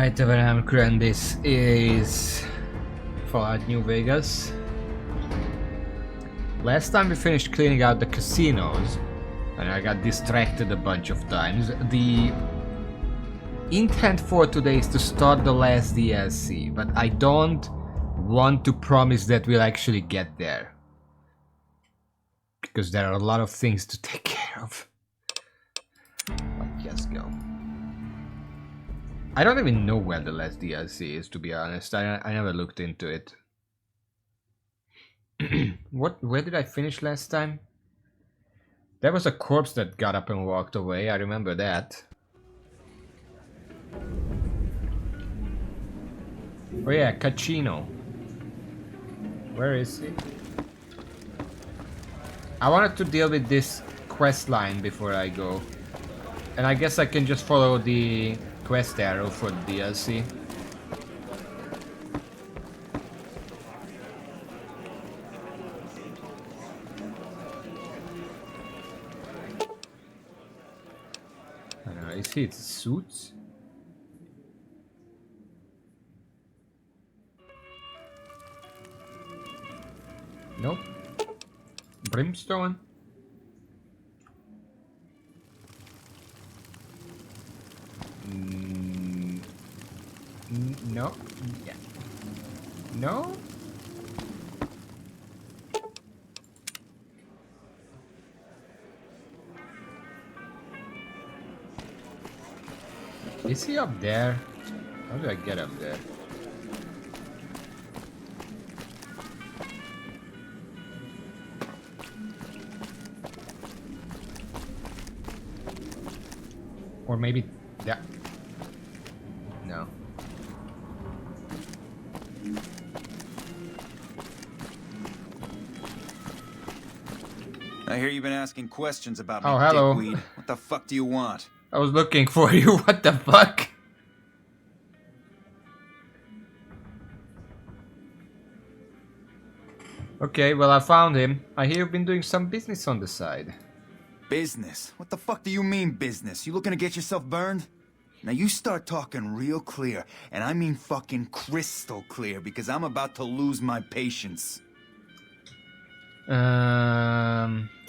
Alright, everyone, and this is Fallout New Vegas. Last time we finished cleaning out the casinos, and I got distracted a bunch of times. The intent for today is to start the last DLC, but I don't want to promise that we'll actually get there. Because there are a lot of things to take care of. But just go. I don't even know where the last DLC is, to be honest. I never looked into it. Where did I finish last time? There was a corpse that got up and walked away, I remember that. Oh yeah, Cacino. Where is he? I wanted to deal with this quest line before I go. And I guess I can just follow the quest arrow for the DLC. I don't know, is he suits? Nope. Brimstone? No. Yeah. No? Is he up there? How do I get up there? Or maybe that. No. I hear you've been asking questions about me, Oh, hello. dickweed. What the fuck do you want? I was looking for you. What the fuck? Okay, well, I found him. I hear you've been doing some business on the side. Business? What the fuck do you mean business? You looking to get yourself burned? Now you start talking real clear, and I mean fucking crystal clear, because I'm about to lose my patience.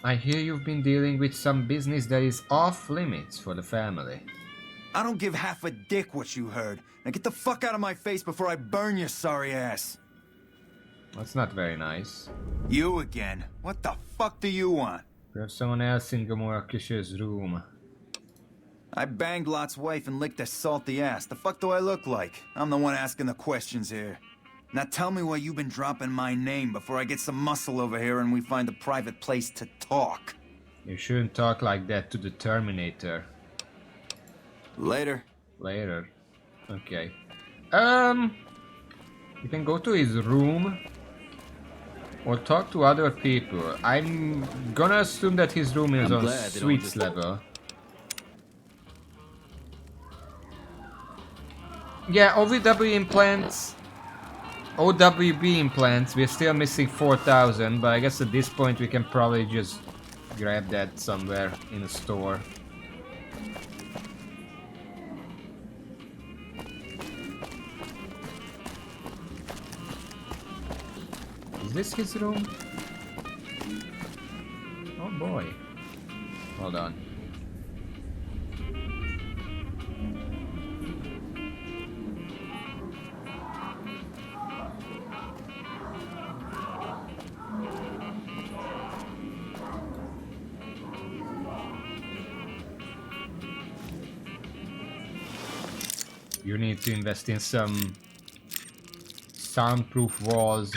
I hear you've been dealing with some business that is off limits for the family. I don't give half a dick what you heard. Now get the fuck out of my face before I burn your sorry ass. That's not very nice. You again? What the fuck do you want? We have someone else in Gomorrah's room. I banged Lot's wife and licked her salty ass. The fuck do I look like? I'm the one asking the questions here. Now tell me why you've been dropping my name before I get some muscle over here and we find a private place to talk. You shouldn't talk like that to the Terminator. Later. Later. Okay. You can go to his room or talk to other people. I'm gonna assume that his room is on suites level. Yeah, OVW implants, OWB implants, we're still missing 4,000, but I guess at this point we can probably just grab that somewhere in a store. Is this his room? Oh boy. Hold on. You need to invest in some soundproof walls.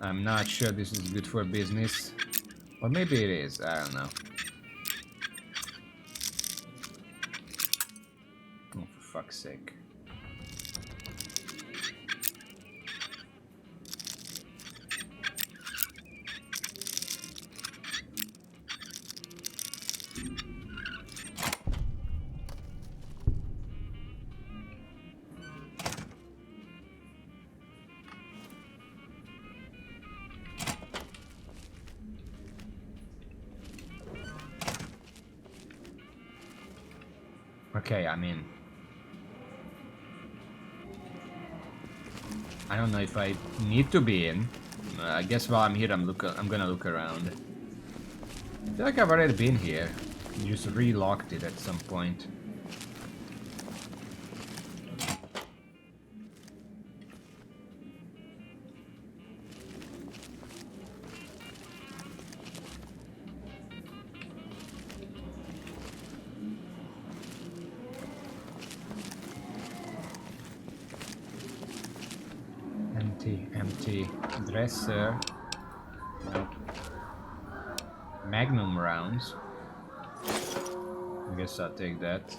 I'm not sure this is good for business. Or maybe it is, I don't know. Oh, for fuck's sake. Okay, I mean, I don't know if I need to be in. I guess while I'm here, I'm gonna look around. I feel like I've already been here. Just relocked it at some point. Empty. Dresser. Nope. Magnum rounds. I guess I'll take that.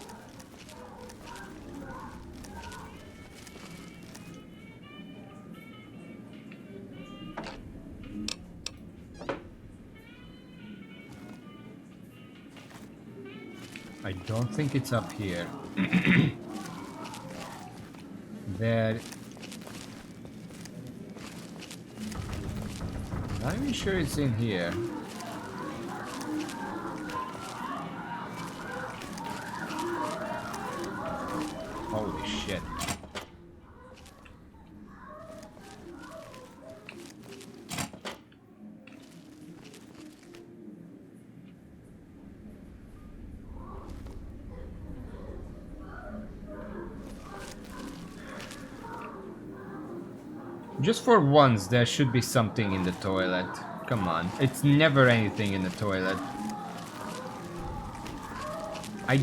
I don't think it's up here. There. Not even sure it's in here. Holy shit. Just for once, there should be something in the toilet. Come on, it's never anything in the toilet. I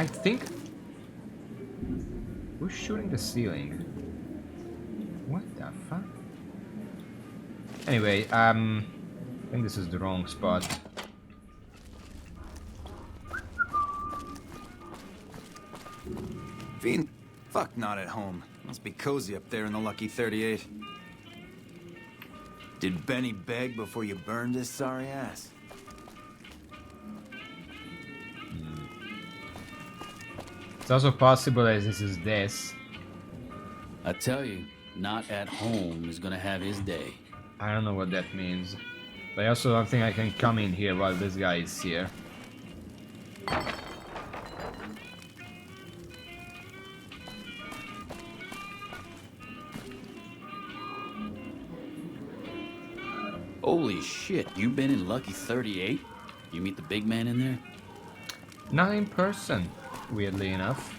think... Who's shooting the ceiling? What the fuck? Anyway, I think this is the wrong spot. Fiend? Fuck, not at home. Must be cozy up there in the Lucky 38. Did Benny beg before you burned his sorry ass? It's also possible as this is this. I tell you, not at home is gonna have his day. I don't know what that means. But I also don't think I can come in here while this guy is here. Holy shit, you been in Lucky 38? You meet the big man in there? Not in person, weirdly enough.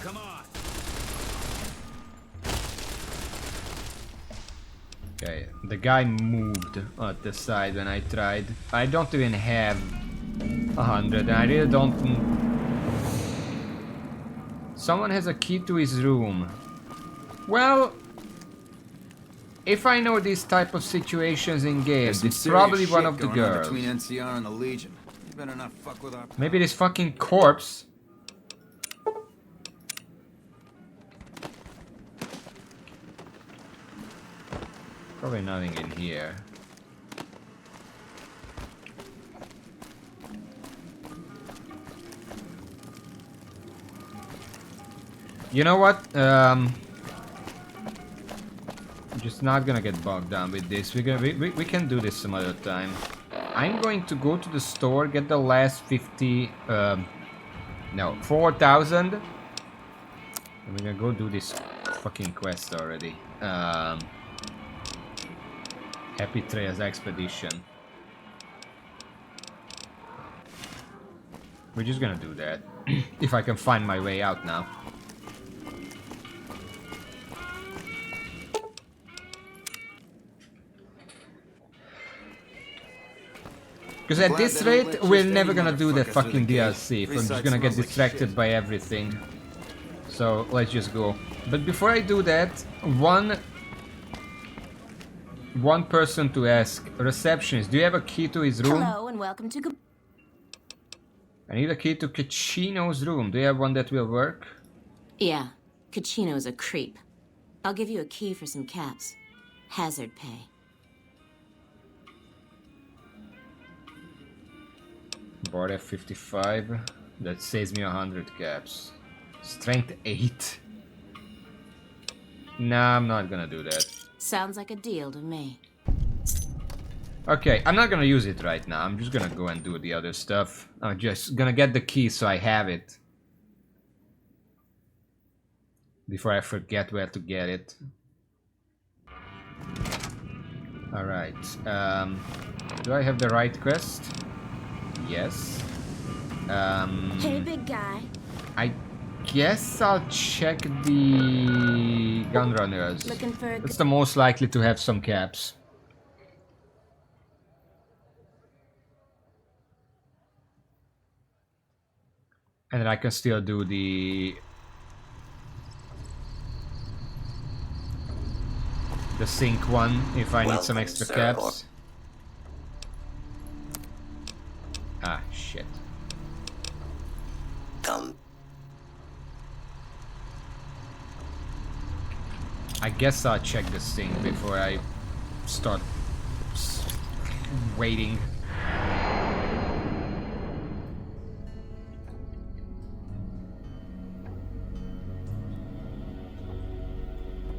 Come on! Okay, the guy moved at the side when I tried. I don't even have 100, and I really don't... Someone has a key to his room. Well, if I know these type of situations in games, it's probably one of the girls. Between NCR and the Legion. You better not fuck with our... Maybe this fucking corpse. Probably nothing in here. You know what? I'm just not gonna get bogged down with this. We can do this some other time. I'm going to go to the store, get the last 4,000. And we're gonna go do this fucking quest already. Happy Trails Expedition. We're just gonna do that. If I can find my way out now. Because at this rate, we're never gonna do the fucking DLC. If I'm just gonna get distracted by everything. So, let's just go. But before I do that, one person to ask. Receptionist, do you have a key to his room? Hello and welcome to... I need a key to Kachino's room. Do you have one that will work? Yeah, Kachino's a creep. I'll give you a key for some caps. Hazard pay. Board F55. That saves me 100 caps. Strength 8. Nah, I'm not gonna do that. Sounds like a deal to me. Okay, I'm not gonna use it right now. I'm just gonna go and do the other stuff. I'm just gonna get the key so I have it. Before I forget where to get it. Alright. Do I have the right quest? Yes. Hey, big guy. I guess I'll check the gunrunners. Looking for a That's the most likely to have some caps. And then I can still do the sink one if I need some extra caps. Ah, shit. Come. I guess I'll check the sink before I start waiting.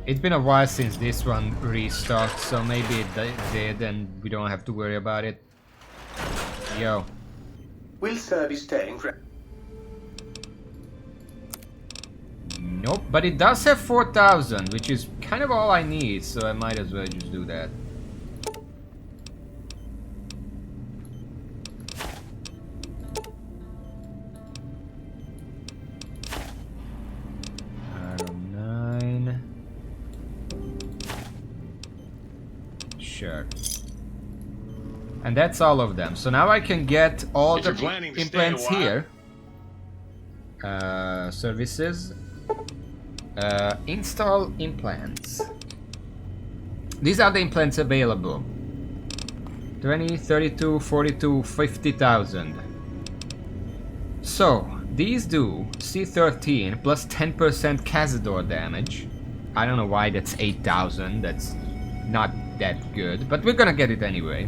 It's been a while since this one restarted, so maybe it did and we don't have to worry about it. Yo. Will sir be staying for... Nope, but it does have 4,000, which is kind of all I need, so I might as well just do that. Sure. And that's all of them. So now I can get all the implants here. Services. Install implants. These are the implants available. 20, 32, 42, 50,000. So, these do C13 plus 10% Cazador damage. I don't know why that's 8,000. That's not that good, but we're gonna get it anyway.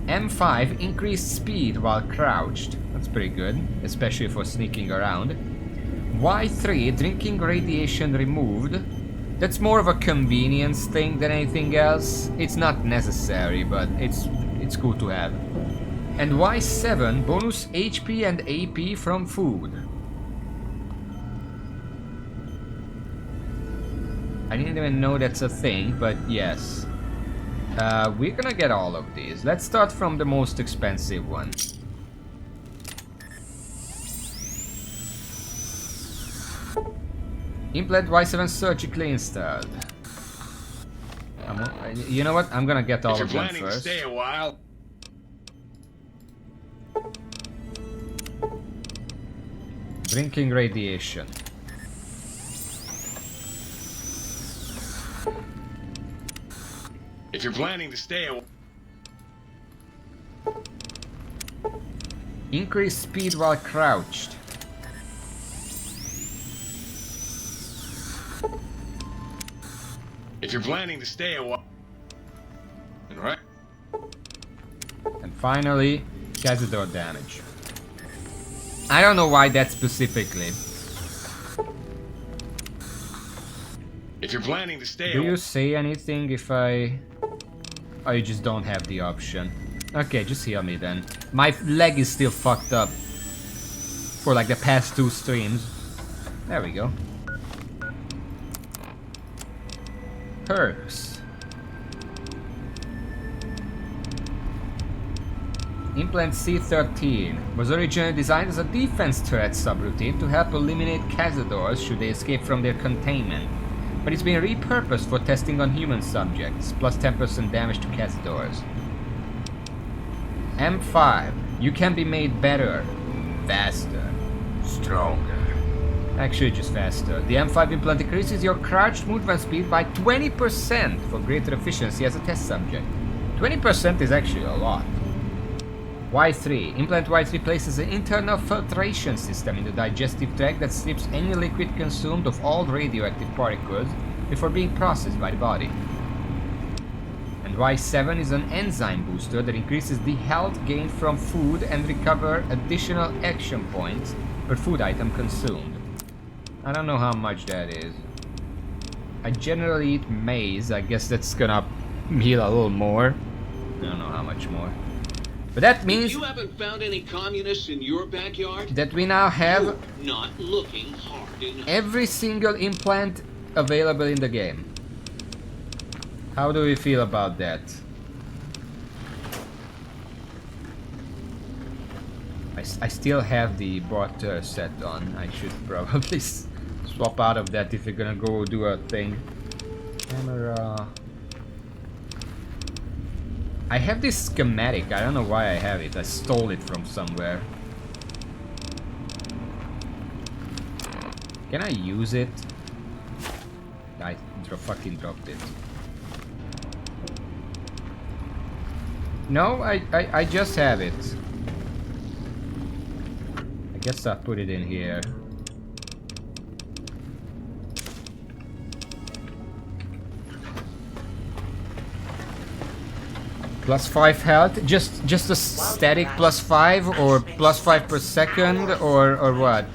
M5 increased speed while crouched. That's pretty good, especially for sneaking around. Y3 drinking radiation removed. That's more of a convenience thing than anything else. It's not necessary, but it's cool to have. And Y7 bonus HP and AP from food. I didn't even know that's a thing, but yes. We're gonna get all of these. Let's start from the most expensive one. Implant Y7 surgically installed. You know what? I'm gonna get all of them first. Stay a while. Drinking radiation. If you're planning to stay a while. Increase speed while crouched. If you're planning to stay a while. Right. And finally, Cazador damage. I don't know why that specifically. If you're planning to stay Do you say anything if I... Oh, you just don't have the option. Okay, just heal me then. My leg is still fucked up. For like the past 2 streams. There we go. Perks. Implant C13 was originally designed as a defense threat subroutine to help eliminate Cazadors should they escape from their containment. But it's been repurposed for testing on human subjects, plus 10% damage to Cazadors. M5. You can be made better, faster, stronger. Actually, just faster. The M5 implant increases your crouched movement speed by 20% for greater efficiency as a test subject. 20% is actually a lot. Y3. Implant Y3 places an internal filtration system in the digestive tract that strips any liquid consumed of all radioactive particles before being processed by the body. And Y7 is an enzyme booster that increases the health gained from food and recover additional action points per food item consumed. I don't know how much that is. I generally eat maize. I guess that's gonna heal a little more. I don't know how much more. But that means You haven't found any communists in your backyard? that we now have You're not looking hard enough. every single implant available in the game. How do we feel about that? I still have the bot set on. I should probably swap out of that if you're gonna go do a thing. Camera. I have this schematic. I don't know why I have it. I stole it from somewhere. Can I use it? I fucking dropped it. No, I just have it. I guess I'll put it in here. +5 health? Just a static +5 or +5 per second or what?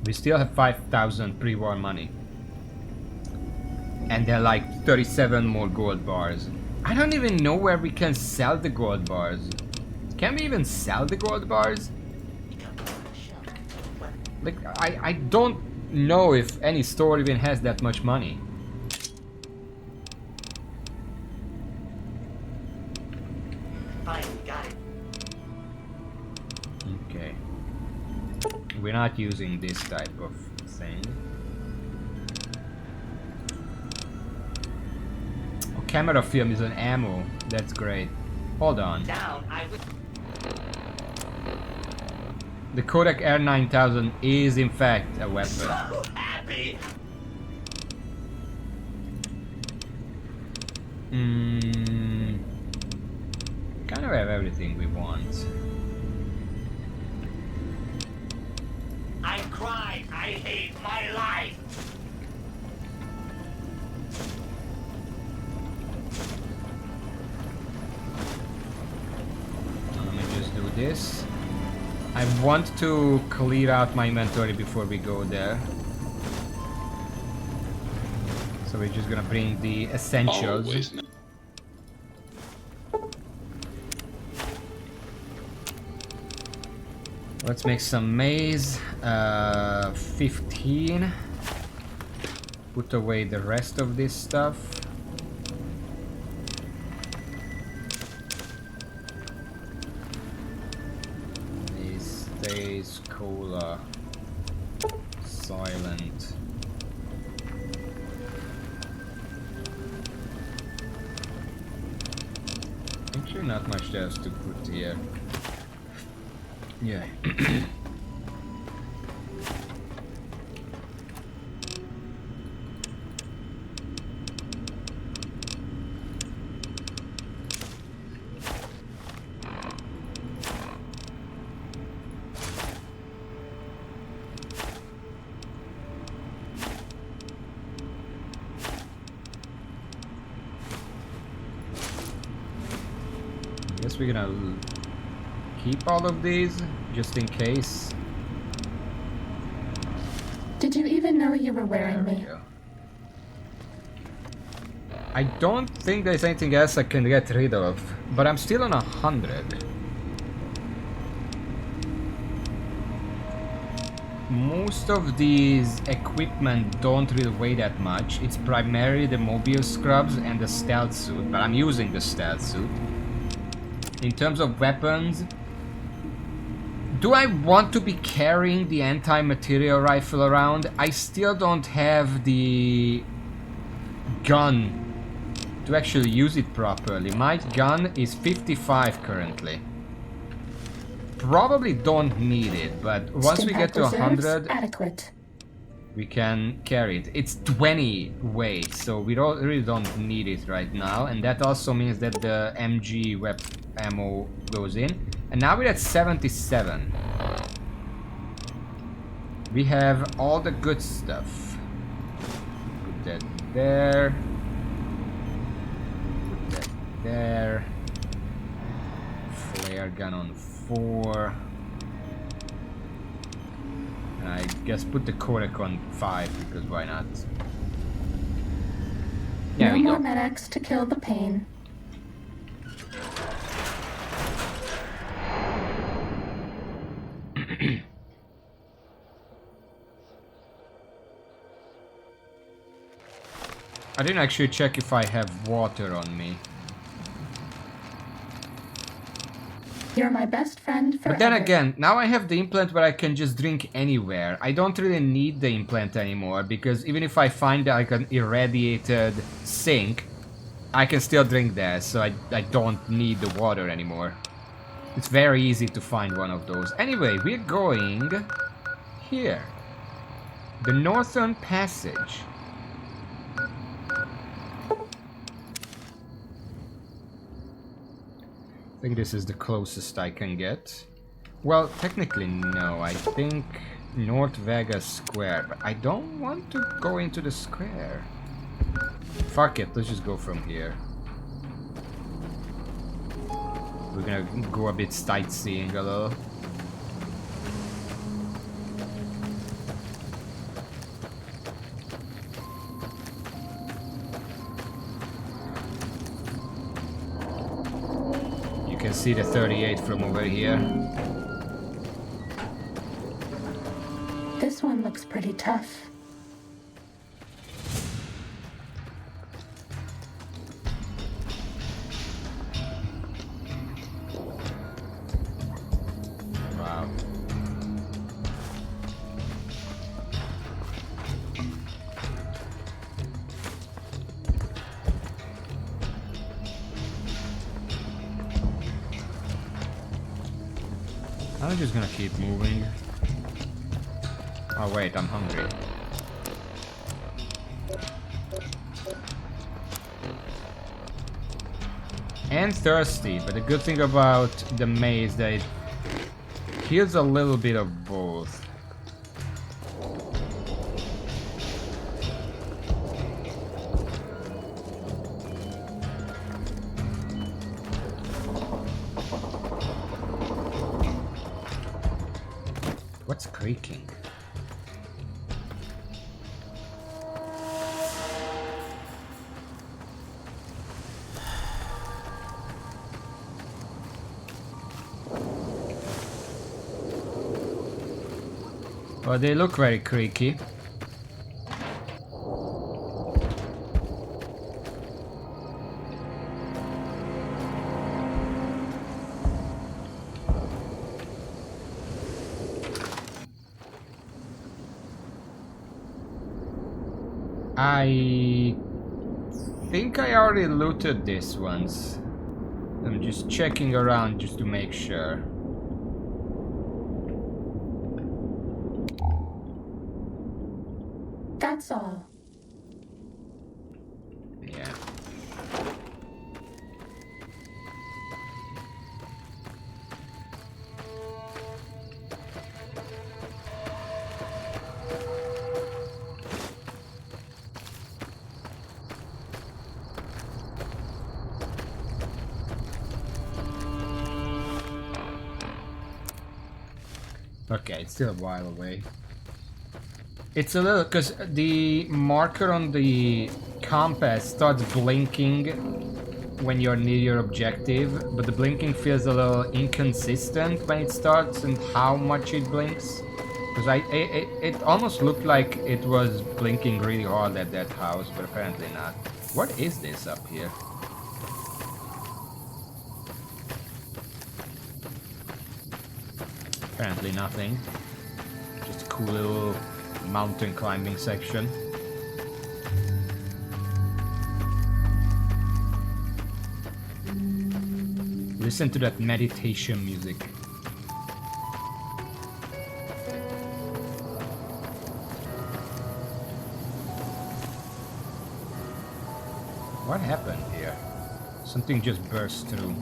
We still have 5,000 pre-war money. And there are like 37 more gold bars. I don't even know where we can sell the gold bars. Can we even sell the gold bars? Like, I don't know if any store even has that much money. Fine, got it. Okay. We're not using this type of thing. Oh, camera film is an ammo. That's great. Hold on. Down, I will. The Kodak R9000 is in fact a weapon. So happy. Kind of have everything we want. I cried. I hate my life. Let me just do this. I want to clear out my inventory before we go there. So we're just gonna bring the essentials. Always. Let's make some maize. 15. Put away the rest of this stuff. These stays cola. Silent. Actually, not much else to put here. Yeah. Guess we're gonna keep all of these just in case. Did you even know you were wearing There we me? go. I don't think there's anything else I can get rid of, but I'm still on 100. Most of these equipment don't really weigh that much. It's primarily the mobile scrubs and the stealth suit, but I'm using the stealth suit. In terms of weapons, do I want to be carrying the anti-material rifle around? I still don't have the gun to actually use it properly. My gun is 55 currently. Probably don't need it, but once we get to 100, Adequate. we can carry it. It's 20 weight, so we really don't need it right now, and that also means that the MG weapon ammo goes in. And now we're at 77. We have all the good stuff. Put that there. Put that there. Flare gun on 4. I guess put the codec on 5 because why not? There No we more go. medics to kill the pain. I didn't actually check if I have water on me. You're my best friend forever. But then again, now I have the implant where I can just drink anywhere. I don't really need the implant anymore because even if I find like an irradiated sink, I can still drink there, so I don't need the water anymore. It's very easy to find one of those. Anyway, we're going here. The Northern Passage. I think this is the closest I can get. Well, technically no, I think North Vegas Square, but I don't want to go into the square. Fuck it, let's just go from here. We're gonna go a bit sightseeing a little. You can see the 38 from over here. This one looks pretty tough. Wow. I'm just gonna keep moving. Oh wait, I'm hungry. And thirsty, but the good thing about the maze that it heals a little bit of both. What's creaking? Well, they look very creaky. I think I already looted this once. I'm just checking around just to make sure. That's all. Yeah. Okay, it's still a while away. It's a little, because the marker on the compass starts blinking when you're near your objective, but the blinking feels a little inconsistent when it starts and how much it blinks. Because it almost looked like it was blinking really hard at that house, but apparently not. What is this up here? Apparently nothing. Just a cool little mountain climbing section. Listen to that meditation music. What happened here? Something just burst through.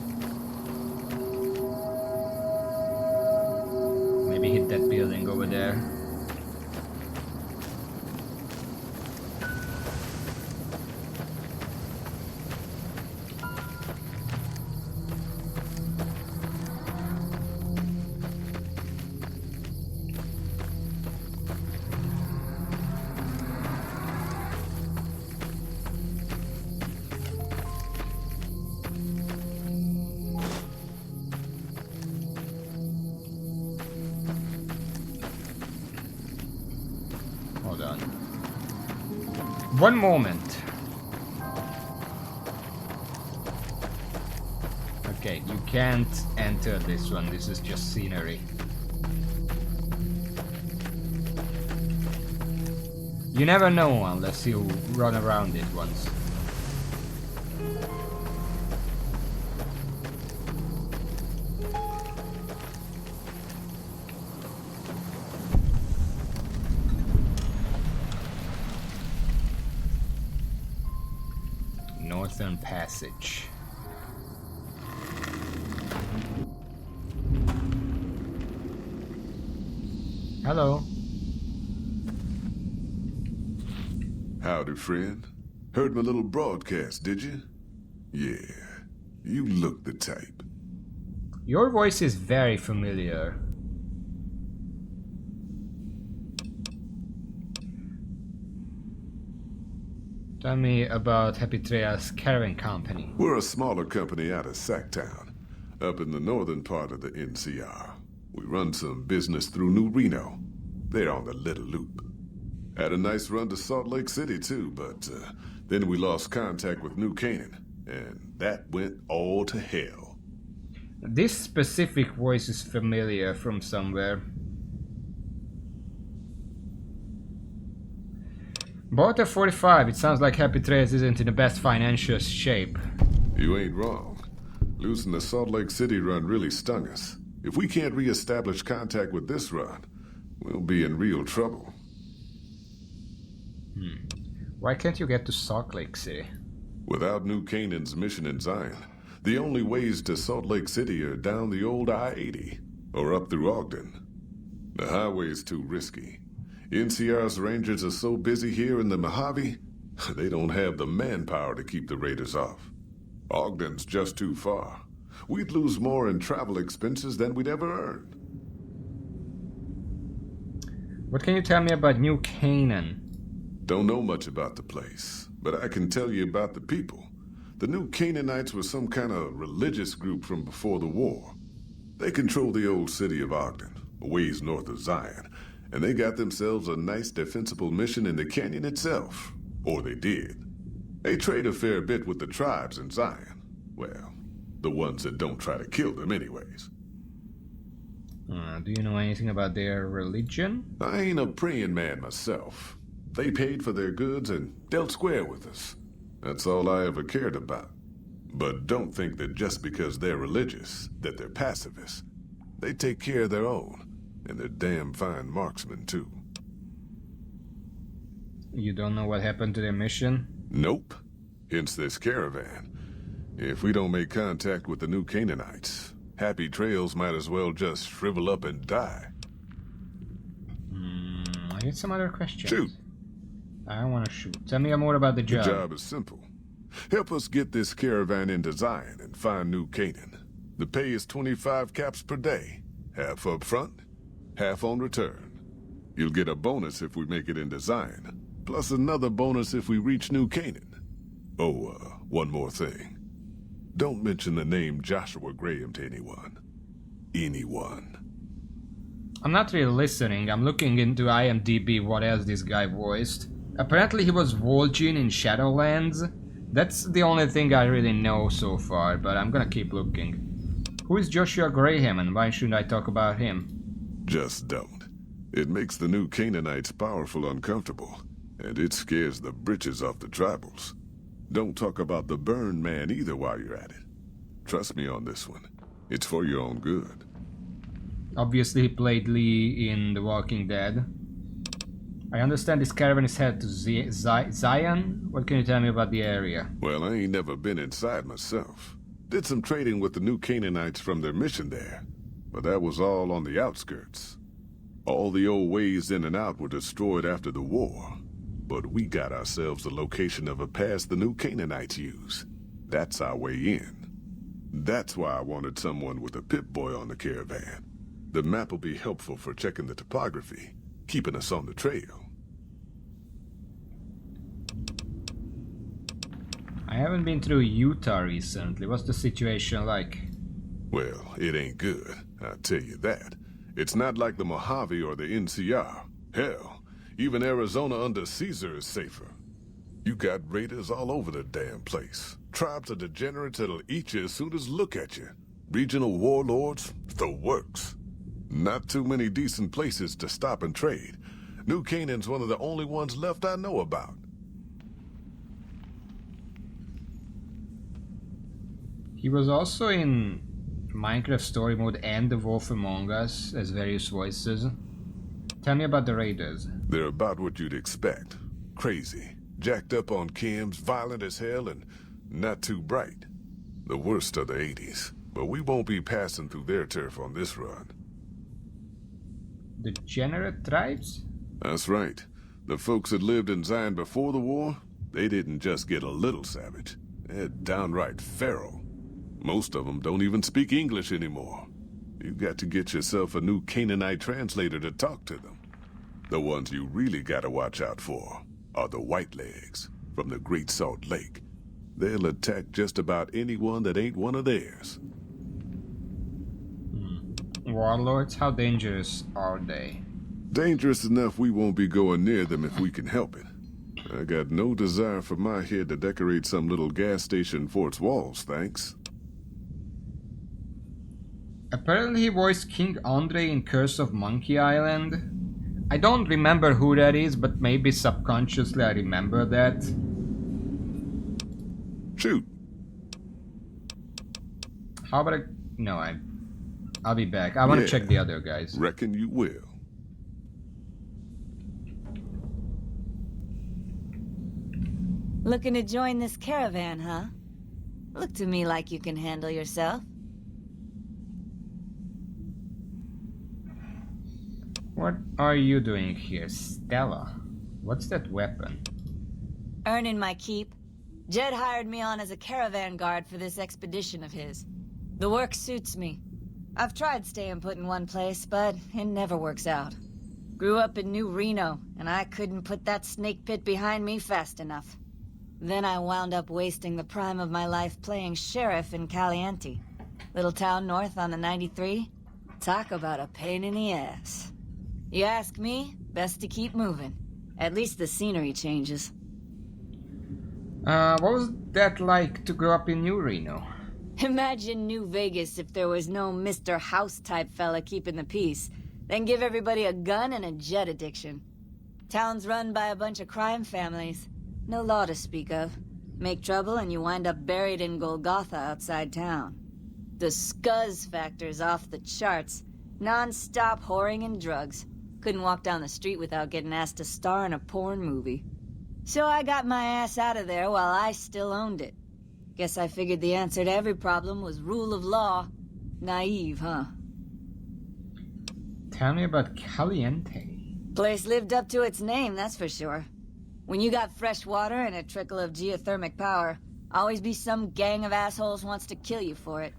Maybe hit that building over there. One moment. Okay, you can't enter this one. This is just scenery. You never know unless you run around it once. Northern Passage. Hello. Howdy, friend. Heard my little broadcast, did you? Yeah, you look the type. Your voice is very familiar. Tell me about Happy Trails Caravan Company. We're a smaller company out of Sacktown, up in the northern part of the NCR. We run some business through New Reno. They're on the Little Loop. Had a nice run to Salt Lake City, too, but then we lost contact with New Canaan, and that went all to hell. This specific voice is familiar from somewhere. Bought a 45. It sounds like Happy Trails isn't in the best financial shape. You ain't wrong. Losing the Salt Lake City run really stung us. If we can't re-establish contact with this run, we'll be in real trouble. Why can't you get to Salt Lake City? Without New Canaan's mission in Zion, the only ways to Salt Lake City are down the old I-80 or up through Ogden. The highway's too risky. NCR's rangers are so busy here in the Mojave, they don't have the manpower to keep the raiders off. Ogden's just too far. We'd lose more in travel expenses than we'd ever earn. What can you tell me about New Canaan? Don't know much about the place, but I can tell you about the people. The New Canaanites were some kind of religious group from before the war. They control the old city of Ogden, a ways north of Zion, and they got themselves a nice defensible mission in the canyon itself. Or they did. They trade a fair bit with the tribes in Zion. Well, the ones that don't try to kill them anyways. Do you know anything about their religion? I ain't a praying man myself. They paid for their goods and dealt square with us. That's all I ever cared about. But don't think that just because they're religious, that they're pacifists. They take care of their own, and they're damn fine marksmen, too. You don't know what happened to their mission? Nope. Hence this caravan. If we don't make contact with the New Canaanites, Happy Trails might as well just shrivel up and die. I need some other questions. Shoot. I want to shoot. Tell me more about the job. The job is simple. Help us get this caravan into Zion and find New Canaan. The pay is 25 caps per day. Half up front, half on return. You'll get a bonus if we make it into Zion, plus another bonus if we reach New Canaan. Oh, one more thing. Don't mention the name Joshua Graham to anyone. Anyone. I'm not really listening. I'm looking into IMDb what else this guy voiced. Apparently he was Vol'jin in Shadowlands. That's the only thing I really know so far, but I'm gonna keep looking. Who is Joshua Graham and why shouldn't I talk about him? Just don't. It makes the New Canaanites powerful uncomfortable, and it scares the britches off the tribals. Don't talk about the Burn Man either while you're at it. Trust me on this one. It's for your own good. Obviously he played Lee in The Walking Dead. I understand this caravan is headed to Zion. What can you tell me about the area? Well, I ain't never been inside myself. Did some trading with the New Canaanites from their mission there, but that was all on the outskirts. All the old ways in and out were destroyed after the war, but we got ourselves the location of a pass the New Canaanites use. That's our way in. That's why I wanted someone with a Pip-Boy on the caravan. The map will be helpful for checking the topography, keeping us on the trail. I haven't been through Utah recently. What's the situation like? Well, it ain't good, I'll tell you that. It's not like the Mojave or the NCR. Hell, even Arizona under Caesar is safer. You got raiders all over the damn place. Tribes of degenerates that'll eat you as soon as look at you. Regional warlords, the works. Not too many decent places to stop and trade. New Canaan's one of the only ones left I know about. He was also in Minecraft Story Mode and The Wolf Among Us as various voices. Tell me about the raiders. They're about what you'd expect. Crazy, jacked up on chems, violent as hell, and not too bright. The worst of the 80s. But we won't be passing through their turf on this run. Degenerate tribes? That's right. The folks that lived in Zion before the war, they didn't just get a little savage. They're downright feral. Most of them don't even speak English anymore. You've got to get yourself a new Canaanite translator to talk to them. The ones you really gotta watch out for are the Whitelegs from the Great Salt Lake. They'll attack just about anyone that ain't one of theirs. Warlords? How dangerous are they? Dangerous enough we won't be going near them if we can help it. I got no desire for my head to decorate some little gas station fort's walls, thanks. Apparently he voiced King Andre in Curse of Monkey Island. I don't remember who that is, but maybe subconsciously I remember that. Shoot. How about I'll be back. I want to check the other guys. Reckon you will. Looking to join this caravan, huh? Look to me like you can handle yourself. What are you doing here, Stella? What's that weapon? Earning my keep. Jed hired me on as a caravan guard for this expedition of his. The work suits me. I've tried staying put in one place, but it never works out. Grew up in New Reno, and I couldn't put that snake pit behind me fast enough. Then I wound up wasting the prime of my life playing sheriff in Caliente. Little town north on the 93. Talk about a pain in the ass. You ask me, best to keep moving. At least the scenery changes. What was that like to grow up in New Reno? Imagine New Vegas if there was no Mr. House-type fella keeping the peace. Then give everybody a gun and a jet addiction. Town's run by a bunch of crime families. No law to speak of. Make trouble and you wind up buried in Golgotha outside town. The scuzz factor's off the charts. Non-stop whoring and drugs. Couldn't walk down the street without getting asked to star in a porn movie. So I got my ass out of there while I still owned it. Guess I figured the answer to every problem was rule of law. Naive, huh? Tell me about Caliente. Place lived up to its name, that's for sure. When you got fresh water and a trickle of geothermic power, always be some gang of assholes wants to kill you for it.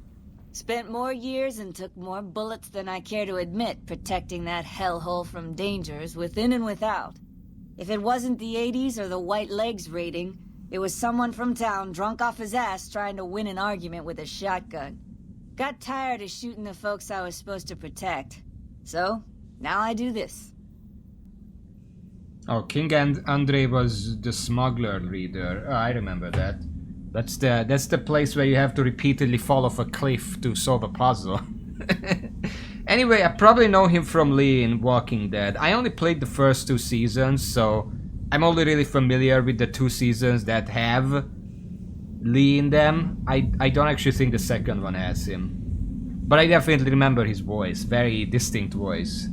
Spent more years and took more bullets than I care to admit protecting that hellhole from dangers within and without. If it wasn't the 80s or the White Legs raiding, it was someone from town drunk off his ass trying to win an argument with a shotgun. Got tired of shooting the folks I was supposed to protect. So, now I do this. Oh, King and Andre was the smuggler leader. Oh, I remember that. That's the place where you have to repeatedly fall off a cliff to solve a puzzle. Anyway, I probably know him from Lee in Walking Dead. I only played the first 2 seasons, so I'm only really familiar with the 2 seasons that have Lee in them. I don't actually think the second one has him. But I definitely remember his voice. Very distinct voice.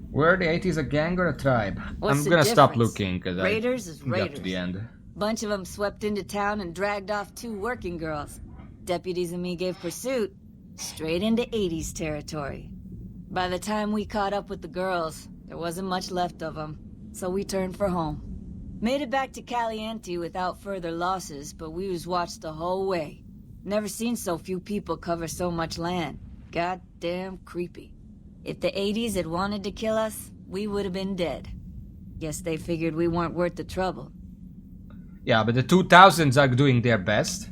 Were the 80s a gang or a tribe? What's I'm gonna the stop difference? looking because I Raiders is got raiders. to the end. Bunch of them swept into town and dragged off 2 working girls. Deputies and me gave pursuit. Straight into 80s territory. By the time we caught up with the girls, there wasn't much left of them. So we turned for home. Made it back to Caliente without further losses, but we was watched the whole way. Never seen so few people cover so much land. Goddamn creepy. If the 80s had wanted to kill us, we would have been dead. Guess they figured we weren't worth the trouble. Yeah, but the 2000s are doing their best.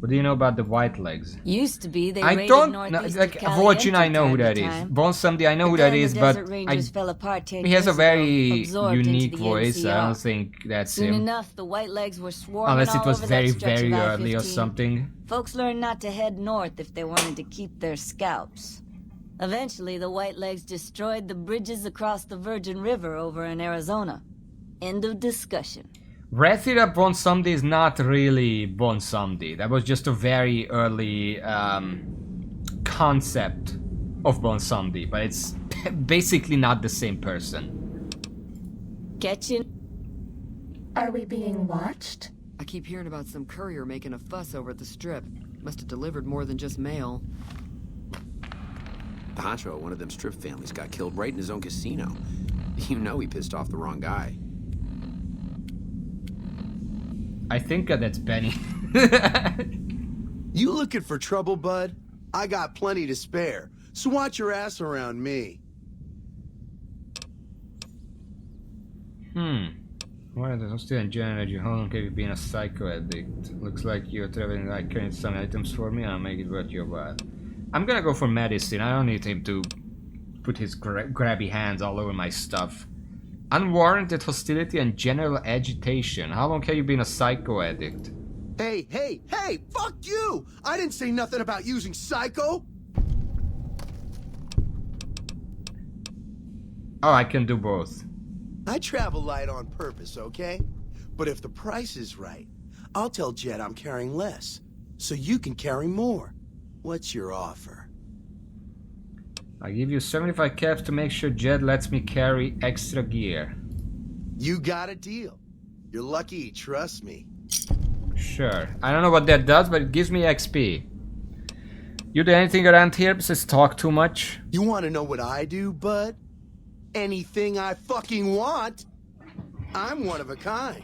What do you know about the White Legs? Used to be, they I raided don't know, northeast like of Vorchin I know who Caliente that time is. to time. Bon Samedi I know who But that then is, the but Desert Rangers fell apart 10 he has a years very ago, absorbed into unique the voice. I NCR. don't think that's Soon him. enough, the White Legs were swarming Unless it all was over very, that stretch very of early or I-15. something. Folks learned not to head north if they wanted to keep their scalps. Eventually, the White Legs destroyed the bridges across the Virgin River over in Arizona. End of discussion. Rethira Bon Samedi is not really Bon Samedi. That was just a very early concept of Bon Samedi, but it's basically not the same person. Catching. Are we being watched? I keep hearing about some courier making a fuss over at the strip. Must have delivered more than just mail. Pancho, one of them strip families, got killed right in his own casino. You know he pissed off the wrong guy. I think that's Benny. You looking for trouble, bud? I got plenty to spare, so watch your ass around me. One of the student general, how long have you been a psycho addict? Looks like you're traveling like carrying some items for me, I'll make it worth your while. I'm gonna go for medicine. I don't need him to put his grabby hands all over my stuff. Unwarranted hostility and general agitation. How long have you been a psycho addict? Hey, hey, hey, fuck you! I didn't say nothing about using psycho! Oh, I can do both. I travel light on purpose, okay? But if the price is right, I'll tell Jed I'm carrying less, so you can carry more. What's your offer? I give you 75 caps to make sure Jed lets me carry extra gear. You got a deal. You're lucky, trust me. Sure. I don't know what that does, but it gives me XP. You do anything around here besides talk too much? You want to know what I do, bud? Anything I fucking want. I'm one of a kind.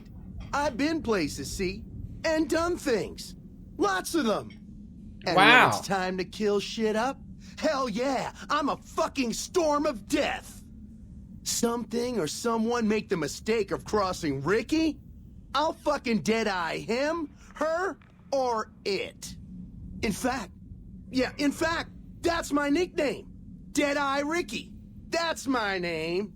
I've been places, see, and done things. Lots of them. And wow. When it's time to kill shit up, hell yeah, I'm a fucking storm of death. Something or someone make the mistake of crossing Ricky, I'll fucking dead-eye him, her, or it. In fact, that's my nickname. Dead-Eye Ricky. That's my name.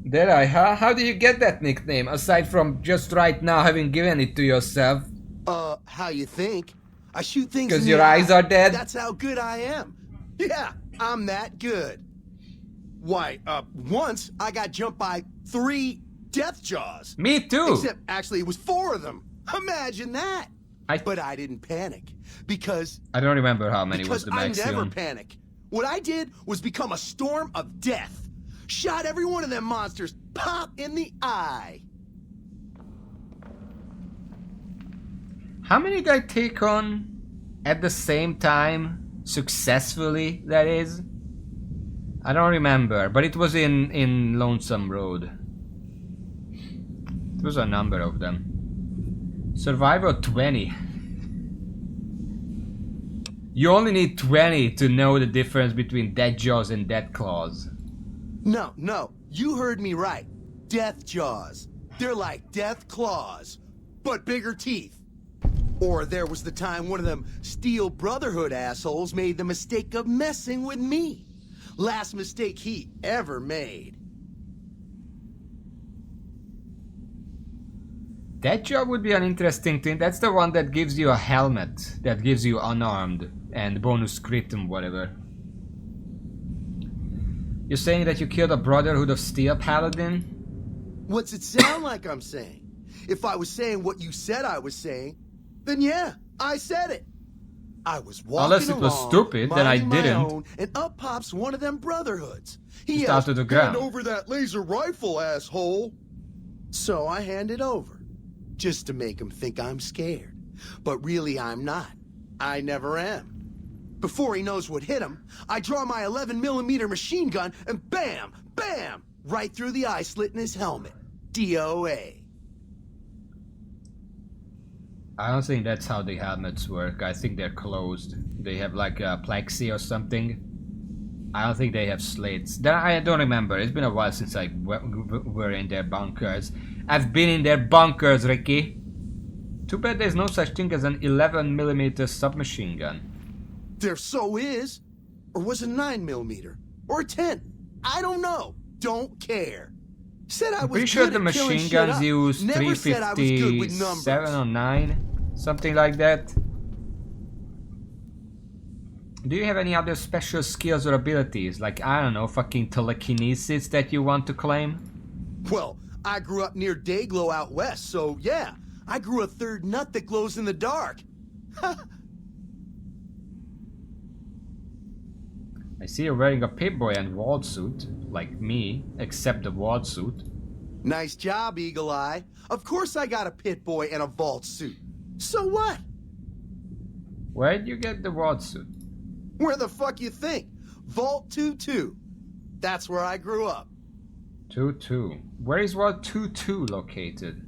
Dead-Eye, huh? How do you get that nickname, aside from just right now having given it to yourself? How you think? I shoot things because in your the eyes eye. are dead? That's how good I am. Yeah, I'm that good. Why, once I got jumped by 3 death jaws. Me too. Except, actually, it was 4 of them. Imagine that. But I didn't panic, because... I don't remember how many was the maximum. I never panic. What I did was become a storm of death. Shot every one of them monsters pop in the eye. How many did I take on at the same time? Successfully, that is? I don't remember, but it was in Lonesome Road. It was a number of them. Survivor 20. You only need 20 to know the difference between dead jaws and dead claws. No, you heard me right. Death jaws. They're like death claws, but bigger teeth. Or there was the time one of them Steel Brotherhood assholes made the mistake of messing with me. Last mistake he ever made. That job would be an interesting thing. That's the one that gives you a helmet, that gives you unarmed and bonus crit and whatever. You're saying that you killed a Brotherhood of Steel paladin? What's it sound like I'm saying? If I was saying what you said I was saying, then yeah, I said it. I was walking Unless it was stupid, then I didn't. Own, and up pops one of them Brotherhoods. He yells, to the ground. "Hand over that laser rifle, asshole!" So I hand it over, just to make him think I'm scared. But really I'm not. I never am. Before he knows what hit him, I draw my 11mm machine gun and bam, bam, right through the eye slit in his helmet. DOA. I don't think that's how the helmets work. I think they're closed. They have like a plexi or something. I don't think they have slates. I don't remember. It's been a while since I were in their bunkers. I've been in their bunkers, Ricky. Too bad there's no such thing as an 11mm submachine gun. There so is. Or was it 9mm? Or a 10? I don't know. Don't care. Said I was pretty sure good the at killing machine shit guns up. use Never said I was good with 357 numbers. or 9. Something like that. Do you have any other special skills or abilities? Like, I don't know, fucking telekinesis that you want to claim? Well, I grew up near Dayglow out west, so yeah. I grew a third nut that glows in the dark. I see you're wearing a Pip-Boy and wall suit, like me, except the wall suit. Nice job, Eagle Eye. Of course I got a Pip-Boy and a vault suit. So what? Where'd you get the wall suit? Where the fuck you think? Vault 2-2. That's where I grew up. 2-2. Where is Vault 2-2 located?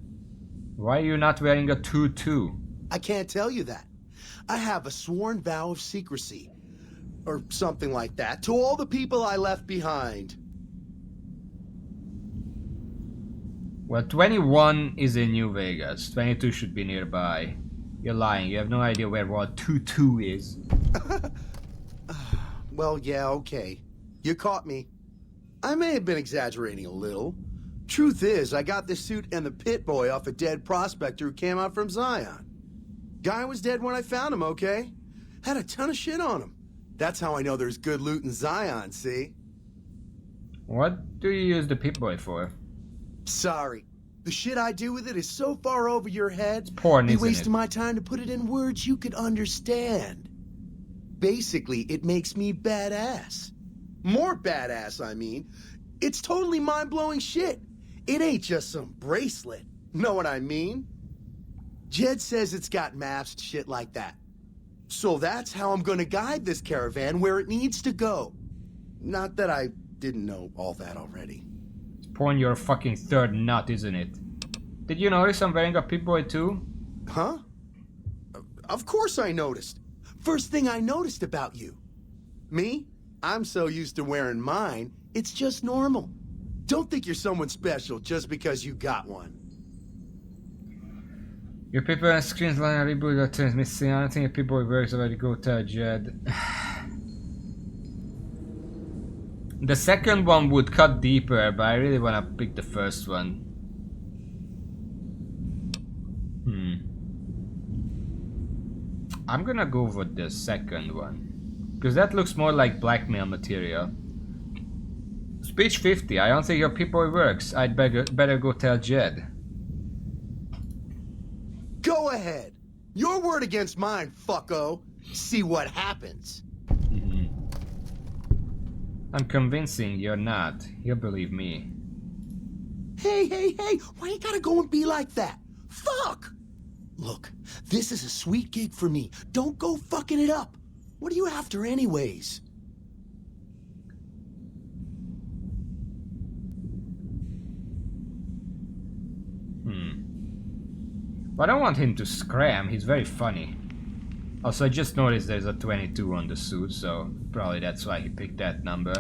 Why are you not wearing a 2-2? I can't tell you that. I have a sworn vow of secrecy. Or something like that, to all the people I left behind. Well, 21 is in New Vegas. 22 should be nearby. You're lying. You have no idea where Vault 2-2 is. Well, yeah, okay. You caught me. I may have been exaggerating a little. Truth is, I got this suit and the Pip-Boy off a dead prospector who came out from Zion. Guy was dead when I found him, okay? Had a ton of shit on him. That's how I know there's good loot in Zion, see? What do you use the Pip-Boy for? Sorry. The shit I do with it is so far over your head, it's porn, be isn't wasting it? my time to put it in words you could understand. Basically, it makes me badass. More badass, I mean. It's totally mind-blowing shit. It ain't just some bracelet. Know what I mean? Jed says it's got maps, shit like that. So that's how I'm gonna guide this caravan where it needs to go. Not that I didn't know all that already. It's porn your fucking third nut, isn't it? Did you notice I'm wearing a Pip-Boy too? Huh? Of course I noticed. First thing I noticed about you. Me? I'm so used to wearing mine, it's just normal. Don't think you're someone special just because you got one. Your Pip-Boy and screens line reboot that turns missing. I don't think a Pip-Boy works already. Go tell Jed. The second one would cut deeper, but I really want to pick the first one. I'm gonna go with the second one. Because that looks more like blackmail material. Speech 50. I don't think your Pip-Boy works. I'd better go tell Jed. Go ahead. Your word against mine, fucko. See what happens. I'm convincing you're not. He'll believe me. Hey, why you gotta go and be like that? Fuck! Look, this is a sweet gig for me. Don't go fucking it up. What are you after anyways? But I don't want him to scram. He's very funny. Also, I just noticed there's a 22 on the suit, so probably that's why he picked that number.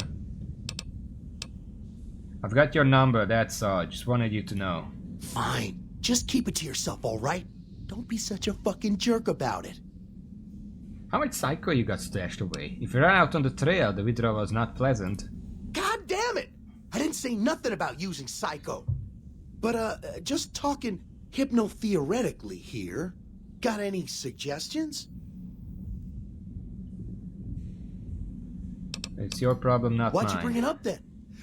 I've got your number, that's all. Just wanted you to know. Fine. Just keep it to yourself, alright? Don't be such a fucking jerk about it. How much psycho you got stashed away? If you ran out on the trail, the withdrawal was not pleasant. God damn it! I didn't say nothing about using psycho. But, just talking hypno-theoretically here. Got any suggestions? It's your problem, not mine. Why'd you bring it up then?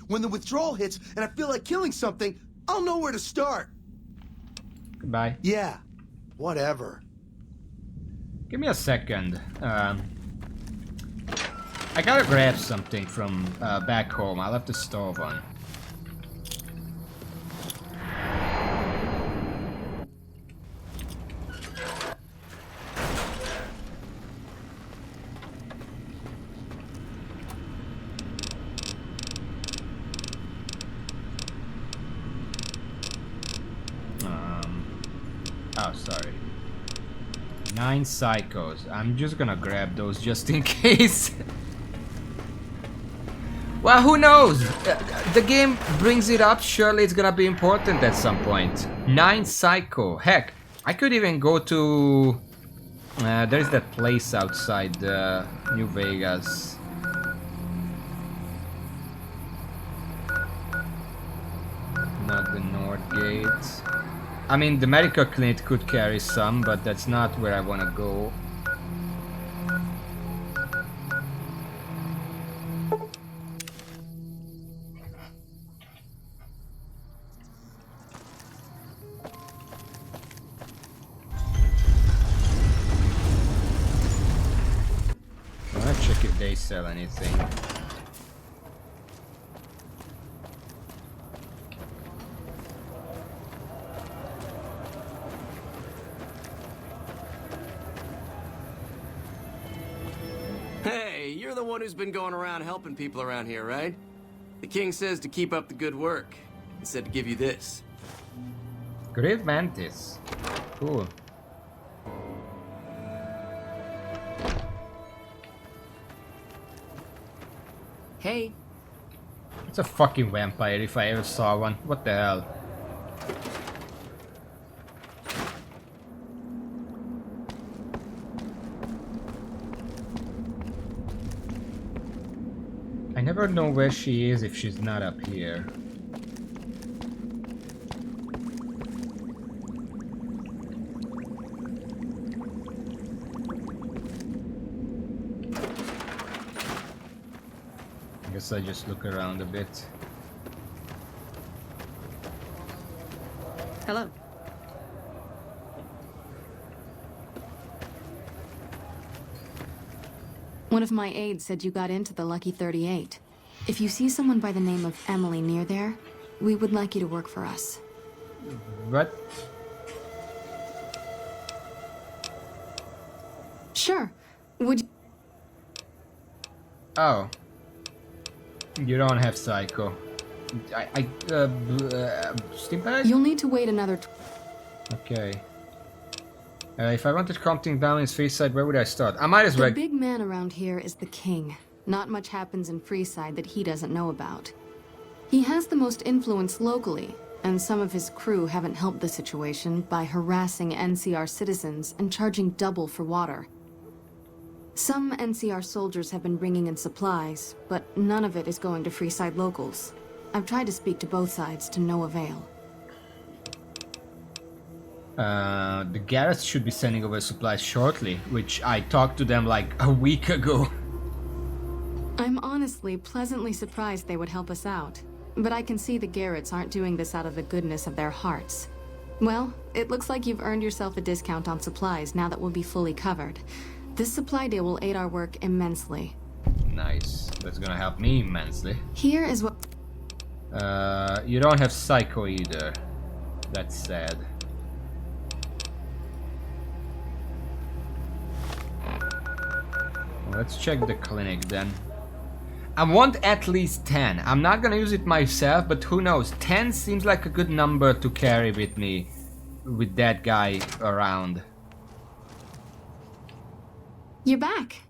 When the withdrawal hits and I feel like killing something, I'll know where to start. Goodbye. Yeah, whatever. Give me a second. I gotta grab something from back home. I left the stove on. Oh, sorry. 9 psychos. I'm just gonna grab those just in case. Well, who knows? The game brings it up. Surely it's gonna be important at some point. 9 Psycho. Heck, I could even go to... there's that place outside New Vegas. Not the North Gate. I mean, the medical clinic could carry some, but that's not where I want to go. Let's check if they sell anything. Hey, you're the one who's been going around helping people around here, right? The king says to keep up the good work. He said to give you this. Grave Mantis. Cool. Hey. It's a fucking vampire if I ever saw one. What the hell? I never know where she is if she's not up here. I guess I just look around a bit. Hello. One of my aides said you got into the Lucky 38. If you see someone by the name of Emily near there, we would like you to work for us. What? Sure. Would you... Oh. You don't have Psycho. Steam bag? You'll need to wait another... Okay. If I wanted counting down his Freeside, where would I start? I might as well... The big man around here is the king. Not much happens in Freeside that he doesn't know about. He has the most influence locally, and some of his crew haven't helped the situation by harassing NCR citizens and charging double for water. Some NCR soldiers have been bringing in supplies, but none of it is going to Freeside locals. I've tried to speak to both sides to no avail. The Garrets should be sending over supplies shortly, which I talked to them like a week ago. I'm honestly pleasantly surprised they would help us out, but I can see the Garrets aren't doing this out of the goodness of their hearts. Well, it looks like you've earned yourself a discount on supplies now that we'll be fully covered. This supply deal will aid our work immensely. Nice. That's gonna help me immensely. Here is what... You don't have Psycho either. That's sad. Let's check the clinic then. I want at least 10. I'm not gonna use it myself, but who knows? 10 seems like a good number to carry with me with that guy around. You're back.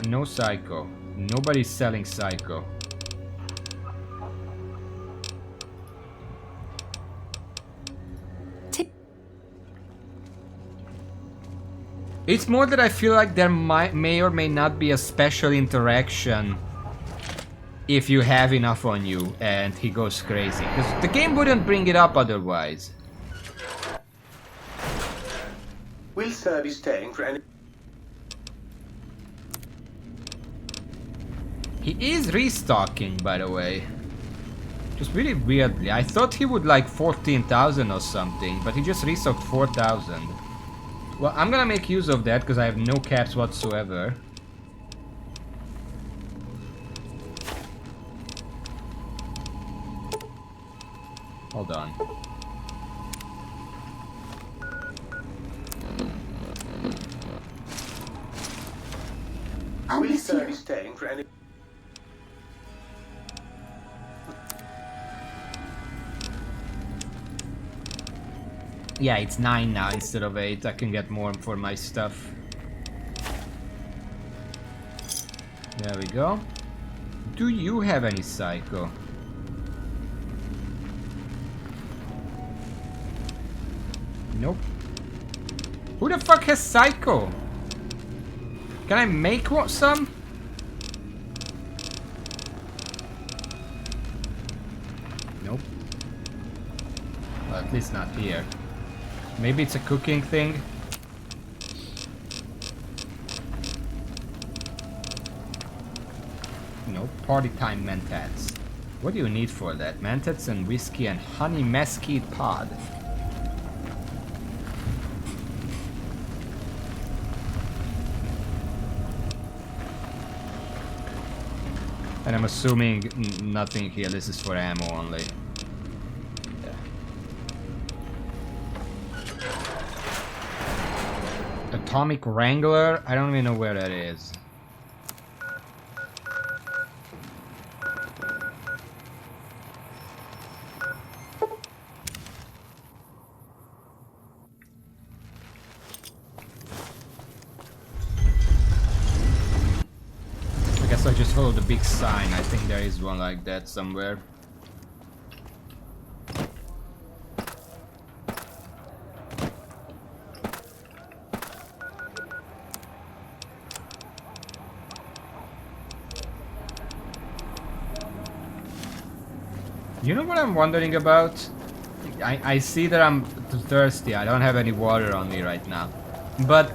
No Psycho. Nobody's selling Psycho. It's more that I feel like there may or may not be a special interaction if you have enough on you and he goes crazy. Because the game wouldn't bring it up otherwise. Will sir be staying for any... He is restocking, by the way. Just really weirdly. I thought he would like 14,000 or something, but he just restocked 4,000. Well, I'm gonna make use of that because I have no caps whatsoever. Hold on. Will sir be staying for any... Yeah, it's 9 now instead of 8. I can get more for my stuff. There we go. Do you have any psycho? Nope. Who the fuck has psycho? Can I make some? Nope. Well, at least not here. Maybe it's a cooking thing. No, party time mentats. What do you need for that? Mentats and whiskey and honey mesquite pod. And I'm assuming nothing here. This is for ammo only. Yeah. Atomic Wrangler? I don't even know where that is. I just follow the big sign. I think there is one like that somewhere. You know what I'm wondering about? I see that I'm thirsty. I don't have any water on me right now. But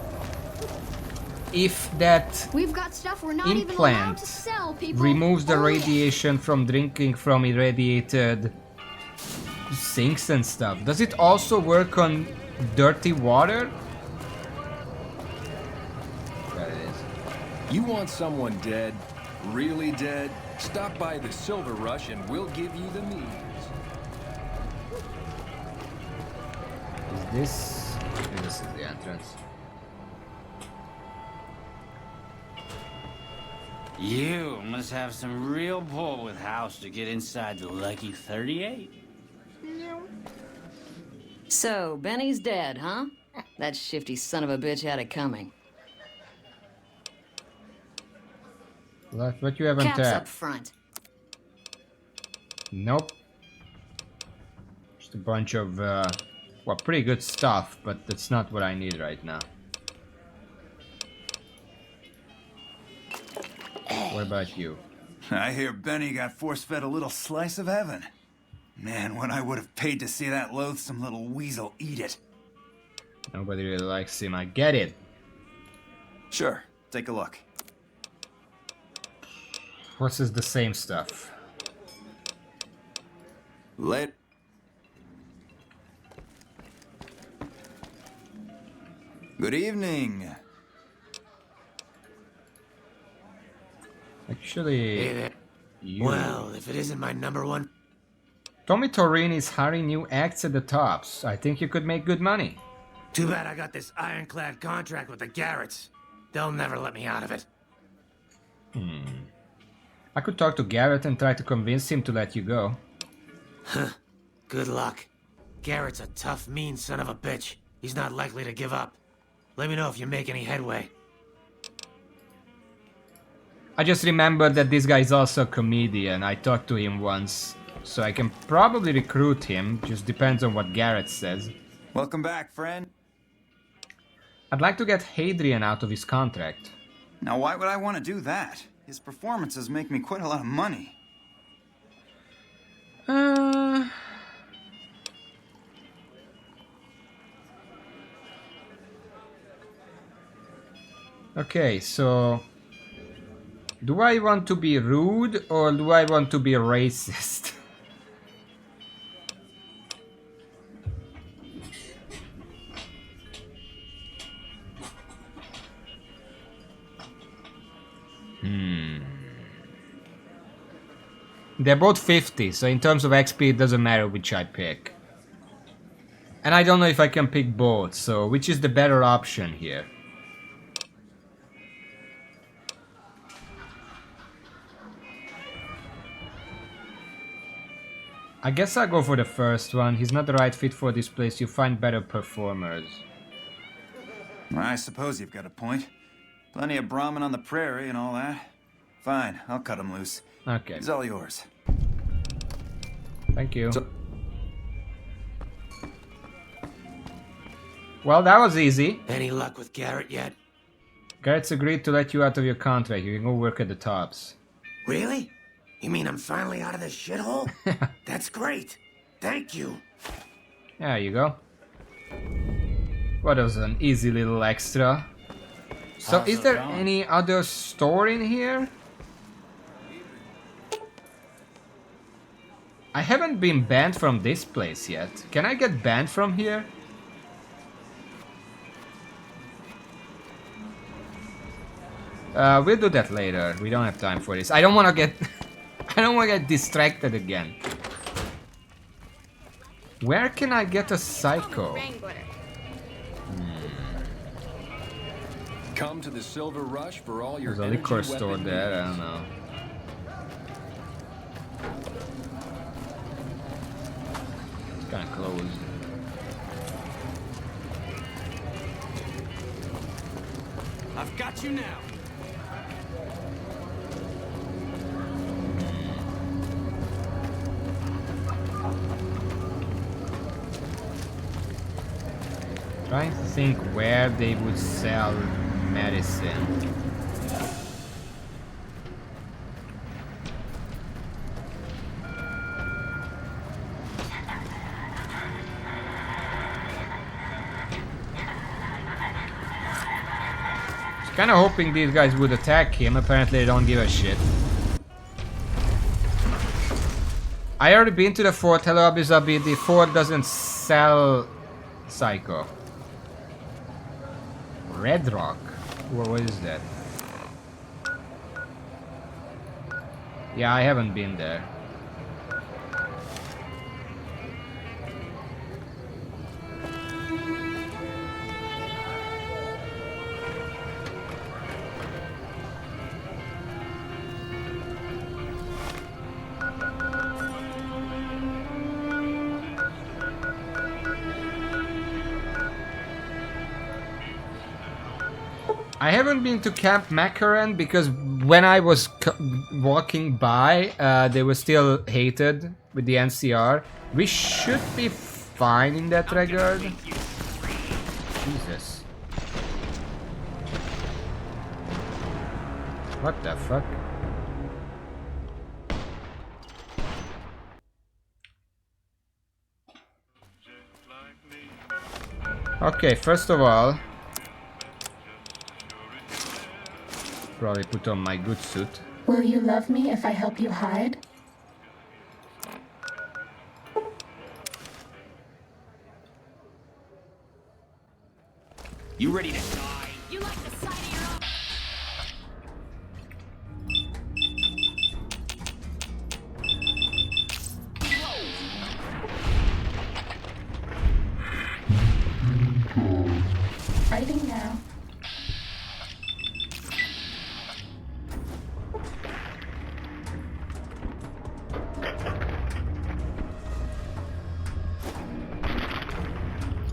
if that We've got stuff we're not even allowed implant to sell, people. removes the radiation from drinking from irradiated sinks and stuff, does it also work on dirty water? There it is. You want someone dead? Really dead? Stop by the Silver Rush and we'll give you the means. Is this... Okay, this is the entrance. You must have some real pull with House to get inside the Lucky 38. So, Benny's dead, huh? That shifty son of a bitch had it coming. Left, what you haven't Caps tapped? up front. Nope. Just a bunch of, well, pretty good stuff, but that's not what I need right now. What about you? I hear Benny got force-fed a little slice of heaven. Man, what I would have paid to see that loathsome little weasel eat it. Nobody really likes him, I get it. Sure, take a look. What's is the same stuff? Lit. Good evening. Actually, Hey there. Well, if it isn't my #1... Tommy Torini's hiring new acts at the tops. I think you could make good money. Too bad I got this ironclad contract with the Garretts. They'll never let me out of it. I could talk to Garrett and try to convince him to let you go. Huh. Good luck. Garrett's a tough, mean son of a bitch. He's not likely to give up. Let me know if you make any headway. I just remembered that this guy is also a comedian. I talked to him once, so I can probably recruit him. Just depends on what Garrett says. Welcome back, friend. I'd like to get Hadrian out of his contract. Now, why would I want to do that? His performances make me quite a lot of money. Okay, so... do I want to be rude or do I want to be racist? They're both 50, so in terms of XP it doesn't matter which I pick. And I don't know if I can pick both, so which is the better option here? I guess I'll go for the first one. He's not the right fit for this place. You find better performers. I suppose you've got a point. Plenty of Brahmin on the prairie and all that. Fine, I'll cut him loose. Okay. He's all yours. Thank you. Well, that was easy. Any luck with Garrett yet? Garrett's agreed to let you out of your contract. You can go work at the Tops. Really? You mean I'm finally out of this shithole? That's great. Thank you. There you go. What was an easy little extra. So is there any other store in here? I haven't been banned from this place yet. Can I get banned from here? We'll do that later. We don't have time for this. I don't want to get I don't want to get distracted again. Where can I get a psycho? Come to the Silver Rush for all your There's a liquor store there, I don't know. It's kinda closed. I've got you now. Trying to think where they would sell medicine. Kinda hoping these guys would attack him. Apparently they don't give a shit. I already been to the fort. Hello, Abizabi. The fort doesn't sell psycho. Red Rock? What is that? Yeah, I haven't been there. I haven't been to Camp Macaron because when I was walking by, they were still hated with the NCR. We should be fine in that regard. Jesus. What the fuck? Okay, first of all, probably put on my good suit. Will you love me if I help you hide? You ready to die? You like the sight of your own. Fighting now.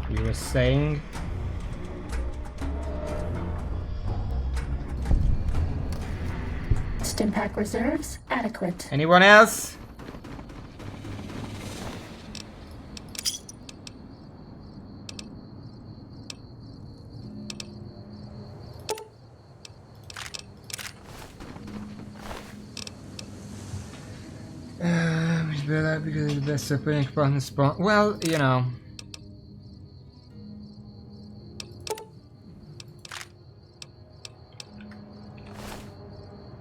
You were saying? Stimpack reserves adequate. Anyone else? Because the best opening partner spawn. Well, you know.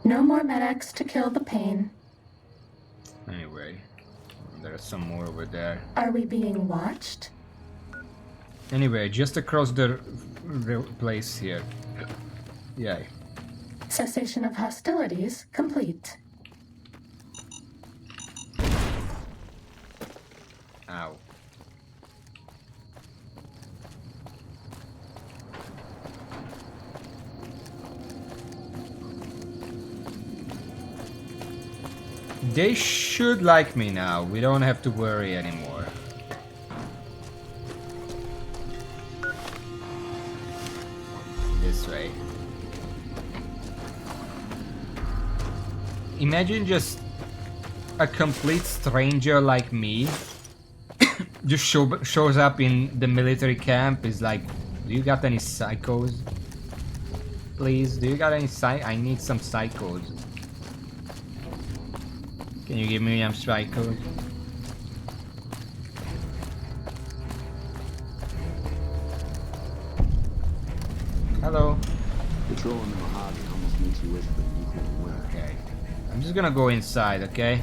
No more medics to kill the pain. Anyway, there's some more over there. Are we being watched? Anyway, just across the place here. Yay. Cessation of hostilities complete. Ow. They should like me now. We don't have to worry anymore. This way. imagine just a complete stranger like me just shows up in the military camp. Is like, do you got any psychos? Please, do you got any I need some psychos. Can you give me some psychos? Hello. Patrolling the Mojave almost makes you wish for a nuclear winter. Okay. I'm just gonna go inside, okay?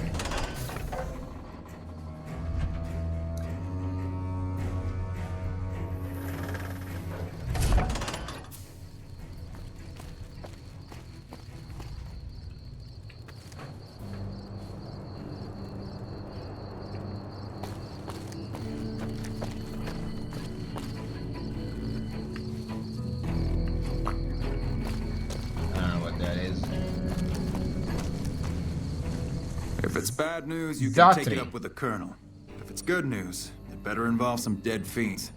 If it's bad news, you can take it up with the Colonel. If it's good news, it better involve some dead fiends.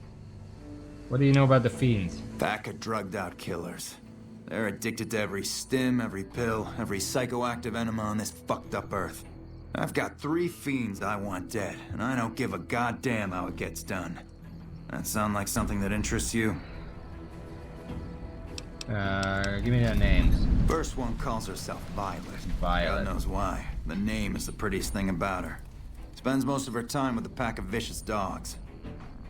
What do you know about the fiends? Pack of drugged-out killers. They're addicted to every stim, every pill, every psychoactive enema on this fucked up earth. I've got 3 fiends I want dead, and I don't give a goddamn how it gets done. That sound like something that interests you? Give me their names. First one calls herself Violet. Violet. God knows why. The name is the prettiest thing about her. Spends most of her time with a pack of vicious dogs.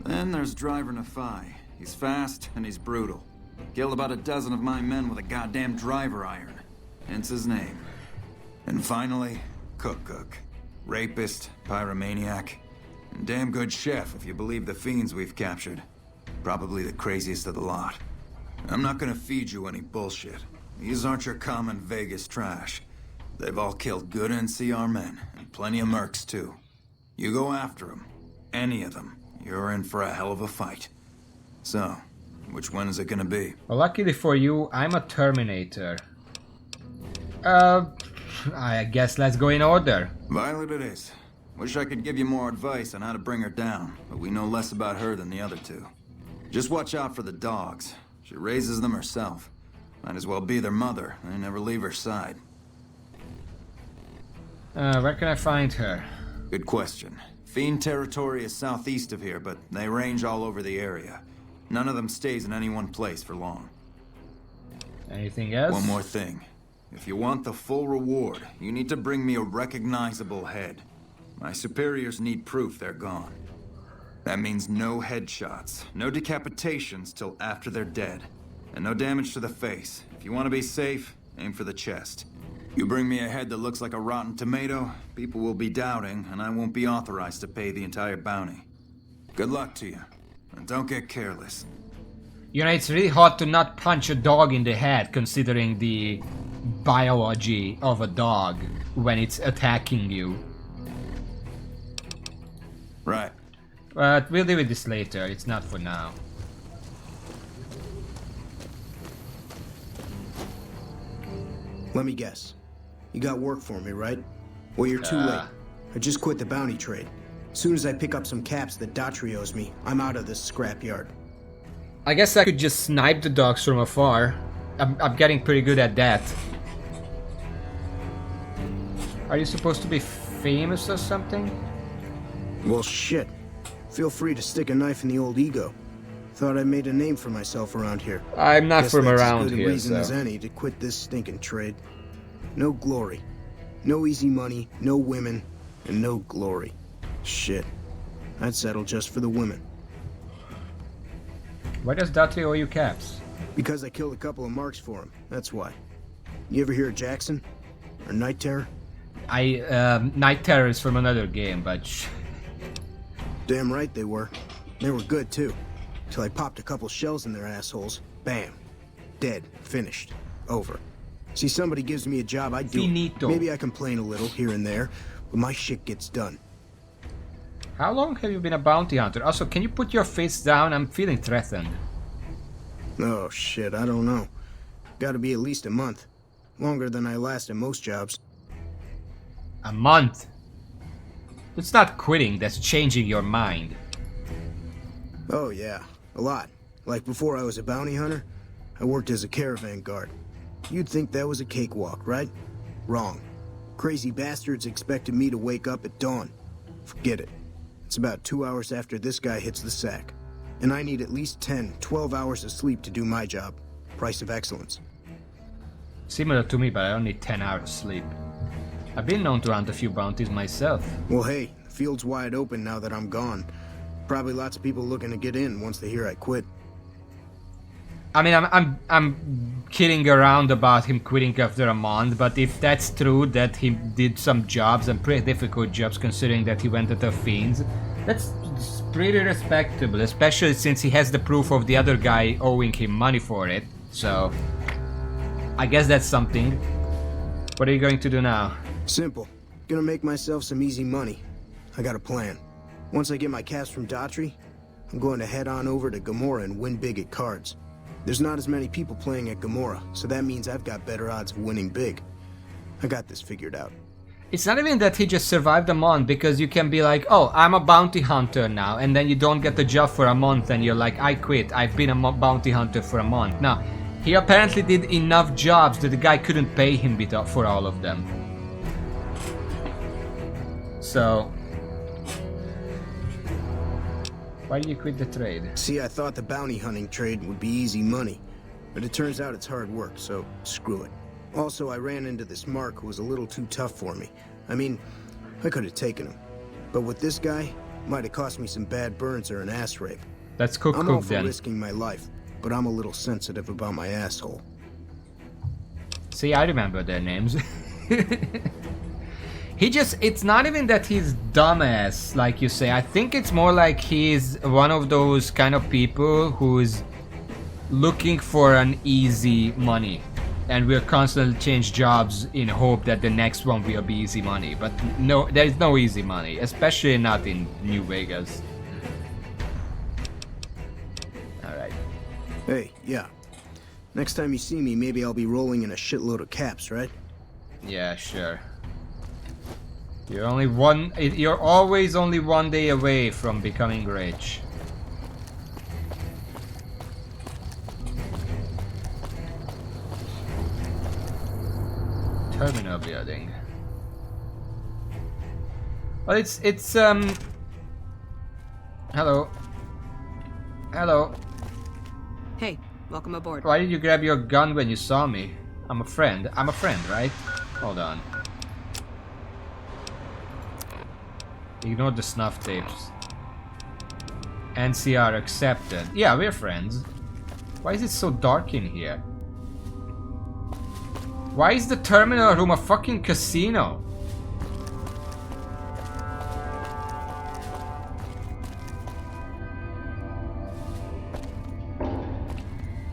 Then there's Driver Nephi. He's fast and he's brutal. Killed about a dozen of my men with a goddamn driver iron. Hence his name. And finally, Cook. Rapist, pyromaniac, and damn good chef if you believe the fiends we've captured. Probably the craziest of the lot. I'm not gonna feed you any bullshit. These aren't your common Vegas trash. They've all killed good NCR men, and plenty of mercs too. You go after them, any of them, you're in for a hell of a fight. So, which one is it gonna be? Well, luckily for you, I'm a Terminator. I guess let's go in order. Violet it is. Wish I could give you more advice on how to bring her down, but we know less about her than the other 2. Just watch out for the dogs. She raises them herself. Might as well be their mother. They never leave her side. Where can I find her? Good question. Fiend territory is southeast of here, but they range all over the area. None of them stays in any one place for long. Anything else? One more thing. If you want the full reward, you need to bring me a recognizable head. My superiors need proof they're gone. That means no headshots, no decapitations till after they're dead, and no damage to the face. If you want to be safe, aim for the chest. You bring me a head that looks like a rotten tomato, people will be doubting, and I won't be authorized to pay the entire bounty. Good luck to you, and don't get careless. You know, it's really hard to not punch a dog in the head, considering the biology of a dog when it's attacking you. Right. But we'll deal with this later, it's not for now. Let me guess. You got work for me, right? Well, you're too late. I just quit the bounty trade. As soon as I pick up some caps that Daughtry owes me, I'm out of this scrapyard. I guess I could just snipe the dogs from afar. I'm getting pretty good at that. Are you supposed to be famous or something? Well, shit. Feel free to stick a knife in the old ego. Thought I made a name for myself around here. I'm not Guess from that's around as good here, a reason so. as any to quit this stinking trade. No glory. No easy money, no women, and no glory. Shit. I'd settle just for the women. Why does Daughtry owe you caps? Because I killed a couple of marks for him, that's why. You ever hear of Jackson? Or Night Terror? Night Terror is from another game, but Damn right they were. They were good, too. Till I popped a couple shells in their assholes. Bam. Dead. Finished. Over. See, somebody gives me a job, I do Finito. it. Maybe I complain a little here and there, but my shit gets done. How long have you been a bounty hunter? Also, can you put your face down? I'm feeling threatened. Oh, shit, I don't know. Gotta be at least a month. Longer than I last in most jobs. A month? That's not quitting, that's changing your mind. Oh, yeah. A lot. Like before I was a bounty hunter, I worked as a caravan guard. You'd think that was a cakewalk, right? Wrong. Crazy bastards expected me to wake up at dawn. Forget it. It's about 2 hours after this guy hits the sack. And I need at least 10, 12 hours of sleep to do my job. Price of excellence. Similar to me, but I only need 10 hours sleep. I've been known to hunt a few bounties myself. Well, hey, the field's wide open now that I'm gone. Probably lots of people looking to get in once they hear I quit. I mean, I'm kidding around about him quitting after a month, but if that's true, that he did some jobs and pretty difficult jobs considering that he went at the Fiends, that's pretty respectable, especially since he has the proof of the other guy owing him money for it. So, I guess that's something. What are you going to do now? Simple. Gonna make myself some easy money. I got a plan. Once I get my caps from Daughtry, I'm going to head on over to Gamora and win big at cards. There's not as many people playing at Gamora, so that means I've got better odds of winning big. I got this figured out. It's not even that he just survived a month, because you can be like, oh, I'm a bounty hunter now, and then you don't get the job for a month and you're like, I quit, I've been a bounty hunter for a month. Now, he apparently did enough jobs that the guy couldn't pay him for all of them. So... why did you quit the trade? See, I thought the bounty hunting trade would be easy money, but it turns out it's hard work, so screw it. Also, I ran into this Mark who was a little too tough for me. I mean, I could have taken him, but with this guy, might have cost me some bad burns or an ass rape. That's cook I'm all cook for then. risking my life, but I'm a little sensitive about my asshole. See, I remember their names. It's not even that he's dumbass, like you say. I think it's more like he's one of those kind of people who's looking for an easy money. And will constantly change jobs in hope that the next one will be easy money. But no, there's no easy money, especially not in New Vegas. Alright. Hey, yeah. Next time you see me, maybe I'll be rolling in a shitload of caps, right? Yeah, sure. You're always only one day away from becoming rich. Terminal building. Well, hello. Hello. Hey, welcome aboard. Why did you grab your gun when you saw me? I'm a friend, right? Hold on. Ignore the snuff tapes. NCR accepted. Yeah, we're friends. Why is it so dark in here? Why is the terminal room a fucking casino?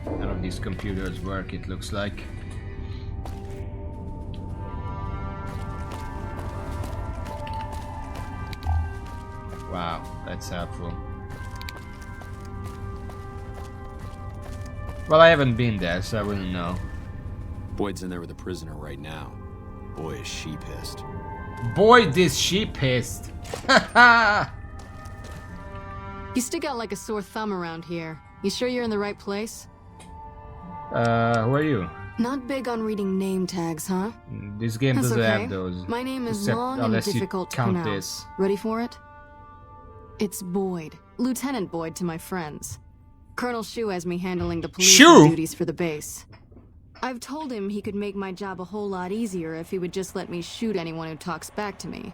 None of these computers work, it looks like. Wow, that's helpful. Well, I haven't been there, so I wouldn't know. Boyd's in there with a prisoner right now. Boy, is she pissed. Boy, is she pissed. Haha! You stick out like a sore thumb around here. You sure you're in the right place? Who are you? Not big on reading name tags, huh? This game That's doesn't okay. have those. My name is Except long and unless you difficult to count pronounce. this. Ready for it? It's Boyd. Lieutenant Boyd to my friends. Colonel Shu has me handling the police duties for the base. I've told him he could make my job a whole lot easier if he would just let me shoot anyone who talks back to me.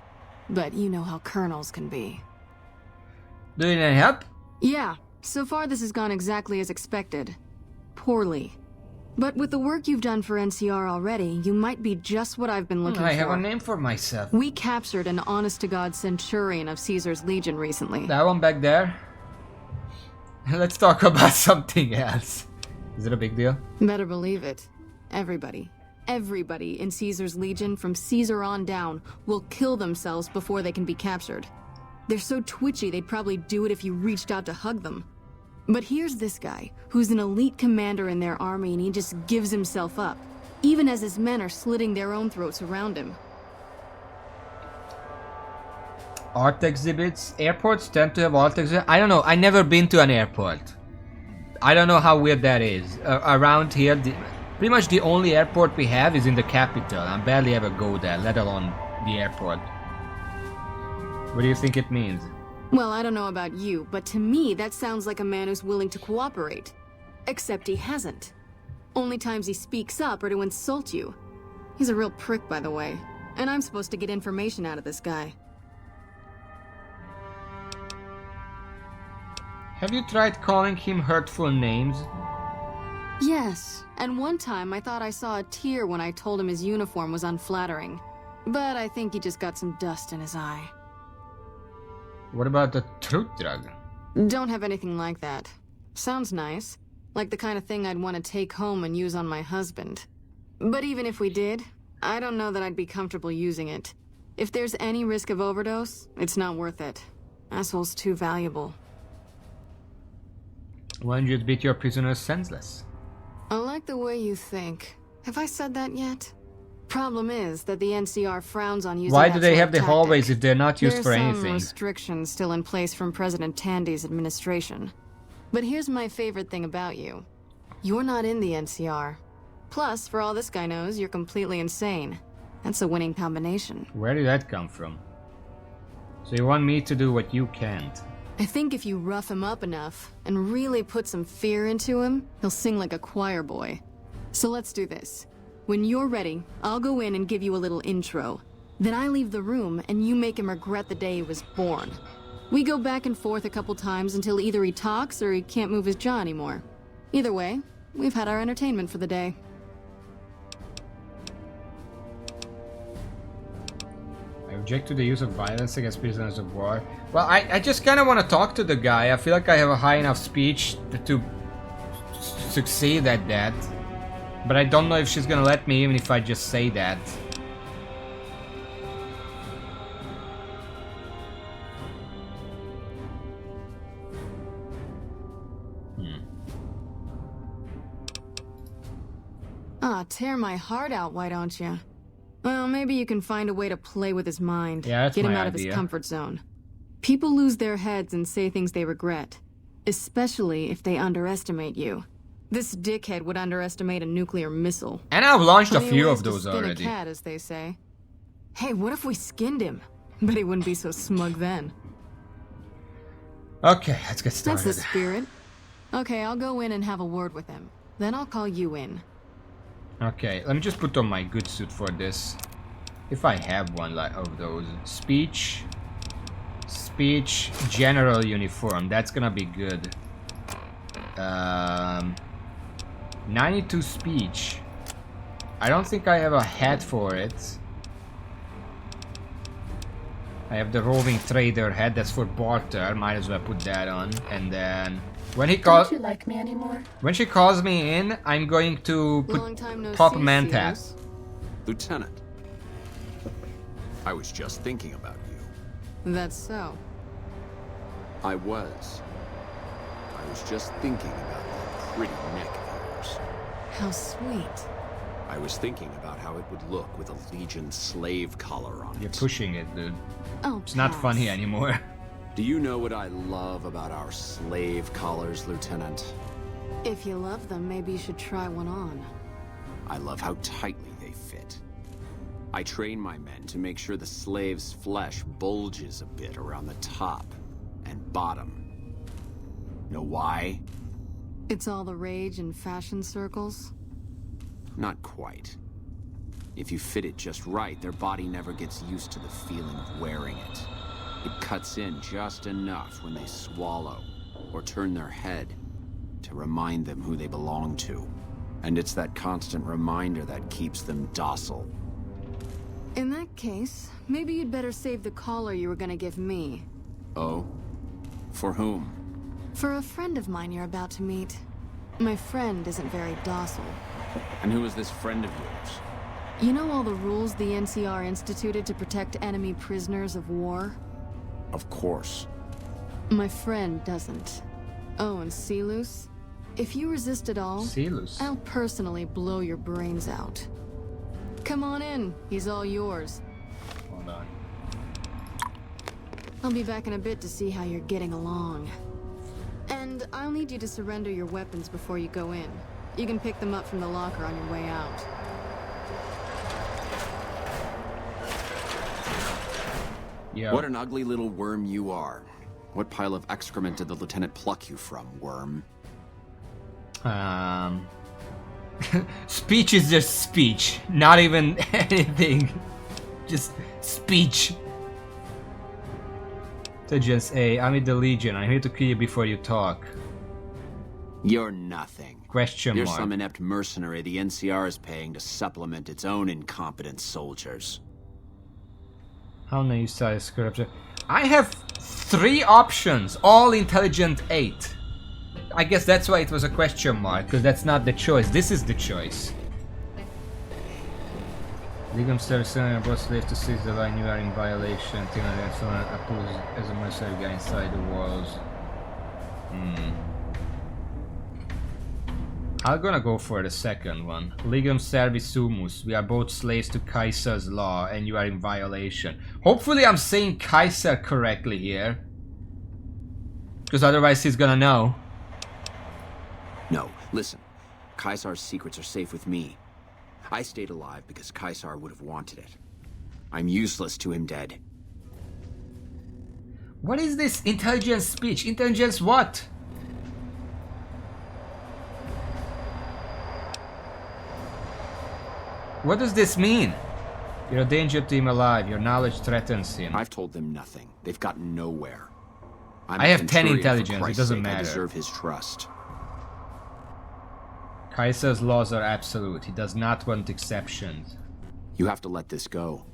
But you know how colonels can be. Do you need any help? Yeah, so far this has gone exactly as expected. Poorly. But with the work you've done for NCR already, you might be just what I've been looking for. I have a name for myself. We captured an honest-to-God centurion of Caesar's Legion recently. That one back there? Let's talk about something else. Is it a big deal? Better believe it. Everybody in Caesar's Legion from Caesar on down will kill themselves before they can be captured. They're so twitchy they'd probably do it if you reached out to hug them. But here's this guy, who's an elite commander in their army, and he just gives himself up, even as his men are slitting their own throats around him. Art exhibits? Airports tend to have art exhibits? I don't know, I never been to an airport. I don't know how weird that is. Around here, Pretty much the only airport we have is in the capital. I barely ever go there, let alone the airport. What do you think it means? Well, I don't know about you, but to me that sounds like a man who's willing to cooperate. Except he hasn't. Only times he speaks up are to insult you. He's a real prick, by the way. And I'm supposed to get information out of this guy. Have you tried calling him hurtful names? Yes, and one time I thought I saw a tear when I told him his uniform was unflattering. But I think he just got some dust in his eye. What about the truth drug? Don't have anything like that. Sounds nice. Like the kind of thing I'd want to take home and use on my husband. But even if we did, I don't know that I'd be comfortable using it. If there's any risk of overdose, it's not worth it. Asshole's too valuable. Why don't you beat your prisoners senseless? I like the way you think. Have I said that yet? Problem is that the NCR frowns on using Why that do they sort have of the tactic. hallways if they're not used for There's anything? some restrictions still in place from President Tandy's administration. But here's my favorite thing about you. You're not in the NCR. Plus, for all this guy knows, you're completely insane. That's a winning combination. Where did that come from? So you want me to do what you can't? I think if you rough him up enough and really put some fear into him, he'll sing like a choir boy. So let's do this. When you're ready, I'll go in and give you a little intro. Then I leave the room and you make him regret the day he was born. We go back and forth a couple times until either he talks or he can't move his jaw anymore. Either way, we've had our entertainment for the day. I object to the use of violence against prisoners of war. Well, I just kind of want to talk to the guy. I feel like I have a high enough speech to succeed at that. But I don't know if she's gonna let me even if I just say that. Ah, tear my heart out, why don't you? Well, maybe you can find a way to play with his mind. Yeah, that's Get him my out of idea. his comfort zone. People lose their heads and say things they regret. Especially if they underestimate you. This dickhead would underestimate a nuclear missile. And I've launched a Plenty few ways of to those skin already. A cat, as they say. Hey, what if we skinned him? Bet he wouldn't be so smug then. Okay, let's get started. That's the spirit. Okay, I'll go in and have a word with him. Then I'll call you in. Okay, let me just put on my good suit for this. If I have one like of those. Speech, general uniform. That's gonna be good. 92 speech. I don't think I have a hat for it. I have the roving trader hat. That's for barter. Might as well put that on. And then when he calls, Don't you like me anymore? when she calls me in, I'm going to Long put time no pop see, Mantat. Sears. Lieutenant, I was just thinking about you. That's so. I was just thinking about that pretty neck of yours. How sweet. I was thinking about how it would look with a Legion slave collar on You're it. pushing it, dude. Oh, It's not pass. funny anymore. Do you know what I love about our slave collars, Lieutenant? If you love them, maybe you should try one on. I love how tightly they fit. I train my men to make sure the slave's flesh bulges a bit around the top and bottom. Know why? It's all the rage in fashion circles. Not quite. If you fit it just right, their body never gets used to the feeling of wearing it. It cuts in just enough when they swallow or turn their head to remind them who they belong to. And it's that constant reminder that keeps them docile. In that case, maybe you'd better save the collar you were gonna give me. Oh? For whom? For a friend of mine you're about to meet. My friend isn't very docile. And who is this friend of yours? You know all the rules the NCR instituted to protect enemy prisoners of war? Of course. My friend doesn't. Oh, and Silus? If you resist at all, Silus. I'll personally blow your brains out. Come on in, he's all yours. Hold on. I'll be back in a bit to see how you're getting along. And I'll need you to surrender your weapons before you go in. You can pick them up from the locker on your way out. Yeah. What an ugly little worm you are. What pile of excrement did the lieutenant pluck you from, worm? Speech is just speech, not even anything. Just speech. Intelligence A, I'm with the Legion. I'm here to kill you before you talk. You're nothing. Question You're mark. some inept mercenary the NCR is paying to supplement its own incompetent soldiers. How many size corruption? I have 3 options, all intelligent 8. I guess that's why it was a question mark, because that's not the choice. This is the choice. Legal service and boss slave to seize the line. You are in violation. Tina and someone opposed as a mercenary guy inside the walls. I'm gonna go for the second one. Legum servisumus. We are both slaves to Kaiser's law and you are in violation. Hopefully I'm saying Kaiser correctly here. Because otherwise he's gonna know. No, listen. Kaisar's secrets are safe with me. I stayed alive because Kaisar would have wanted it. I'm useless to him dead. What is this intelligence speech? Intelligence what? What does this mean? You're a danger to him alive. Your knowledge threatens him. I've told them nothing. They've gotten nowhere. I have 10 Centurion, intelligence. for It Christ's doesn't sake. matter. I deserve his trust. Kaiser's laws are absolute. He does not want exceptions. You have to let this go.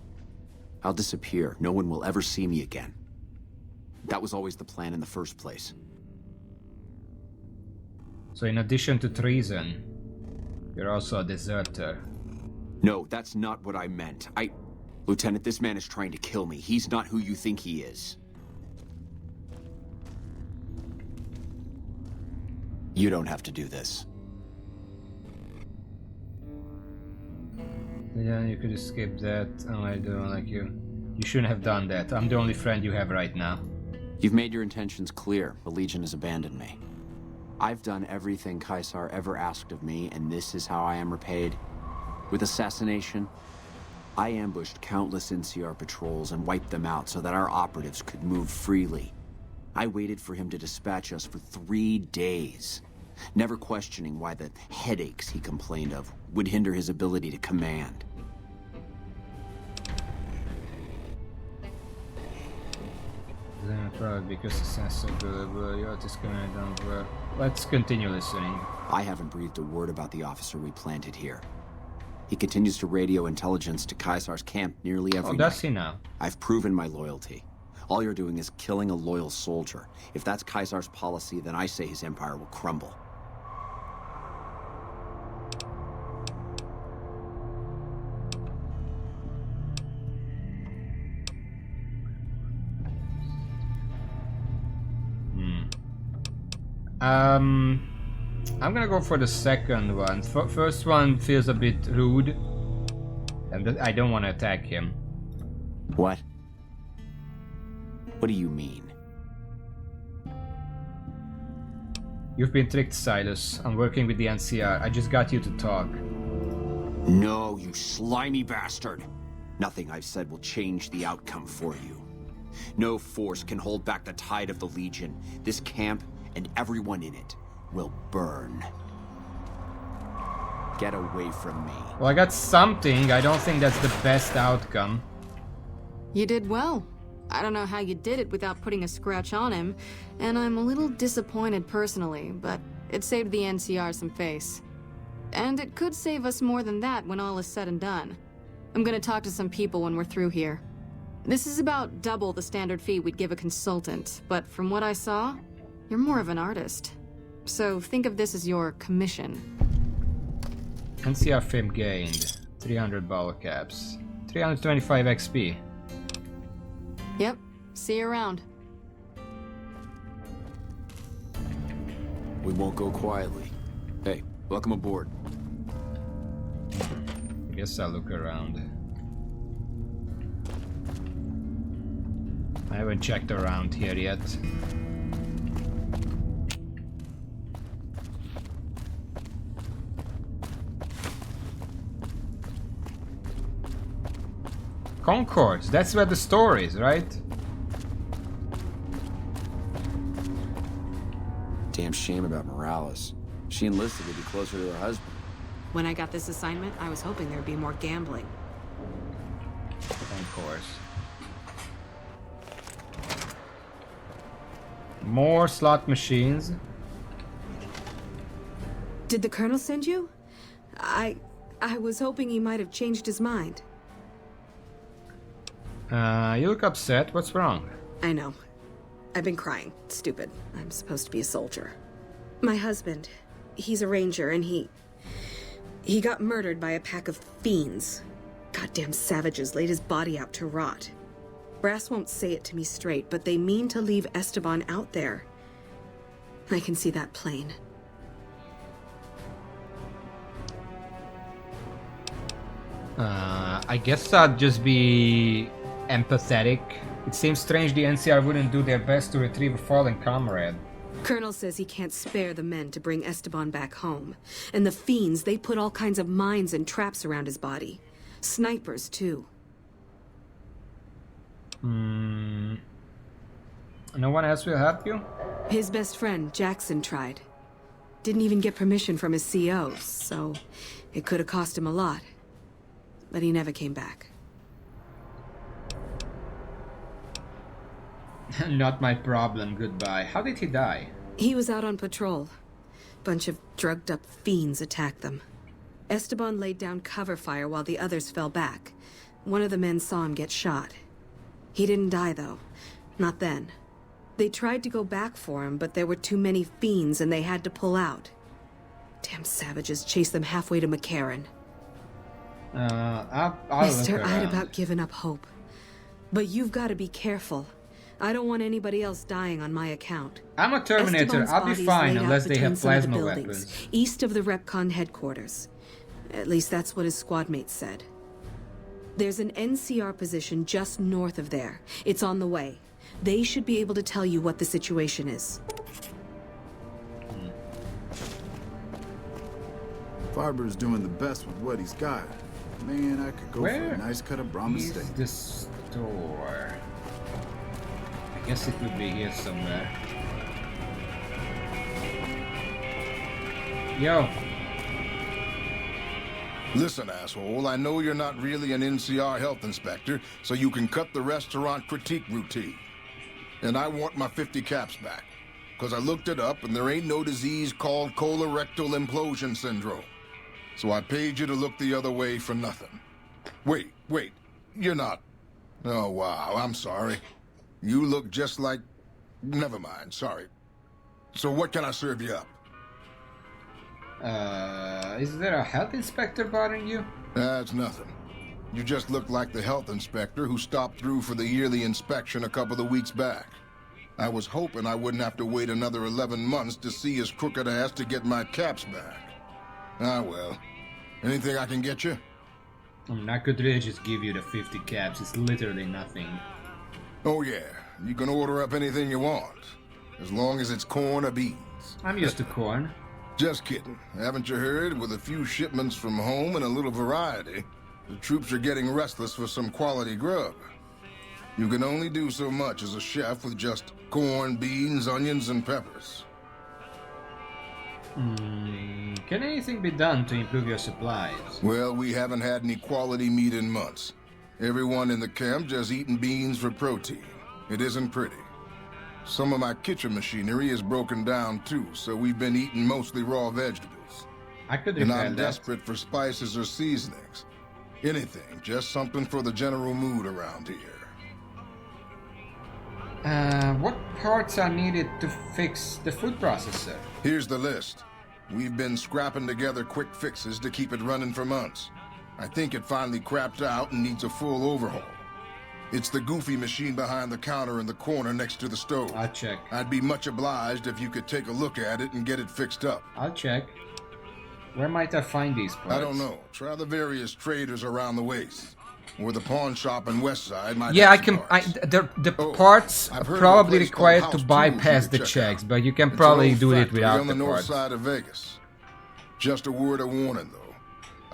I'll disappear. No one will ever see me again. That was always the plan in the first place. So in addition to treason, you're also a deserter. No, that's not what I meant. Lieutenant, this man is trying to kill me. He's not who you think he is. You don't have to do this. Yeah, you could escape that. Oh, I don't like you. You shouldn't have done that. I'm the only friend you have right now. You've made your intentions clear. The Legion has abandoned me. I've done everything Kaisar ever asked of me, and this is how I am repaid. With assassination, I ambushed countless NCR patrols and wiped them out so that our operatives could move freely. I waited for him to dispatch us for 3 days, never questioning why the headaches he complained of would hinder his ability to command. Because the sense of the coming down where. Let's continue listening. I haven't breathed a word about the officer we planted here. He continues to radio intelligence to Kaisar's camp nearly every night. Does he now? I've proven my loyalty. All you're doing is killing a loyal soldier. If that's Kaisar's policy, then I say his empire will crumble. I'm gonna go for the second one. First one feels a bit rude, and I don't want to attack him. What? What do you mean? You've been tricked, Silas. I'm working with the NCR. I just got you to talk. No, you slimy bastard. Nothing I've said will change the outcome for you. No force can hold back the tide of the Legion. This camp and everyone in it will burn. Get away from me. Well, I got something. I don't think that's the best outcome. You did well. I don't know how you did it without putting a scratch on him, and I'm a little disappointed personally, but it saved the NCR some face. And it could save us more than that when all is said and done. I'm gonna talk to some people when we're through here. This is about double the standard fee we'd give a consultant, but from what I saw, you're more of an artist. So think of this as your commission. NCR fame gained. 300 ball caps. 325 XP. Yep. See you around. We won't go quietly. Hey, welcome aboard. I guess I'll look around. I haven't checked around here yet. Concords, that's where the store is, right? Damn shame about Morales. She enlisted to be closer to her husband. When I got this assignment, I was hoping there'd be more gambling. Of course. More slot machines. Did the Colonel send you? I was hoping he might have changed his mind. You look upset. What's wrong? I know. I've been crying. Stupid. I'm supposed to be a soldier. My husband, he's a ranger, and he got murdered by a pack of fiends. Goddamn savages laid his body out to rot. Brass won't say it to me straight, but they mean to leave Esteban out there. I can see that plain. I guess I'd just be empathetic. It seems strange the NCR wouldn't do their best to retrieve a fallen comrade. Colonel says he can't spare the men to bring Esteban back home. And the fiends, they put all kinds of mines and traps around his body. Snipers, too. No one else will help you? His best friend, Jackson, tried. Didn't even get permission from his CO, so it could have cost him a lot. But he never came back. Not my problem, goodbye. How did he die? He was out on patrol. Bunch of drugged-up fiends attacked them. Esteban laid down cover fire while the others fell back. One of the men saw him get shot. He didn't die, though. Not then. They tried to go back for him, but there were too many fiends and they had to pull out. Damn savages chased them halfway to McCarran. I'll Mister, look I'd around. about given up hope. But you've got to be careful. I don't want anybody else dying on my account. I'm a Terminator. Esteban's I'll be body's fine laid out unless they between have some of the plasma buildings, weapons. east of the Repcon headquarters. At least that's what his squad mates said. There's an NCR position just north of there. It's on the way. They should be able to tell you what the situation is. Farber's doing the best with what he's got. Man, I could go for Where a nice cut of Brahma is steak. the store? I guess it would be here somewhere. Yo. Listen, asshole, I know you're not really an NCR health inspector, so you can cut the restaurant critique routine. And I want my 50 caps back. Because I looked it up, and there ain't no disease called colorectal implosion syndrome. So I paid you to look the other way for nothing. Wait, you're not... Oh, wow, I'm sorry. You look just like... Never mind, sorry. So what can I serve you up? Is there a health inspector bothering you? That's nothing. You just look like the health inspector who stopped through for the yearly inspection a couple of weeks back. I was hoping I wouldn't have to wait another 11 months to see his crooked ass to get my caps back. Ah, well. Anything I can get you? I could really just give you the 50 caps. It's literally nothing. Oh, yeah. You can order up anything you want. As long as it's corn or beans. I'm used to corn. Just kidding. Haven't you heard? With a few shipments from home and a little variety, the troops are getting restless for some quality grub. You can only do so much as a chef with just corn, beans, onions, and peppers. Can anything be done to improve your supplies? Well, we haven't had any quality meat in months. Everyone in the camp just eating beans for protein. It isn't pretty. Some of my kitchen machinery is broken down too, so we've been eating mostly raw vegetables. I could And repair I'm that. desperate for spices or seasonings. Anything, just something for the general mood around here. What parts are needed to fix the food processor? Here's the list. We've been scrapping together quick fixes to keep it running for months. I think it finally crapped out and needs a full overhaul. It's the goofy machine behind the counter in the corner next to the stove. I'll check. I'd be much obliged if you could take a look at it and get it fixed up. I'll check. Where might I find these parts? I don't know. Try the various traders around the waste. Or the pawn shop in West Side might Yeah, I have some can. parts. The parts I've heard of a probably place required called to House bypass Tools the you could check checks, out. but you can It's an probably old do it factory without on the the north parts. side of Vegas. Just a word of warning, though.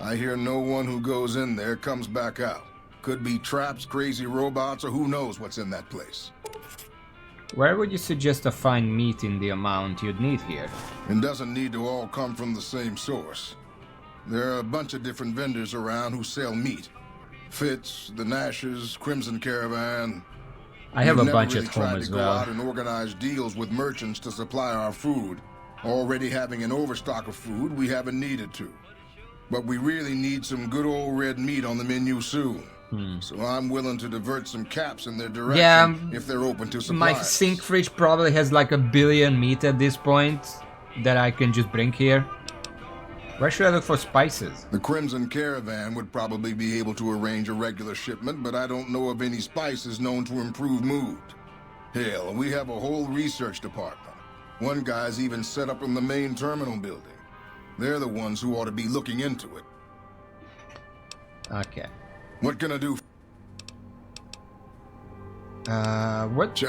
I hear no one who goes in there comes back out. Could be traps, crazy robots, or who knows what's in that place. Where would you suggest to find meat in the amount you'd need here? It doesn't need to all come from the same source. There are a bunch of different vendors around who sell meat. Fitz, the Nashes, Crimson Caravan. I have a bunch really at home as well. Go out and organize deals with merchants to supply our food. Already having an overstock of food, we haven't needed to. But we really need some good old red meat on the menu soon. So I'm willing to divert some caps in their direction if they're open to supplies. My sink fridge probably has like 1 billion meat at this point that I can just bring here. Where should I look for spices? The Crimson Caravan would probably be able to arrange a regular shipment, but I don't know of any spices known to improve mood. Hell, we have a whole research department. One guy's even set up in the main terminal building. They're the ones who ought to be looking into it. Okay. What can I do? What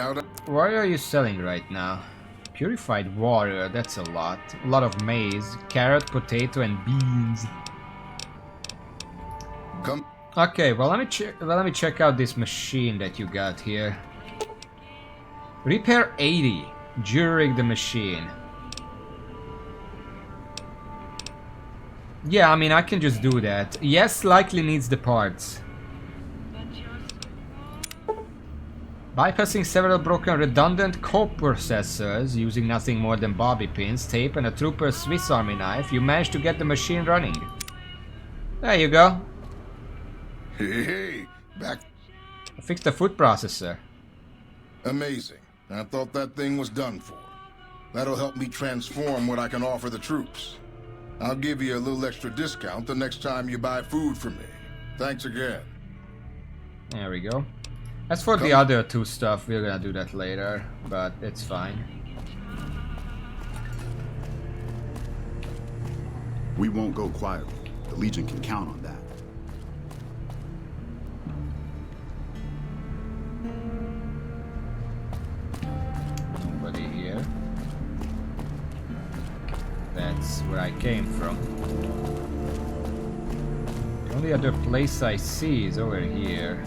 are you selling right now? Purified water, that's a lot. A lot of maize, carrot, potato, and beans. Okay, well let me check out this machine that you got here. Repair 80 during the machine. Yeah, I mean I can just do that. Yes, likely needs the parts. Bypassing several broken redundant coprocessors using nothing more than bobby pins, tape, and a trooper's Swiss Army knife, you managed to get the machine running. There you go. Hey, back. I fixed the food processor. Amazing. I thought that thing was done for. That'll help me transform what I can offer the troops. I'll give you a little extra discount the next time you buy food from me. Thanks again. There we go. As for the other two stuff, we're gonna do that later, but it's fine. We won't go quietly. The Legion can count on that. Nobody here. That's where I came from. The only other place I see is over here.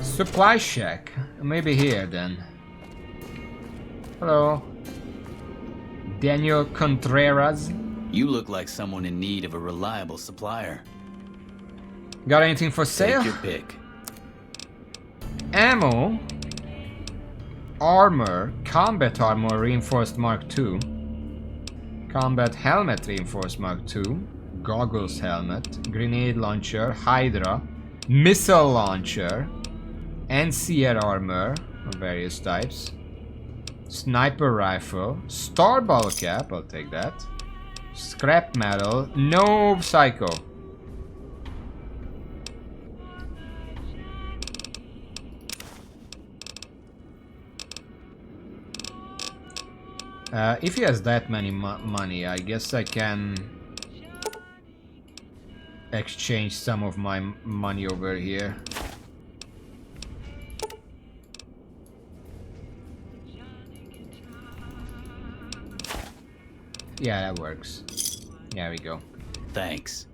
Supply shack. Maybe here then. Hello. Daniel Contreras. You look like someone in need of a reliable supplier. Got anything for sale? Take your pick. Ammo. Armor. Combat armor reinforced Mark II. Combat helmet reinforced Mark II. Goggles helmet. Grenade launcher. Hydra. Missile launcher. NCR armor of various types. Sniper rifle. Star bottle cap, I'll take that. Scrap metal. No psycho. If he has that many money, I guess I can exchange some of my money over here. Yeah, that works. There we go. Thanks.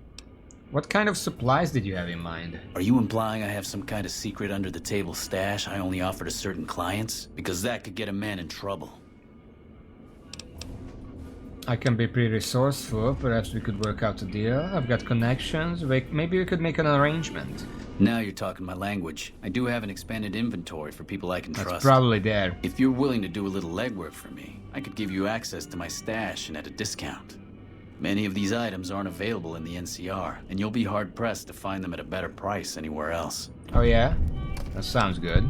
What kind of supplies did you have in mind? Are you implying I have some kind of secret under-the-table stash I only offer to certain clients? Because that could get a man in trouble. I can be pretty resourceful. Perhaps we could work out a deal. I've got connections. Maybe we could make an arrangement. Now you're talking my language. I do have an expanded inventory for people I can trust. That's probably there. If you're willing to do a little legwork for me, I could give you access to my stash and at a discount. Many of these items aren't available in the NCR, and you'll be hard-pressed to find them at a better price anywhere else. Oh yeah? That sounds good.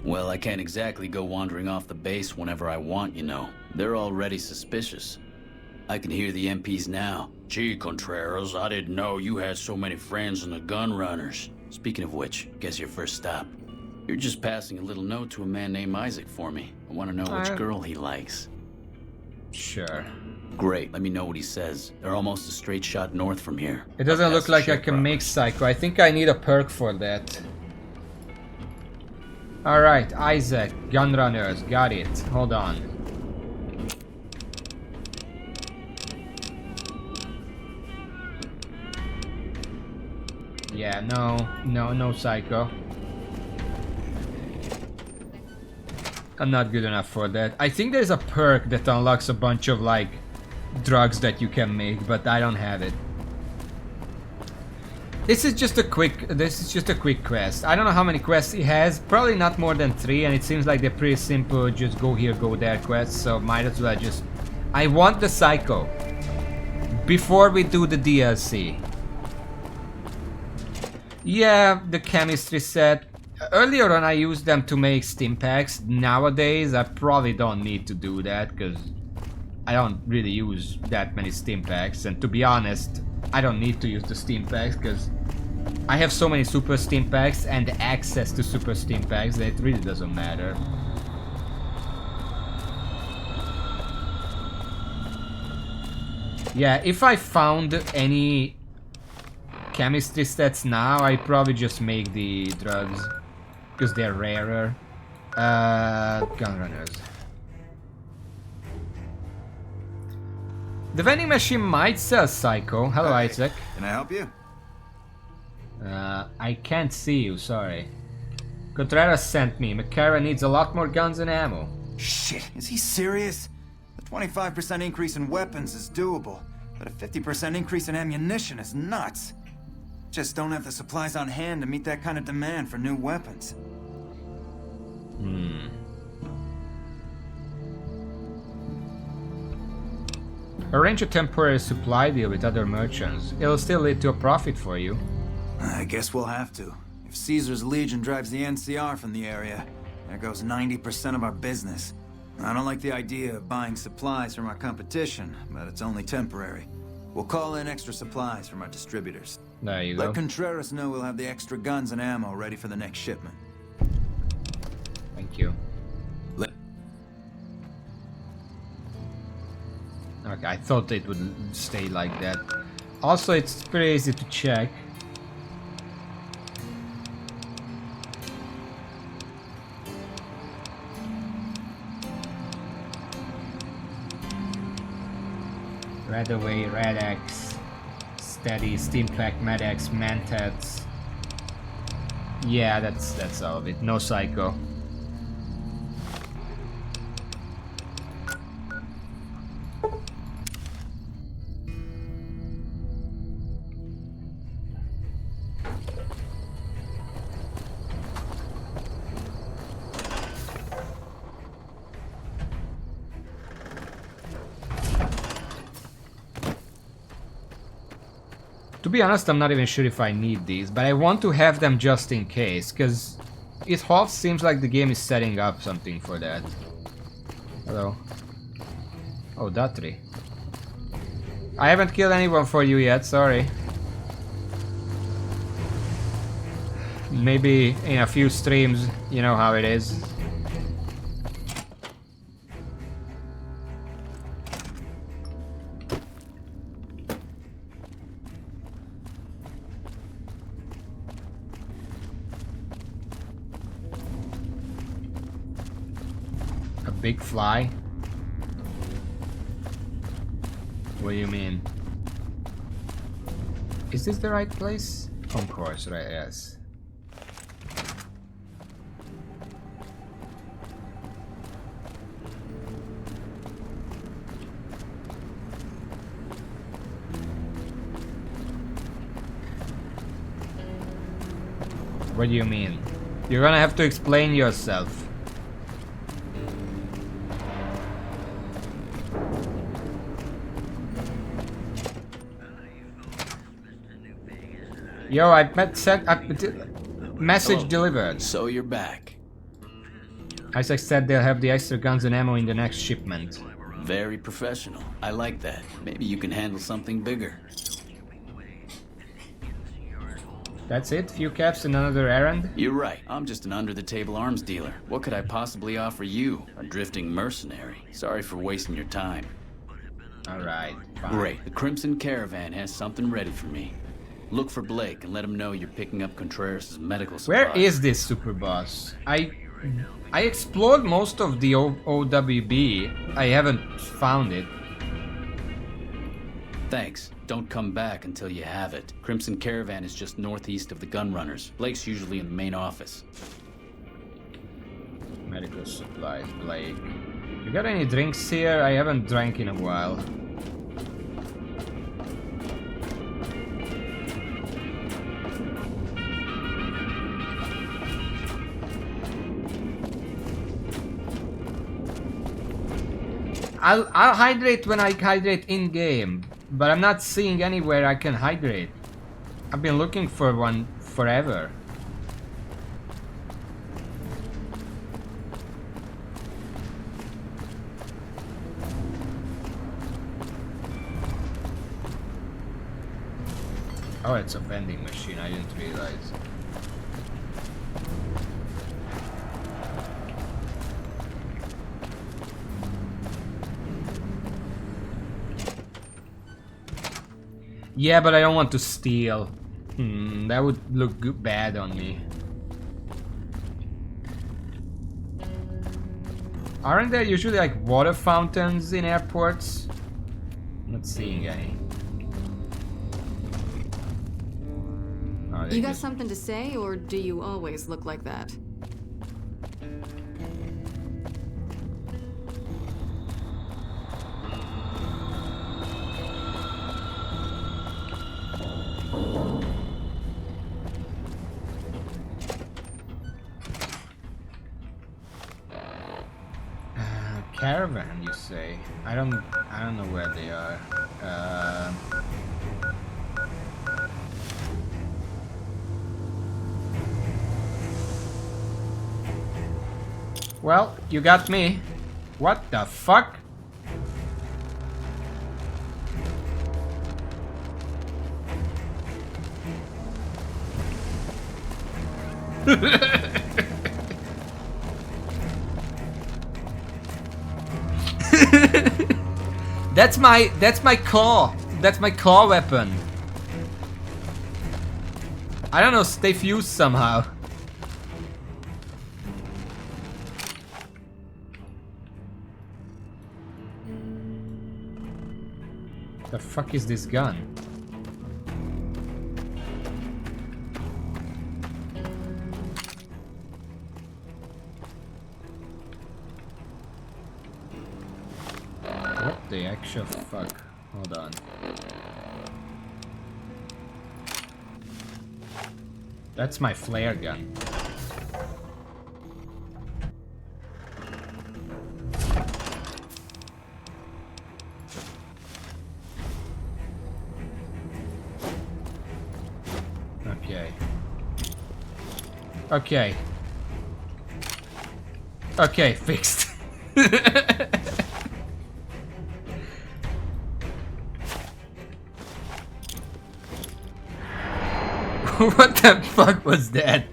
Well, I can't exactly go wandering off the base whenever I want, you know. They're already suspicious. I can hear the MPs now. Gee, Contreras, I didn't know you had so many friends in the gun runners. Speaking of which, guess your first stop. You're just passing a little note to a man named Isaac for me. I want to know which girl he likes. Sure. Great, let me know what he says. They're almost a straight shot north from here. It doesn't look like I can make Psycho. I think I need a perk for that. Alright, Isaac, Gunrunners, got it. Hold on. Yeah, no Psycho. I'm not good enough for that. I think there's a perk that unlocks a bunch of like drugs that you can make, but I don't have it. This is just a quick quest. I don't know how many quests it has. Probably not more than 3, and it seems like they're pretty simple. Just go here, go there quests. So might as well just. I want the Psycho before we do the DLC. Yeah, the chemistry set. Earlier on I used them to make stim packs. Nowadays I probably don't need to do that because I don't really use that many stim packs, and to be honest, I don't need to use the stim packs because I have so many super stim packs and access to super stim packs that it really doesn't matter. Yeah, if I found any chemistry stats now, I probably just make the drugs because they're rarer. Gunrunners. The vending machine might sell Psycho. Hello, Isaac. Can I help you? I can't see you, sorry. Contreras sent me. McCarran needs a lot more guns and ammo. Shit, is he serious? The 25% increase in weapons is doable, but a 50% increase in ammunition is nuts. Just don't have the supplies on hand to meet that kind of demand for new weapons. Arrange a temporary supply deal with other merchants. It'll still lead to a profit for you. I guess we'll have to. If Caesar's Legion drives the NCR from the area, there goes 90% of our business. I don't like the idea of buying supplies from our competition, but it's only temporary. We'll call in extra supplies from our distributors. There you go. Let Contreras know we'll have the extra guns and ammo ready for the next shipment. Thank you. Okay, I thought it would stay like that. Also, it's pretty easy to check. Red Away, Red X, Steady, Steam Pack, Med X, Mantats. Yeah, that's all of it. No Psycho. To be honest, I'm not even sure if I need these, but I want to have them just in case, because it half seems like the game is setting up something for that. Hello. Oh, Datri. I haven't killed anyone for you yet, sorry. Maybe in a few streams, you know how it is. Big fly? What do you mean? Is this the right place? Of course, right, yes. What do you mean? You're gonna have to explain yourself. Yo, message delivered. So you're back. Isaac said they'll have the extra guns and ammo in the next shipment. Very professional. I like that. Maybe you can handle something bigger. That's it? Few caps and another errand? You're right. I'm just an under-the-table arms dealer. What could I possibly offer you? A drifting mercenary. Sorry for wasting your time. Alright, fine. Great. The Crimson Caravan has something ready for me. Look for Blake and let him know you're picking up Contreras' medical supplies. Where is this super boss? I explored most of the OWB. I haven't found it. Thanks. Don't come back until you have it. Crimson Caravan is just northeast of the Gunrunners. Blake's usually in the main office. Medical supplies, Blake. You got any drinks here? I haven't drank in a while. I'll hydrate when I hydrate in-game, but I'm not seeing anywhere I can hydrate. I've been looking for one forever. Oh, it's a vending machine, I didn't realize. Yeah, but I don't want to steal. That would look bad on me. Aren't there usually like water fountains in airports? Not seeing any. Oh, You got something to say, or do you always look like that? Caravan, you say? I don't know where they are. Well, you got me. What the fuck? That's my claw. That's my claw weapon. I don't know, stay fused somehow. The fuck is this gun? What the actual fuck? Hold on. That's my flare gun. Okay. Okay. Okay, fixed. What the fuck was that?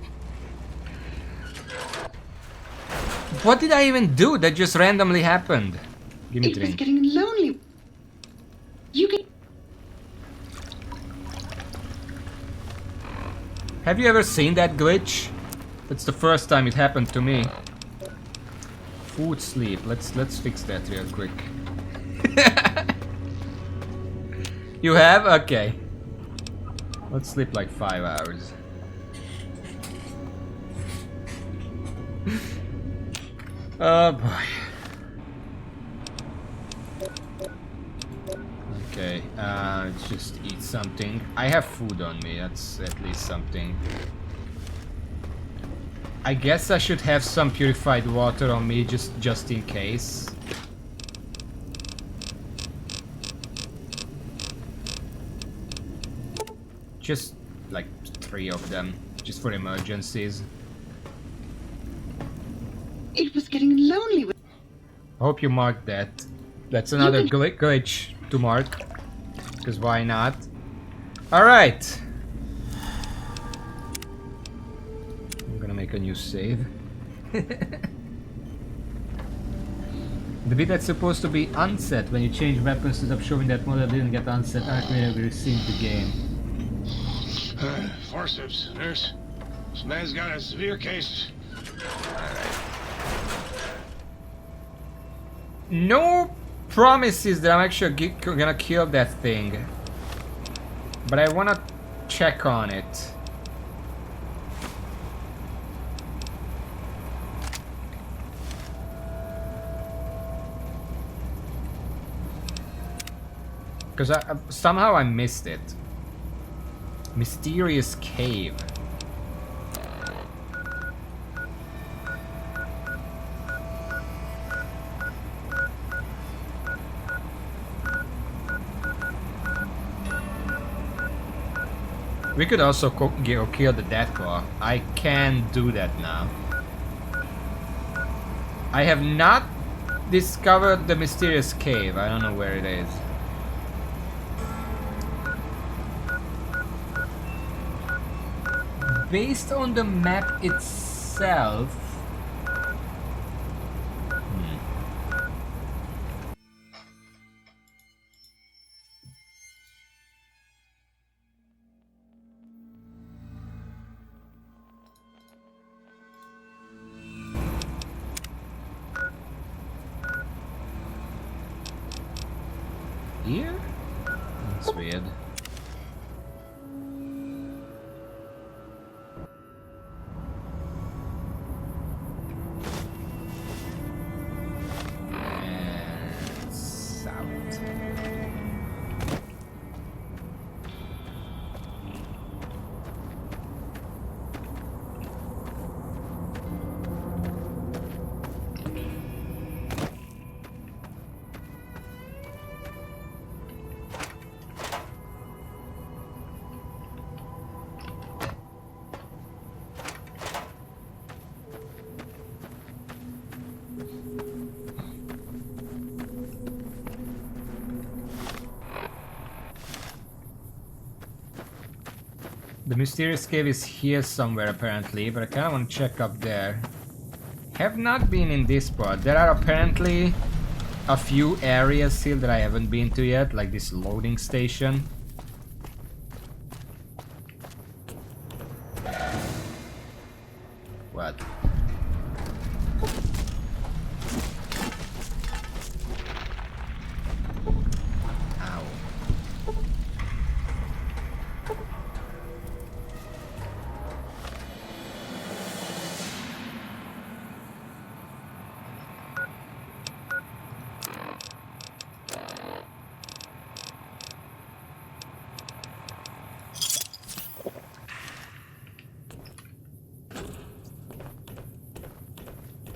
What did I even do? That just randomly happened. Give me a drink. It was getting lonely. You can... Have you ever seen that glitch? That's the first time it happened to me. Food sleep. Let's fix that real quick. You have? Okay. Let's sleep like 5 hours. Oh boy. Okay, let's just eat something. I have food on me, that's at least something. I guess I should have some purified water on me just in case. Just like 3 of them, just for emergencies. It was getting lonely with... I hope you marked that. That's another glitch to mark. Because why not? Alright. I'm gonna make a new save. The bit that's supposed to be unset when you change weapons ends up showing that model didn't get unset accurately received the game. Forceps, nurse. This man's got a severe case. No promises that I'm actually gonna kill that thing. But I wanna check on it. Because somehow I missed it. Mysterious cave. We could also kill the Deathclaw. I can do that now. I have not discovered the mysterious cave. I don't know where it is. Based on the map itself... Here? That's weird. The mysterious cave is here somewhere apparently, but I kinda wanna check up there. Have not been in this part. There are apparently a few areas still that I haven't been to yet, like this loading station. What?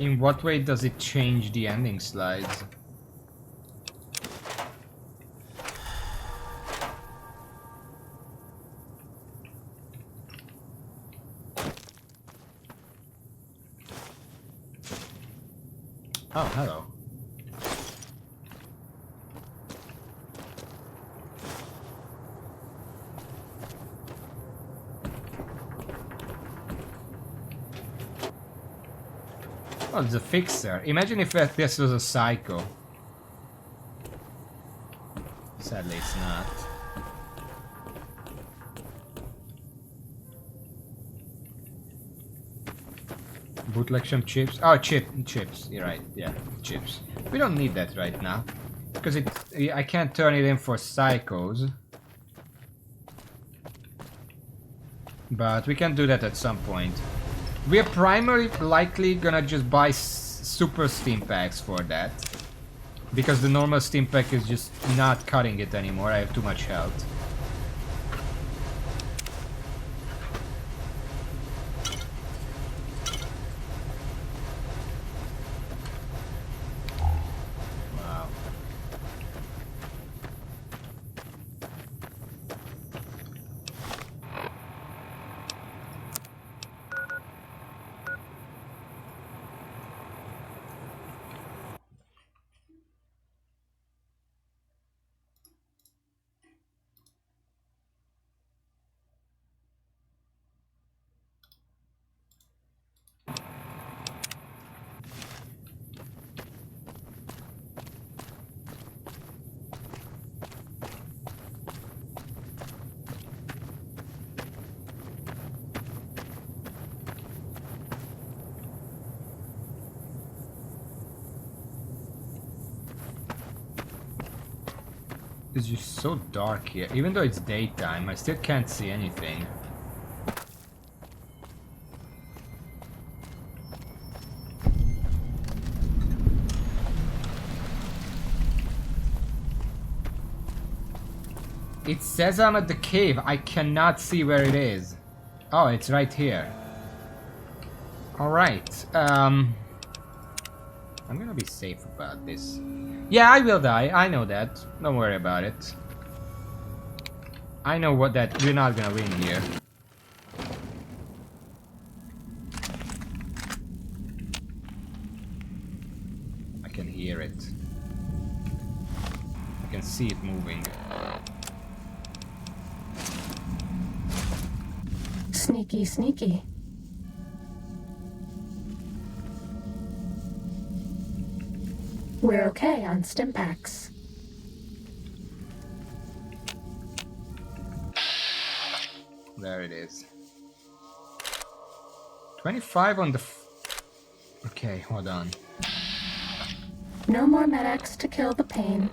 In what way does it change the ending slides? Oh, hello. Oh, it's a fixer. Imagine if this was a psycho. Sadly, it's not. Bootleg some chips. Oh, chips. You're right. Yeah, chips. We don't need that right now, because I can't turn it in for psychos. But we can do that at some point. We are primarily likely gonna just buy super steam packs for that, because the normal steam pack is just not cutting it anymore. I have too much health. Wow. It's just so dark here. Even though it's daytime, I still can't see anything. It says I'm at the cave. I cannot see where it is. Oh, it's right here. Alright. I'm gonna be safe about this. Yeah, I will die. I know that. Don't worry about it. I know what that we're not gonna win here. I can hear it. I can see it moving. Sneaky, sneaky. We're okay on Stimpaks. There it is. 25 on the... Okay, hold on. No more medics to kill the pain.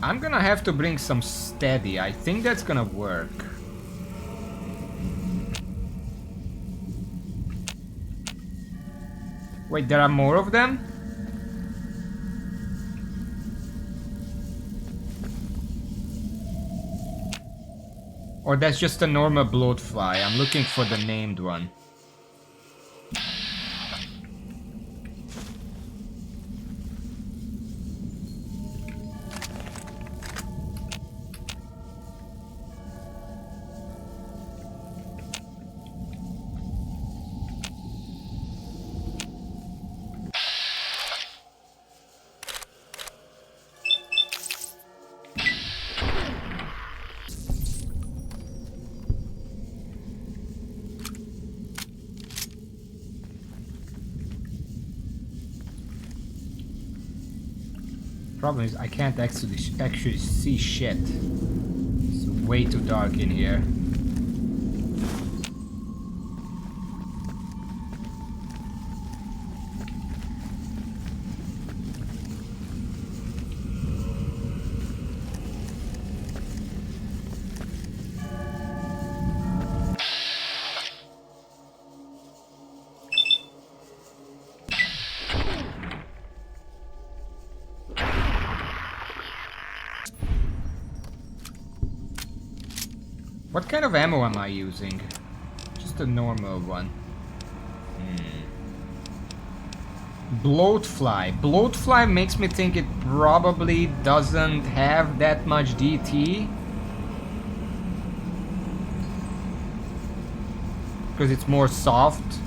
I'm gonna have to bring some steady. I think that's gonna work. Wait, there are more of them? Or that's just a normal bloatfly. I'm looking for the named one. Problem is I can't actually see shit. It's way too dark in here. What kind of ammo am I using? Just a normal one. Bloatfly. Bloatfly makes me think it probably doesn't have that much DT. Because it's more soft.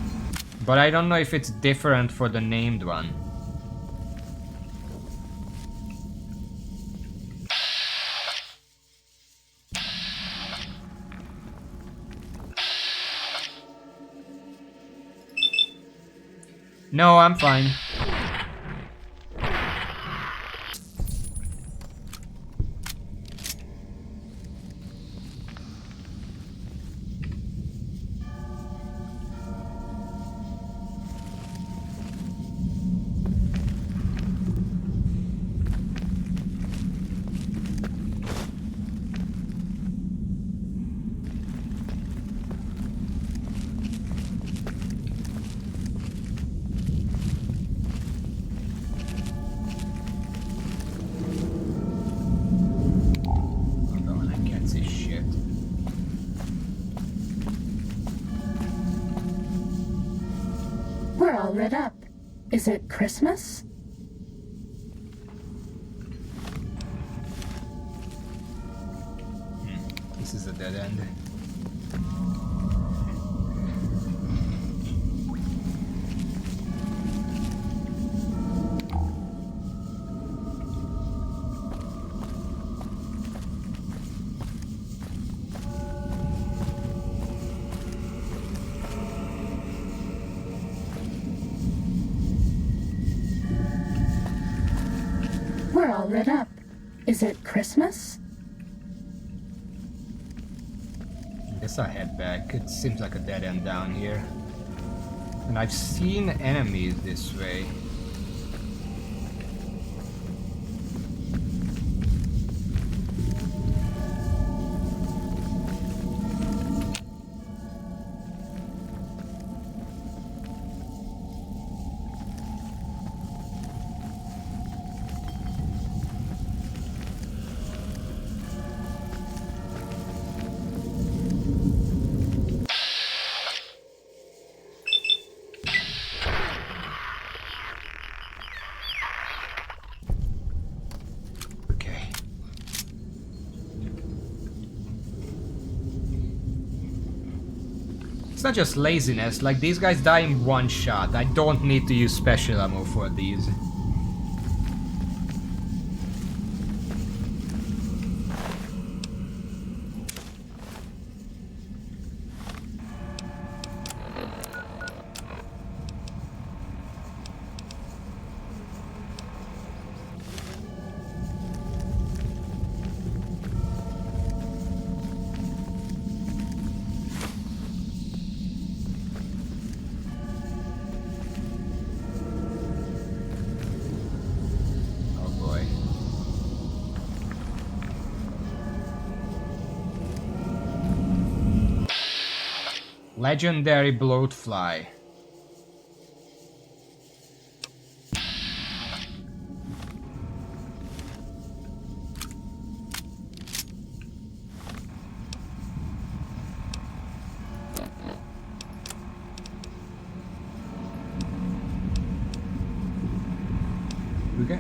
But I don't know if it's different for the named one. No, I'm fine. We're all lit up. Is it Christmas? This is a dead end. We're all lit up. Is it Christmas? I guess I head back. It seems like a dead end down here. And I've seen enemies this way. not just laziness, like these guys die in one shot. I don't need to use special ammo for these. Legendary bloatfly.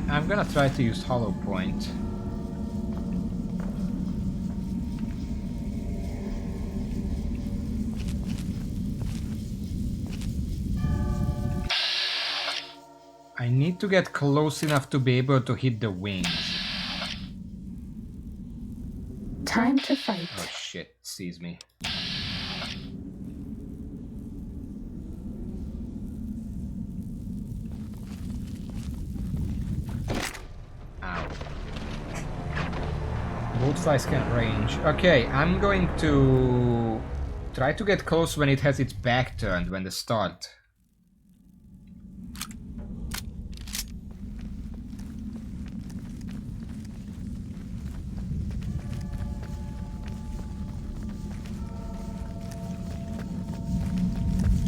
I'm gonna try to use hollow point. I need to get close enough to be able to hit the wings. Time to fight. Oh shit, it sees me. Ow. Bloatflies can range. Okay, I'm going to try to get close when it has its back turned, when the start.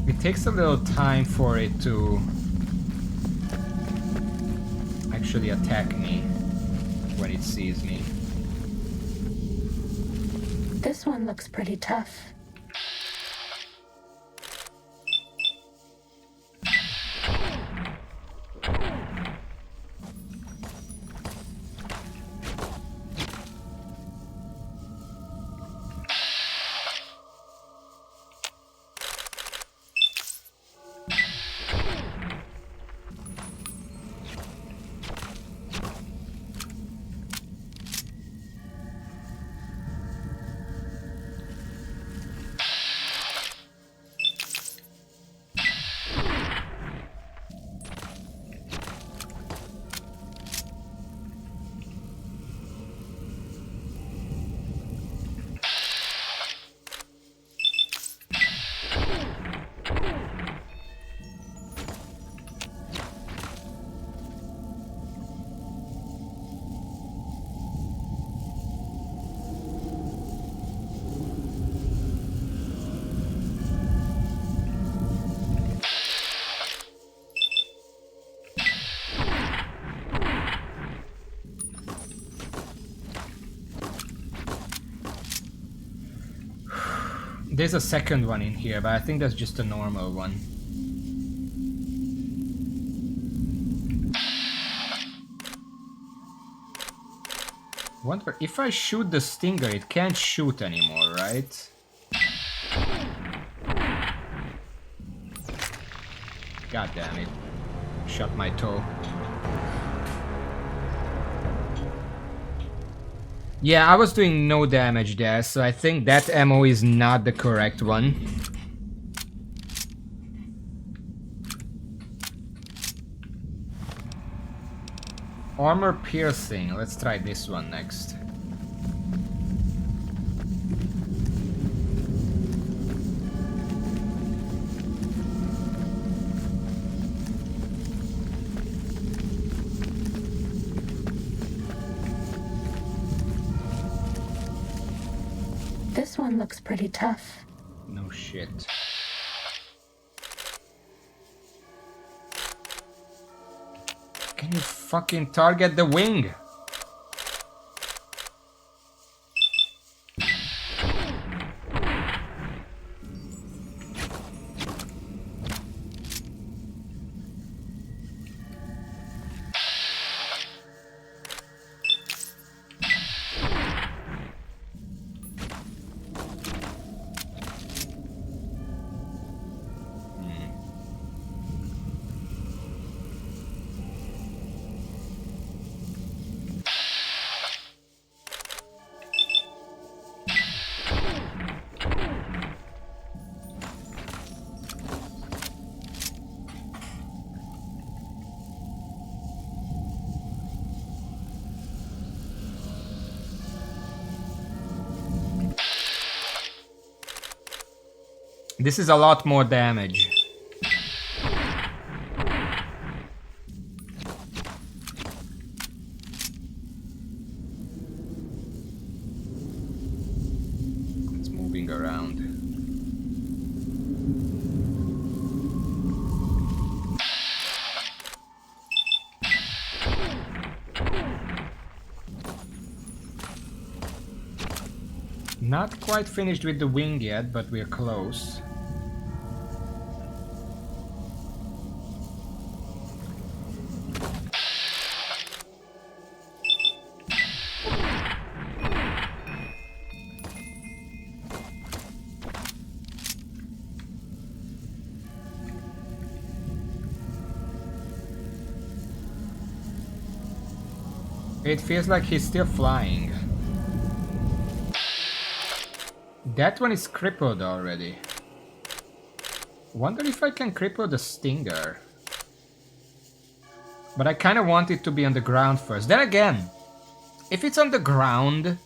It takes a little time for it to actually attack me when it sees me. This one looks pretty tough. There's a second one in here, but I think that's just a normal one. Wonder if I shoot the stinger, it can't shoot anymore, right? God damn it. Shot my toe. Yeah, I was doing no damage there, so I think that ammo is not the correct one. Armor piercing, let's try this one next. This one looks pretty tough. No shit. Can you fucking target the wing? This is a lot more damage. It's moving around. Not quite finished with the wing yet, but we're close. It feels like he's still flying. That one is crippled already. Wonder if I can cripple the stinger. But I kind of want it to be on the ground first. Then again, if it's on the ground,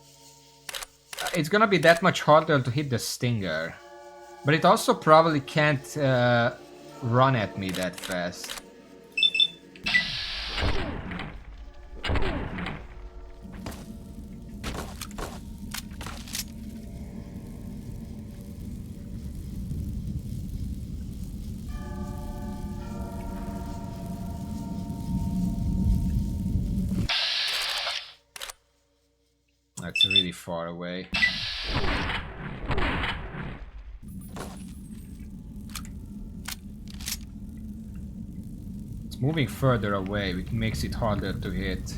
it's gonna be that much harder to hit the stinger. But it also probably can't run at me that fast. That's really far away. It's moving further away, which makes it harder to hit.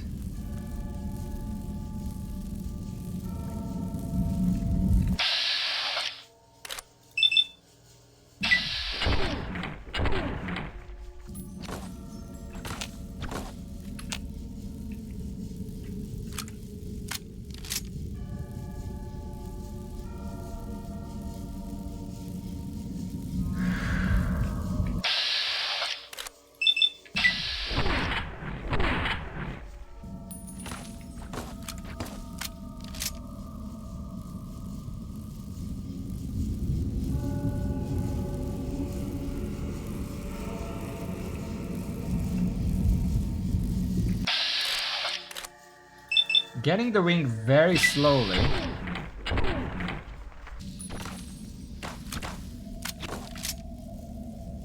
Getting the wing very slowly.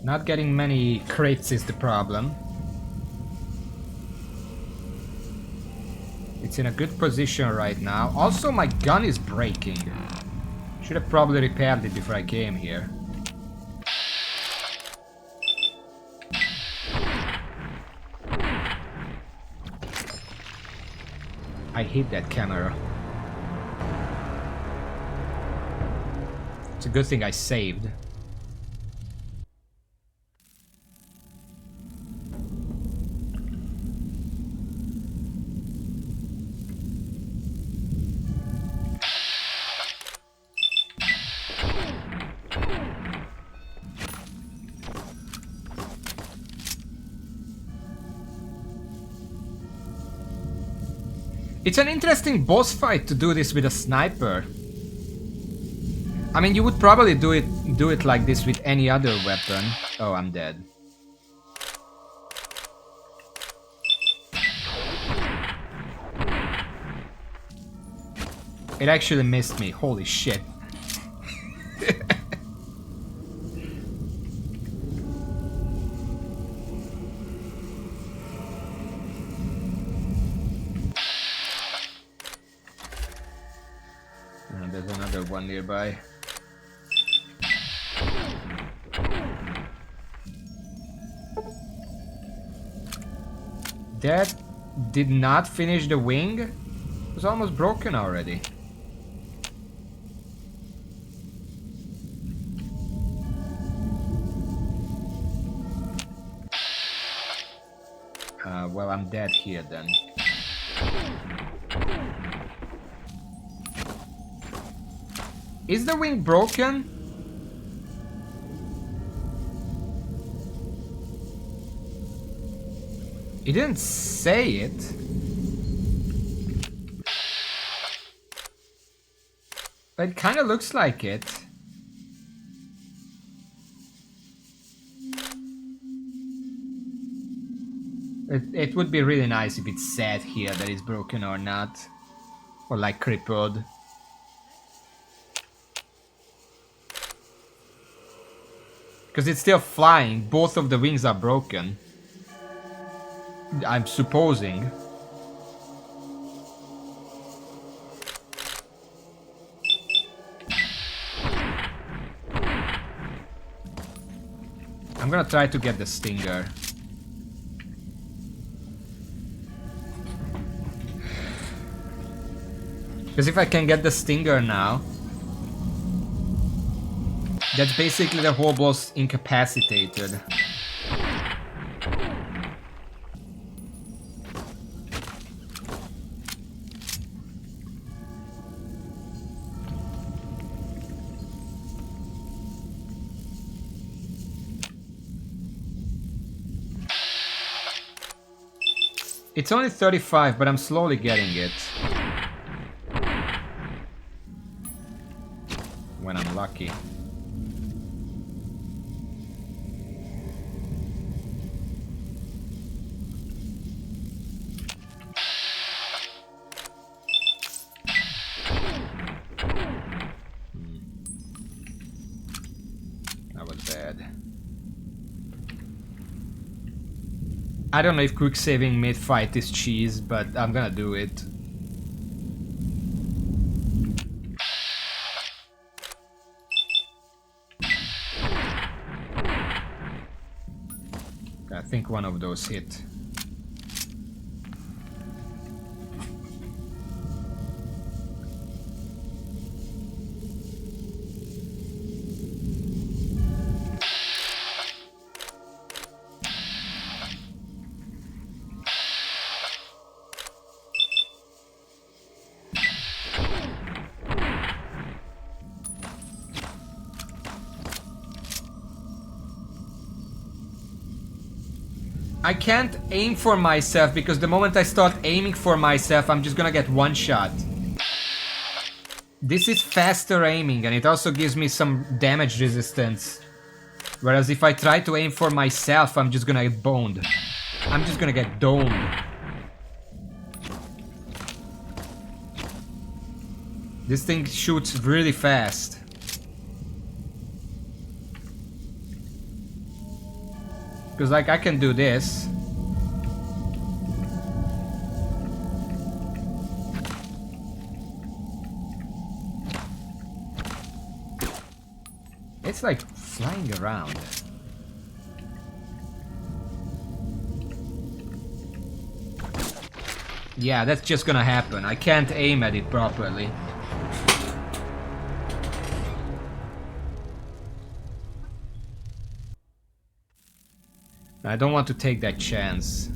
Not getting many crits is the problem. It's in a good position right now. Also, my gun is breaking. Should have probably repaired it before I came here. I hate that camera. It's a good thing I saved. It's an interesting boss fight to do this with a sniper. I mean, you would probably do it like this with any other weapon. Oh, I'm dead. It actually missed me. Holy shit. There's another one nearby. That did not finish the wing. It was almost broken already. Well, I'm dead here then. Is the wing broken? He didn't say it. But it kind of looks like it. It would be really nice if it said here that it's broken or not. Or like crippled. Because it's still flying. Both of the wings are broken. I'm supposing. I'm gonna try to get the stinger. Because if I can get the stinger now, that's basically the whole boss incapacitated. It's only 35, but I'm slowly getting it. When I'm lucky. That was bad. I don't know if quick saving mid-fight is cheese, but I'm gonna do it. I think one of those hit. I can't aim for myself because the moment I start aiming for myself, I'm just gonna get one shot. This is faster aiming and it also gives me some damage resistance. Whereas if I try to aim for myself, I'm just gonna get boned. I'm just gonna get domed. This thing shoots really fast. Because like I can do this. It's like flying around. Yeah, that's just gonna happen. I can't aim at it properly. I don't want to take that chance.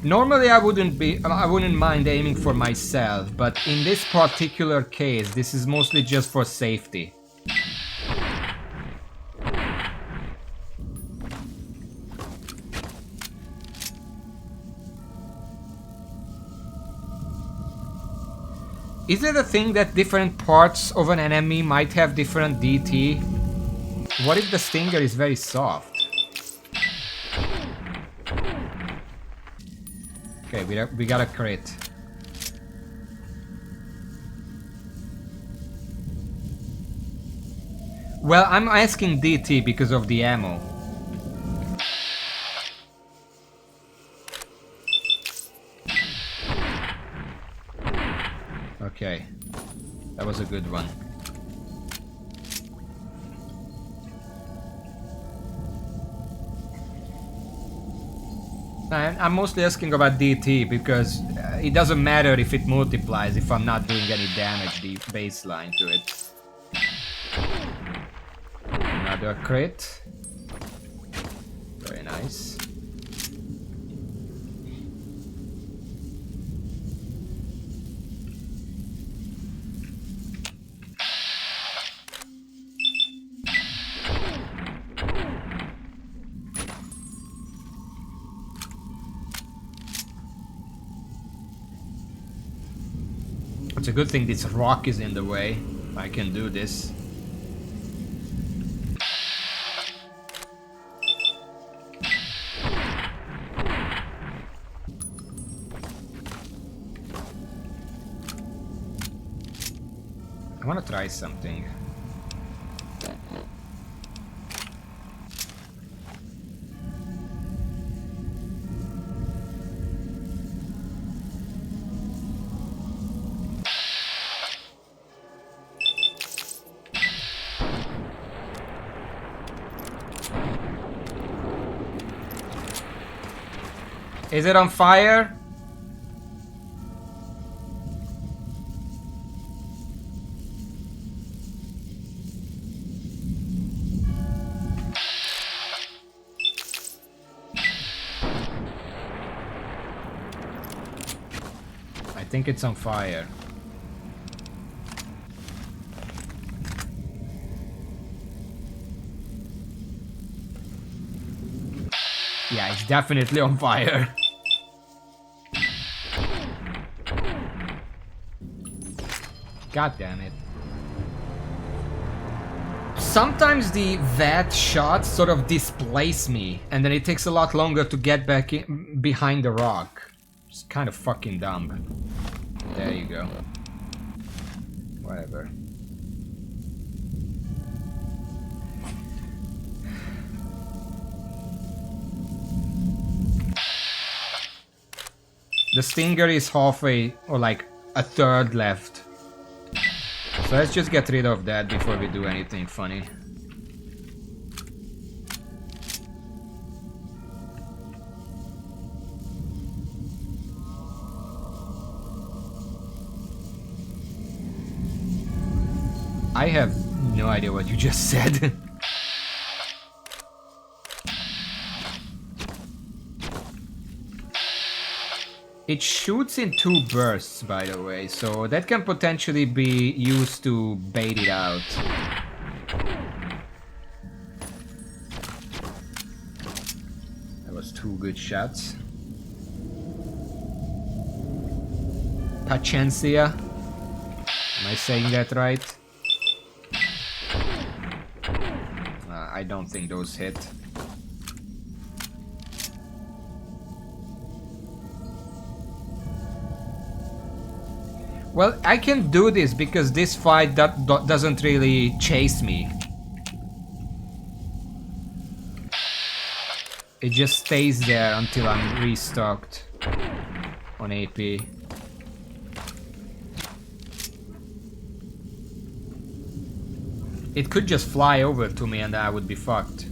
Normally I wouldn't mind aiming for myself, but in this particular case, this is mostly just for safety. Is it a thing that different parts of an enemy might have different DT? What if the stinger is very soft? Okay, we got a crit. Well, I'm asking DT because of the ammo. Okay, that was a good one. I'm mostly asking about DT because it doesn't matter if it multiplies if I'm not doing any damage, the baseline to it. Another crit. Very nice. It's a good thing this rock is in the way. I can do this. I want to try something. Is it on fire? I think it's on fire. Yeah, it's definitely on fire. God damn it. Sometimes the VAT shots sort of displace me, and then it takes a lot longer to get back in behind the rock. It's kind of fucking dumb. There you go. Whatever. The stinger is halfway, or like a third left. So let's just get rid of that before we do anything funny. I have no idea what you just said. It shoots in 2 bursts, by the way, so that can potentially be used to bait it out. That was 2 good shots. Paciencia. Am I saying that right? I don't think those hit. Well, I can do this because this fight doesn't really chase me. It just stays there until I'm restocked on AP. It could just fly over to me and I would be fucked.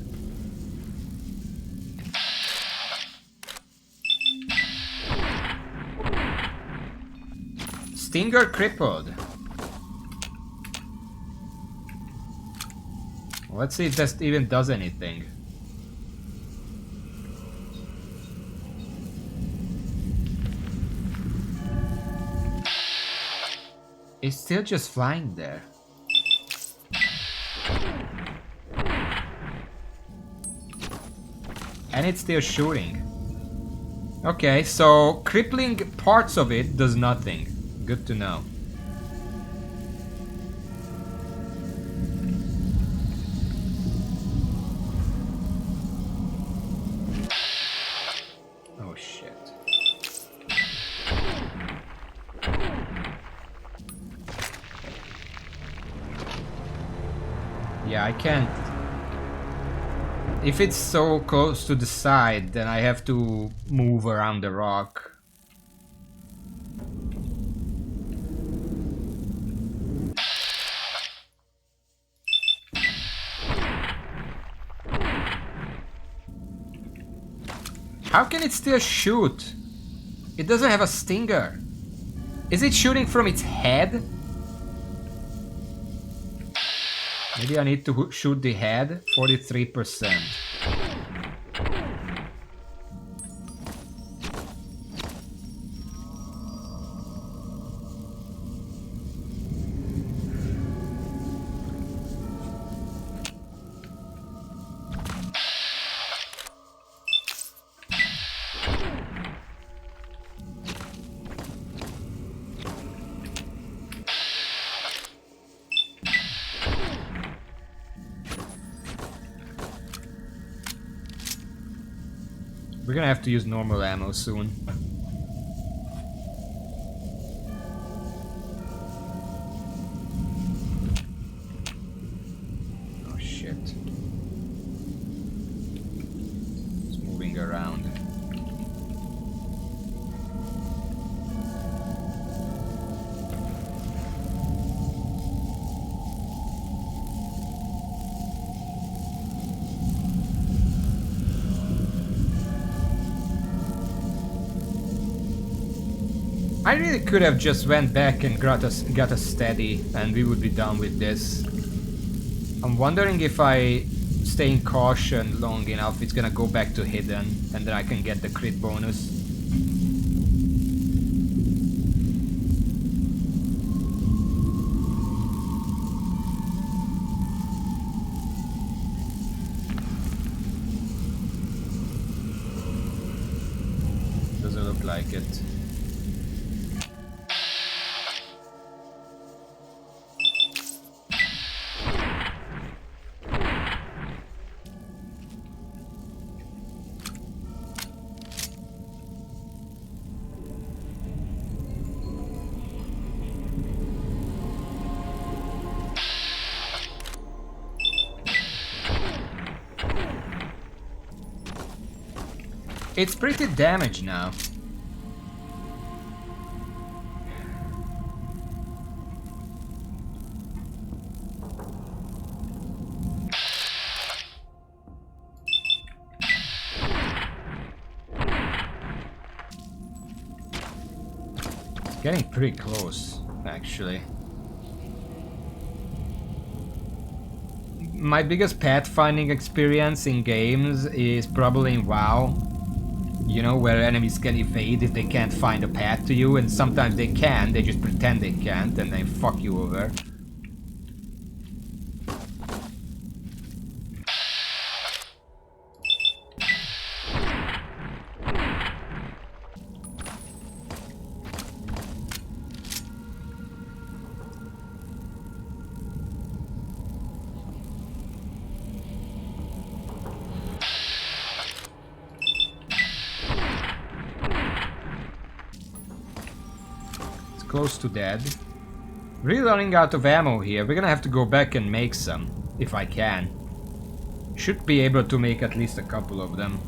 Stinger crippled. Let's see if that even does anything. It's still just flying there. And it's still shooting. Okay, so crippling parts of it does nothing. Good to know. Oh shit. Yeah, I can't. If it's so close to the side, then I have to move around the rock. How can it still shoot? It doesn't have a stinger. Is it shooting from its head? Maybe I need to shoot the head. 43%. We're gonna have to use normal ammo soon. Oh shit. It's moving around. I really could have just went back and got a steady and we would be done with this. I'm wondering if I stay in caution long enough it's gonna go back to hidden and then I can get the crit bonus. Doesn't look like it. It's pretty damaged now. It's getting pretty close, actually. My biggest pathfinding experience in games is probably in WoW. You know, where enemies can evade if they can't find a path to you, and sometimes they can, they just pretend they can't, and they fuck you over. Close to dead. Really running out of ammo here. We're gonna have to go back and make some, if I can. Should be able to make at least a couple of them.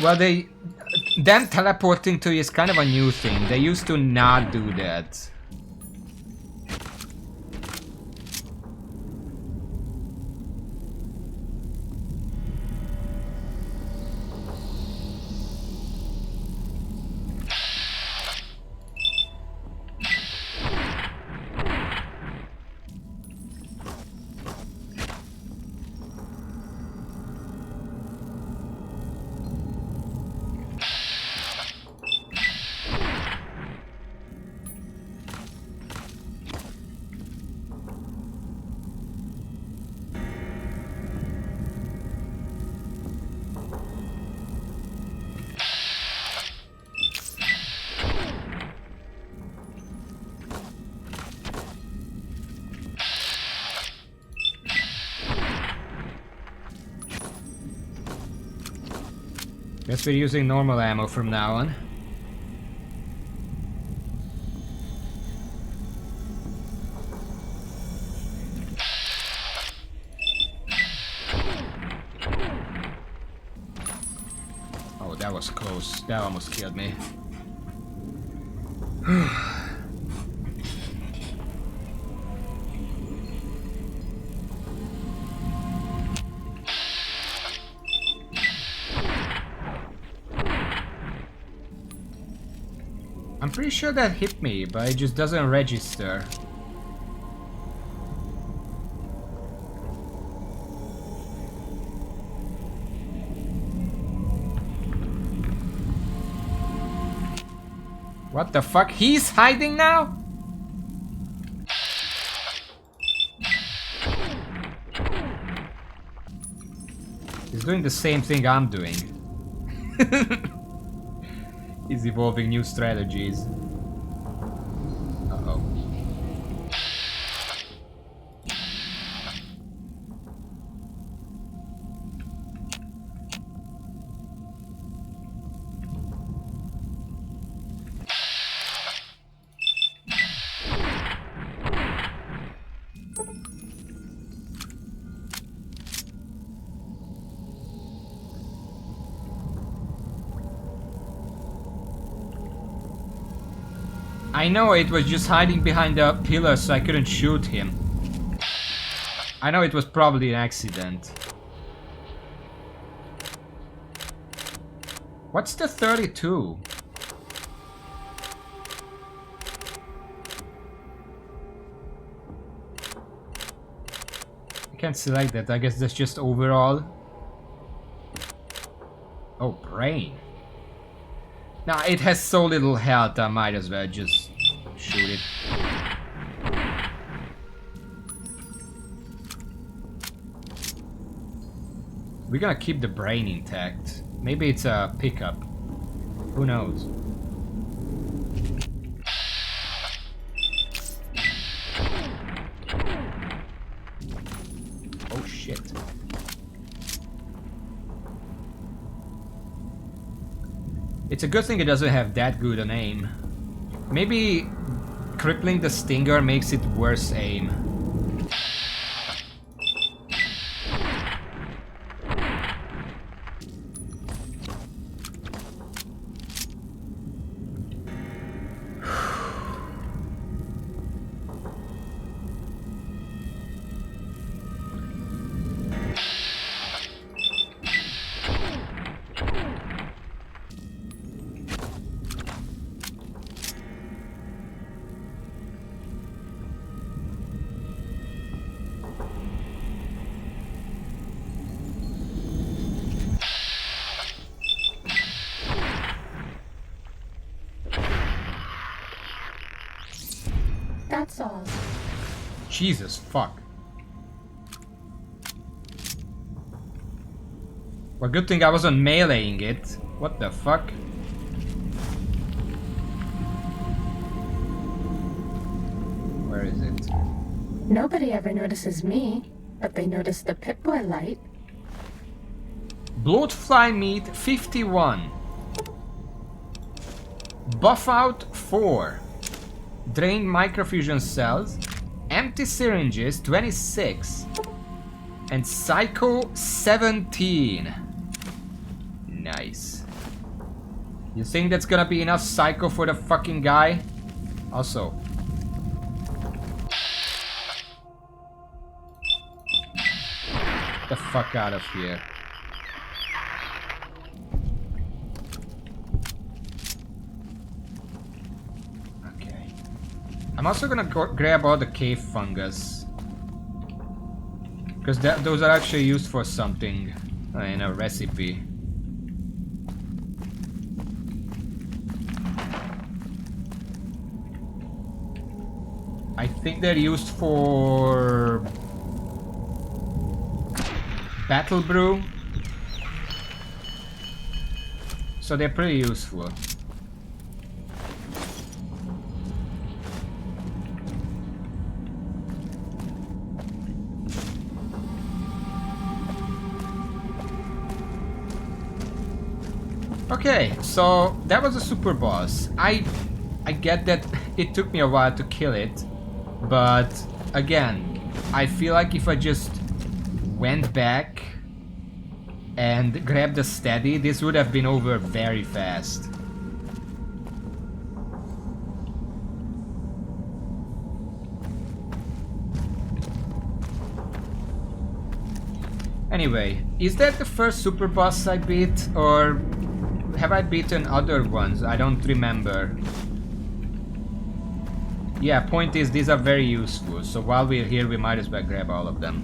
Well, them teleporting to you is kind of a new thing. They used to not do that. Guess we're using normal ammo from now on. Oh, that was close. That almost killed me. I'm pretty sure that hit me, but it just doesn't register. What the fuck? He's hiding now? He's doing the same thing I'm doing. He's evolving new strategies. Uh-oh. I know it was just hiding behind the pillar so I couldn't shoot him. I know it was probably an accident. What's the 32? I can't select that, I guess that's just overall. Oh, brain. Now it has so little health, I might as well just shoot it. We're gonna keep the brain intact. Maybe it's a pickup. Who knows? Oh shit. It's a good thing it doesn't have that good an aim. Maybe crippling the stinger makes it worse aim. That's all. Jesus fuck. Well, good thing I wasn't meleeing it. What the fuck? Where is it? Nobody ever notices me, but they notice the Pip-Boy light. Bloatfly meat 51. Buff out 4. Drain microfusion cells. Empty syringes 26. And Psycho 17. Nice. You think that's gonna be enough Psycho for the fucking guy? Also. Get the fuck out of here. I'm also gonna grab all the cave fungus. Because those are actually used for something in a recipe. I think they're used for battle brew. So they're pretty useful. Okay, so that was a super boss. I get that it took me a while to kill it, but again, I feel like if I just went back and grabbed the steady, this would have been over very fast. Anyway, is that the first super boss I beat, or have I beaten other ones? I don't remember. Yeah, point is, these are very useful, so while we're here we might as well grab all of them.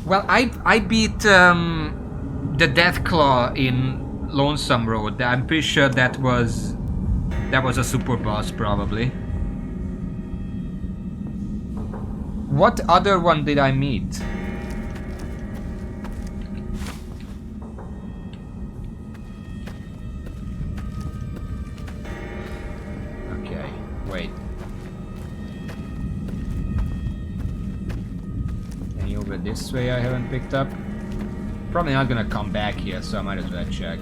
Well, I beat the Deathclaw in Lonesome Road. I'm pretty sure that was a super boss, probably. What other one did I meet? Wait. Any over this way I haven't picked up? Probably not gonna come back here, so I might as well check.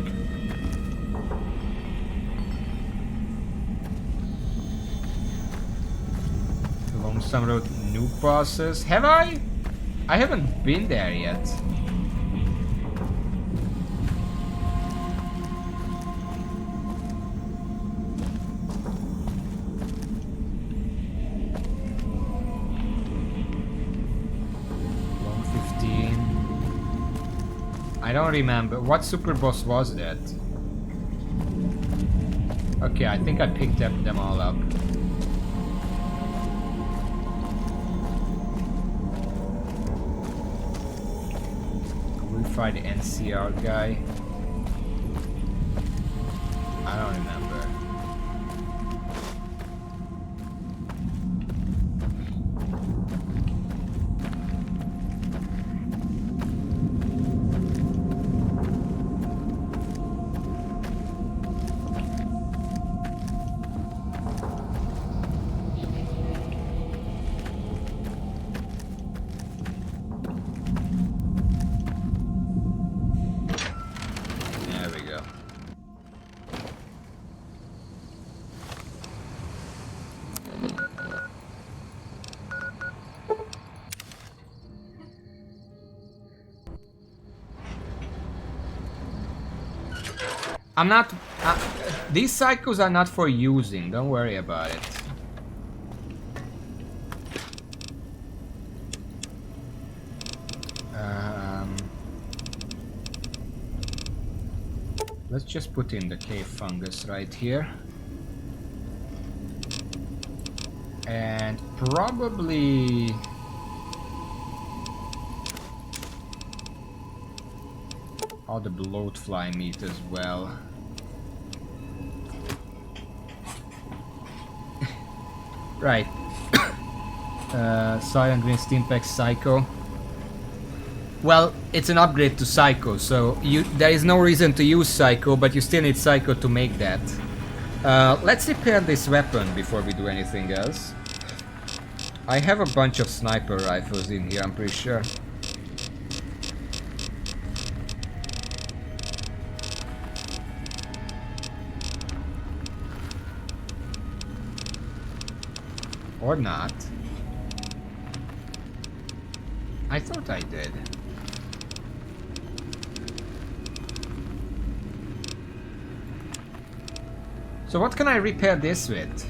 Lonesome Road new bosses. Have I? I haven't been there yet. I don't remember. What super boss was that? Okay, I think I picked them all up. We fight the NCR guy. I don't remember. I'm not... these cycles are not for using, don't worry about it. Let's just put in the cave fungus right here. And probably... all the bloatfly meat as well. Right. Silent Green Steampack Psycho. Well, it's an upgrade to Psycho, so there is no reason to use Psycho, but you still need Psycho to make that. Let's repair this weapon before we do anything else. I have a bunch of sniper rifles in here, I'm pretty sure. Or not. I thought I did. So what can I repair this with?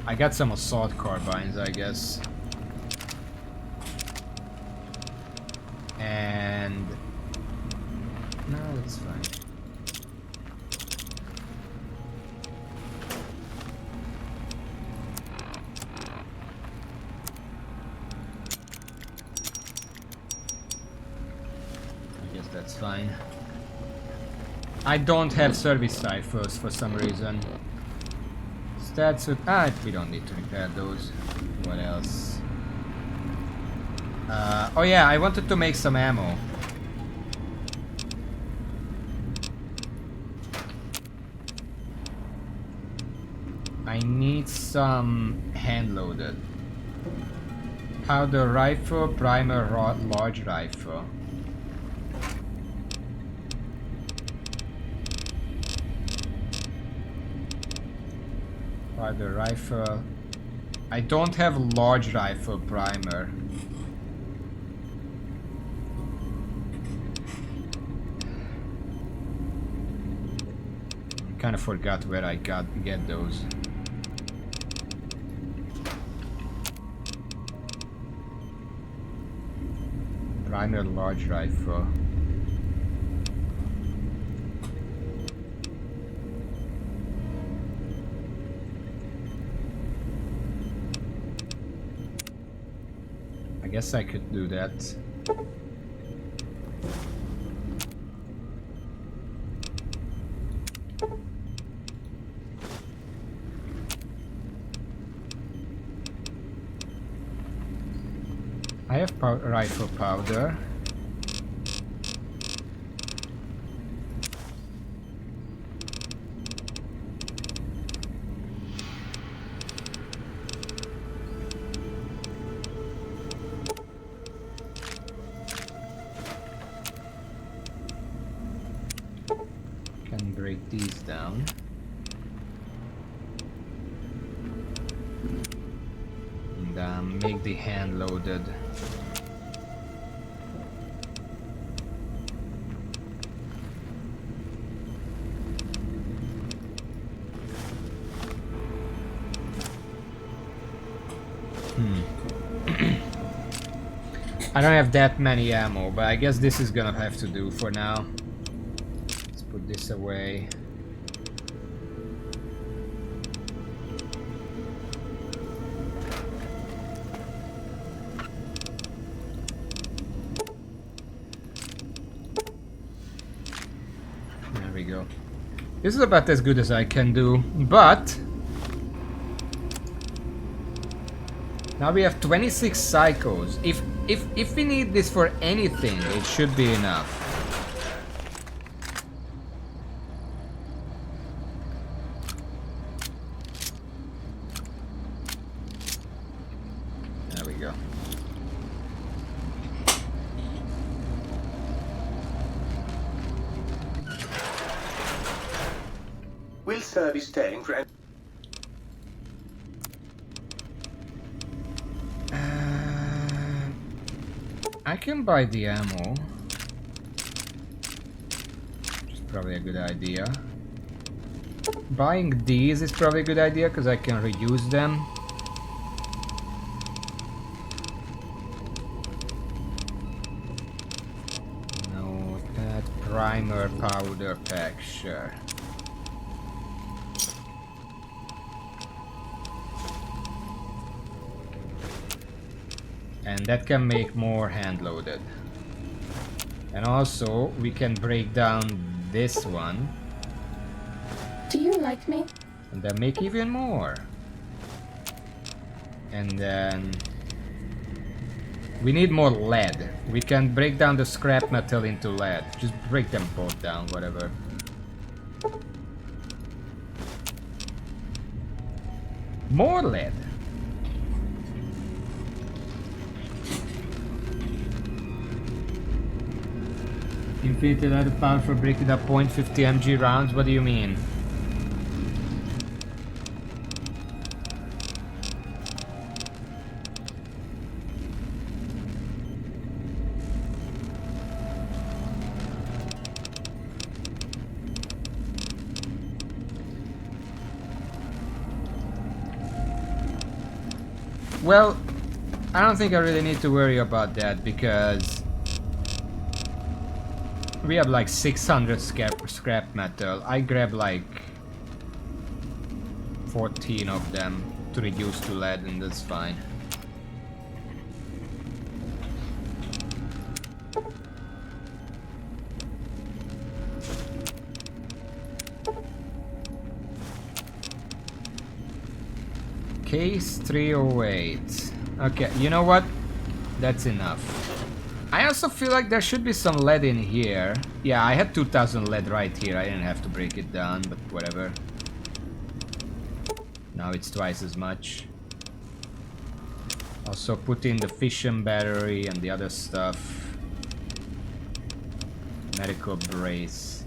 I got some assault carbines, I guess. And... no, it's fine. I guess that's fine. I don't have service rifles for some reason. Stats with... we don't need to repair those. What else? Oh yeah, I wanted to make some ammo. I need some hand-loaded. Powder rifle, primer large rifle. Powder rifle. I don't have large rifle primer. I kind of forgot where I get those. Primer large rifle. I guess I could do that. I have rifle powder. Can break these down. And make the hand loaded. I don't have that many ammo, but I guess this is gonna have to do for now. Let's put this away. There we go. This is about as good as I can do, but now we have 26 psychos. If we need this for anything, it should be enough. There we go. Will service tank for... I can buy the ammo. Which is probably a good idea. Buying these is probably a good idea because I can reuse them. No, that primer powder pack, sure. And that can make more hand-loaded. And also, we can break down this one. Do you like me? And then make even more. And then... we need more lead. We can break down the scrap metal into lead. Just break them both down, whatever. More lead. Infinite lead power for breaking up .50 mg rounds? What do you mean? Well, I don't think I really need to worry about that because we have like 600 scrap metal. I grab like 14 of them to reduce to lead and that's fine. Case 308. Okay, you know what? That's enough. I also feel like there should be some lead in here. Yeah, I had 2000 lead right here. I didn't have to break it down, but whatever. Now it's twice as much. Also put in the fission battery and the other stuff. Medical brace.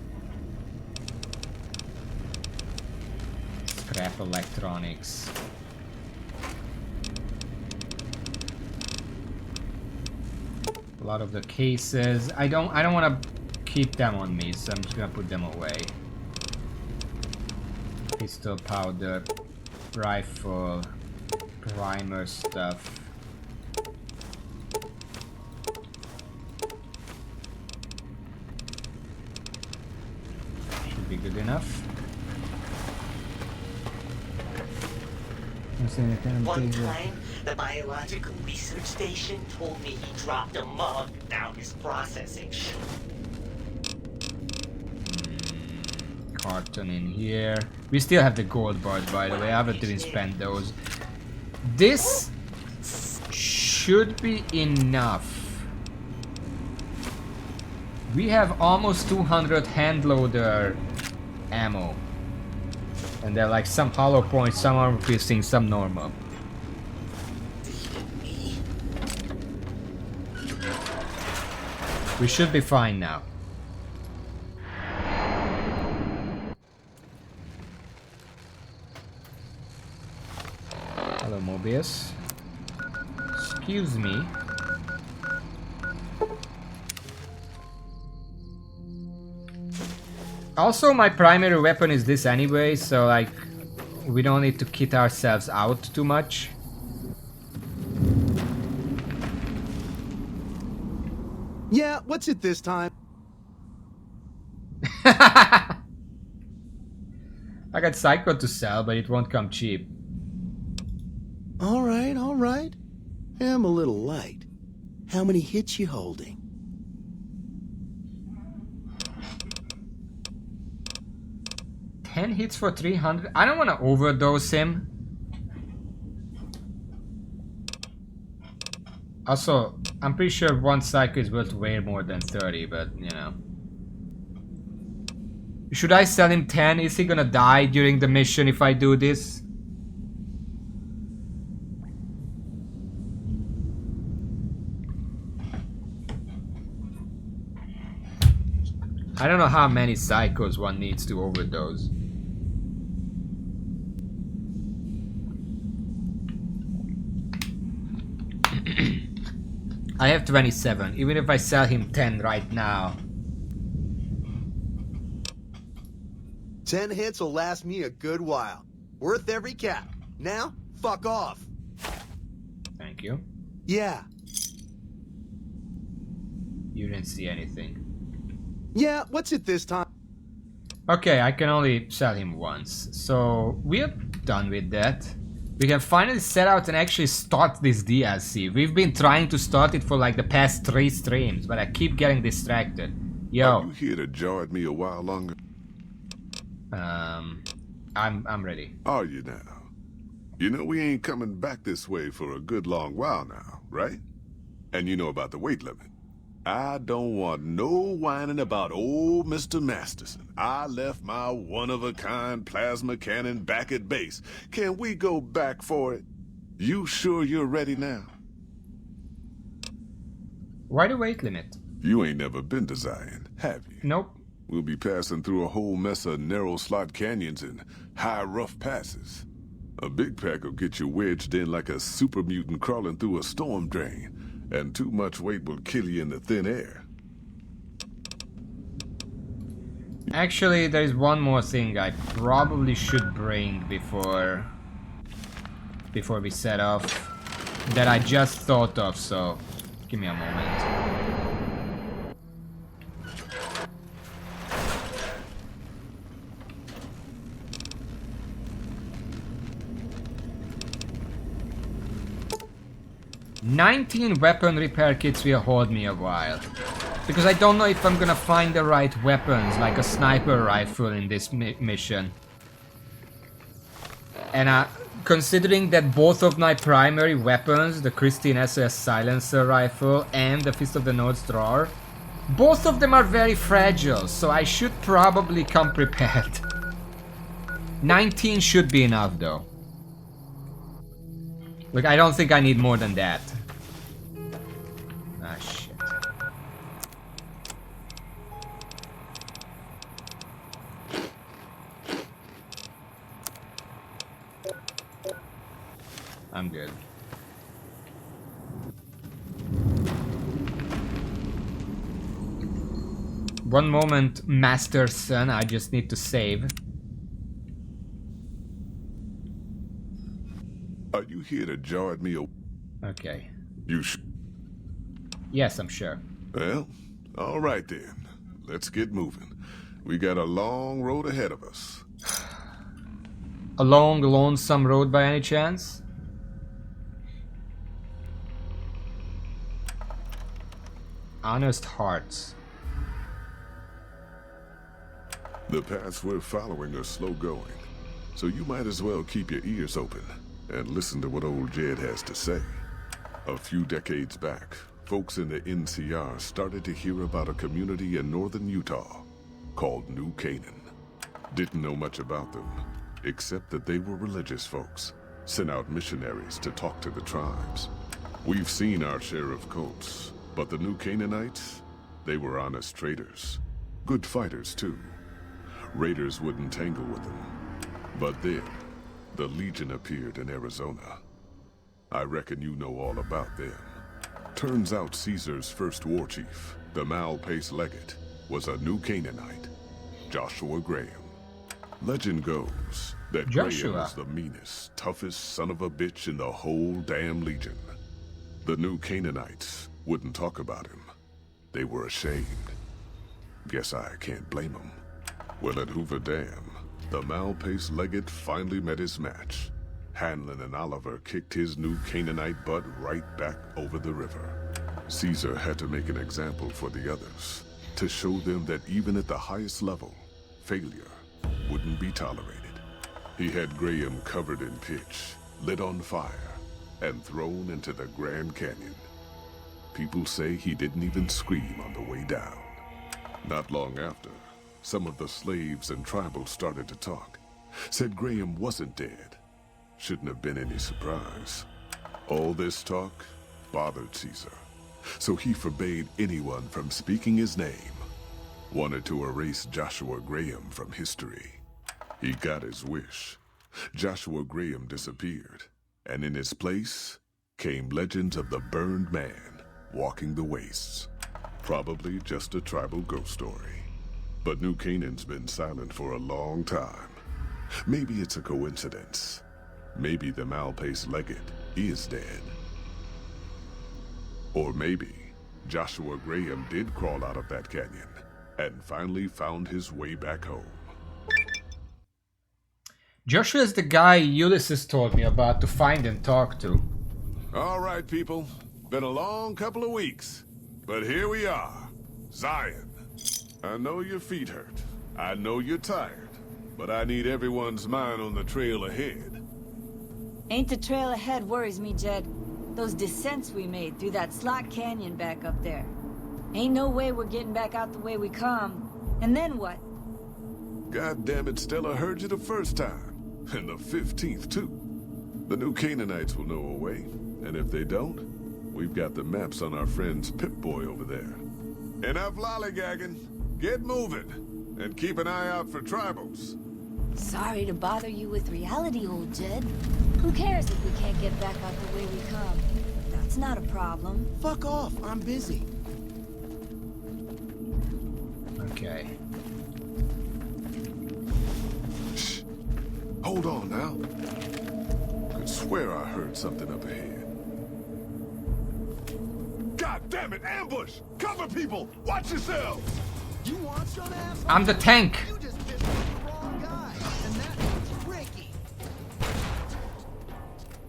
Scrap electronics. A lot of the cases. I don't want to keep them on me, so I'm just gonna put them away. Pistol powder, rifle, primer stuff. Should be good enough. One time, the biological research station told me he dropped a mug down his processing chute. Carton in here. We still have the gold bars, by the way. I haven't even spent those. This should be enough. We have almost 200 hand loader ammo. And they're like some hollow points, some armor piercing, some normal. We should be fine now. Hello, Mobius. Excuse me. Also, my primary weapon is this anyway, so like, we don't need to kit ourselves out too much. Yeah, what's it this time? I got Psycho to sell, but it won't come cheap. All right, all right. I'm a little light. How many hits you holding? 10 hits for 300? I don't want to overdose him. Also, I'm pretty sure one Psycho is worth way more than 30, but you know. Should I sell him 10? Is he gonna die during the mission if I do this? I don't know how many Psychos one needs to overdose. I have 27, even if I sell him 10 right now. 10 hits will last me a good while. Worth every cap. Now, fuck off. Thank you. Yeah. You didn't see anything. Yeah, what's it this time? Okay, I can only sell him once. So, we're done with that. We can finally set out and actually start this DLC. We've been trying to start it for like the past 3 streams, but I keep getting distracted. Yo. Are you here to jar at me a while longer? I'm ready. Are you now? You know we ain't coming back this way for a good long while now, right? And you know about the weight limit. I don't want no whining about old Mr. Masterson. I left my one-of-a-kind plasma cannon back at base. Can we go back for it? You sure you're ready now? Why the weight limit? You ain't never been to Zion, have you? Nope. We'll be passing through a whole mess of narrow slot canyons and high rough passes. A big pack will get you wedged in like a super mutant crawling through a storm drain. And too much weight will kill you in the thin air. Actually, there is one more thing I probably should bring before we set off that I just thought of, so give me a moment. $19 weapon repair kits will hold me a while. Because I don't know if I'm gonna find the right weapons, like a sniper rifle in this mission. And considering that both of my primary weapons, the Christine SS silencer rifle and the Fist of the North Drawer, both of them are very fragile, so I should probably come prepared. 19 should be enough though. Look, I don't think I need more than that. Ah, shit. I'm good. One moment, Master Son, I just need to save. Are you here to jar at me? Okay. You Yes, I'm sure. Well, all right then. Let's get moving. We got a long road ahead of us. A long, lonesome road by any chance? Honest hearts. The paths we're following are slow going, so you might as well keep your ears open and listen to what old Jed has to say. A few decades back, folks in the NCR started to hear about a community in northern Utah called New Canaan. Didn't know much about them, except that they were religious folks, sent out missionaries to talk to the tribes. We've seen our share of cults, but the New Canaanites, they were honest traders. Good fighters, too. Raiders wouldn't tangle with them. But then, the Legion appeared in Arizona. I reckon you know all about them. Turns out Caesar's first war chief, the Malpace legate, was a new Canaanite, Joshua Graham. Legend goes that Graham was the meanest, toughest son of a bitch in the whole damn legion. The new Canaanites wouldn't talk about him. They were ashamed. Guess I can't blame them. Well, at Hoover Dam, the Malpace legate finally met his match. Hanlon and Oliver kicked his new Canaanite butt right back over the river. Caesar had to make an example for the others, to show them that even at the highest level, failure wouldn't be tolerated. He had Graham covered in pitch, lit on fire, and thrown into the Grand Canyon. People say he didn't even scream on the way down. Not long after, some of the slaves and tribals started to talk. Said Graham wasn't dead. Shouldn't have been any surprise. All this talk bothered Caesar, so he forbade anyone from speaking his name. Wanted to erase Joshua Graham from history. He got his wish. Joshua Graham disappeared, and in his place came legends of the burned man walking the wastes. Probably just a tribal ghost story. But New Canaan's been silent for a long time. Maybe it's a coincidence. Maybe the Malpace legate is dead. Or maybe Joshua Graham did crawl out of that canyon and finally found his way back home. Joshua is the guy Ulysses told me about to find and talk to. All right, people. Been a long couple of weeks. But here we are. Zion. I know your feet hurt. I know you're tired. But I need everyone's mind on the trail ahead. Ain't the trail ahead worries me, Jed. Those descents we made through that slot canyon back up there. Ain't no way we're getting back out the way we come. And then what? God damn it, Stella heard you the first time. And the 15th, too. The new Canaanites will know a way. And if they don't, we've got the maps on our friend's Pip-Boy over there. Enough lollygagging. Get moving. And keep an eye out for tribals. Sorry to bother you with reality, old Jed. Who cares if we can't get back out the way we come? That's not a problem. Fuck off, I'm busy. Okay. Shh. Hold on now. Could swear I heard something up ahead. God damn it, ambush! Cover people! Watch yourselves! You want some ass? I'm the tank! You just pissed off the wrong guy, and that one's Ricky.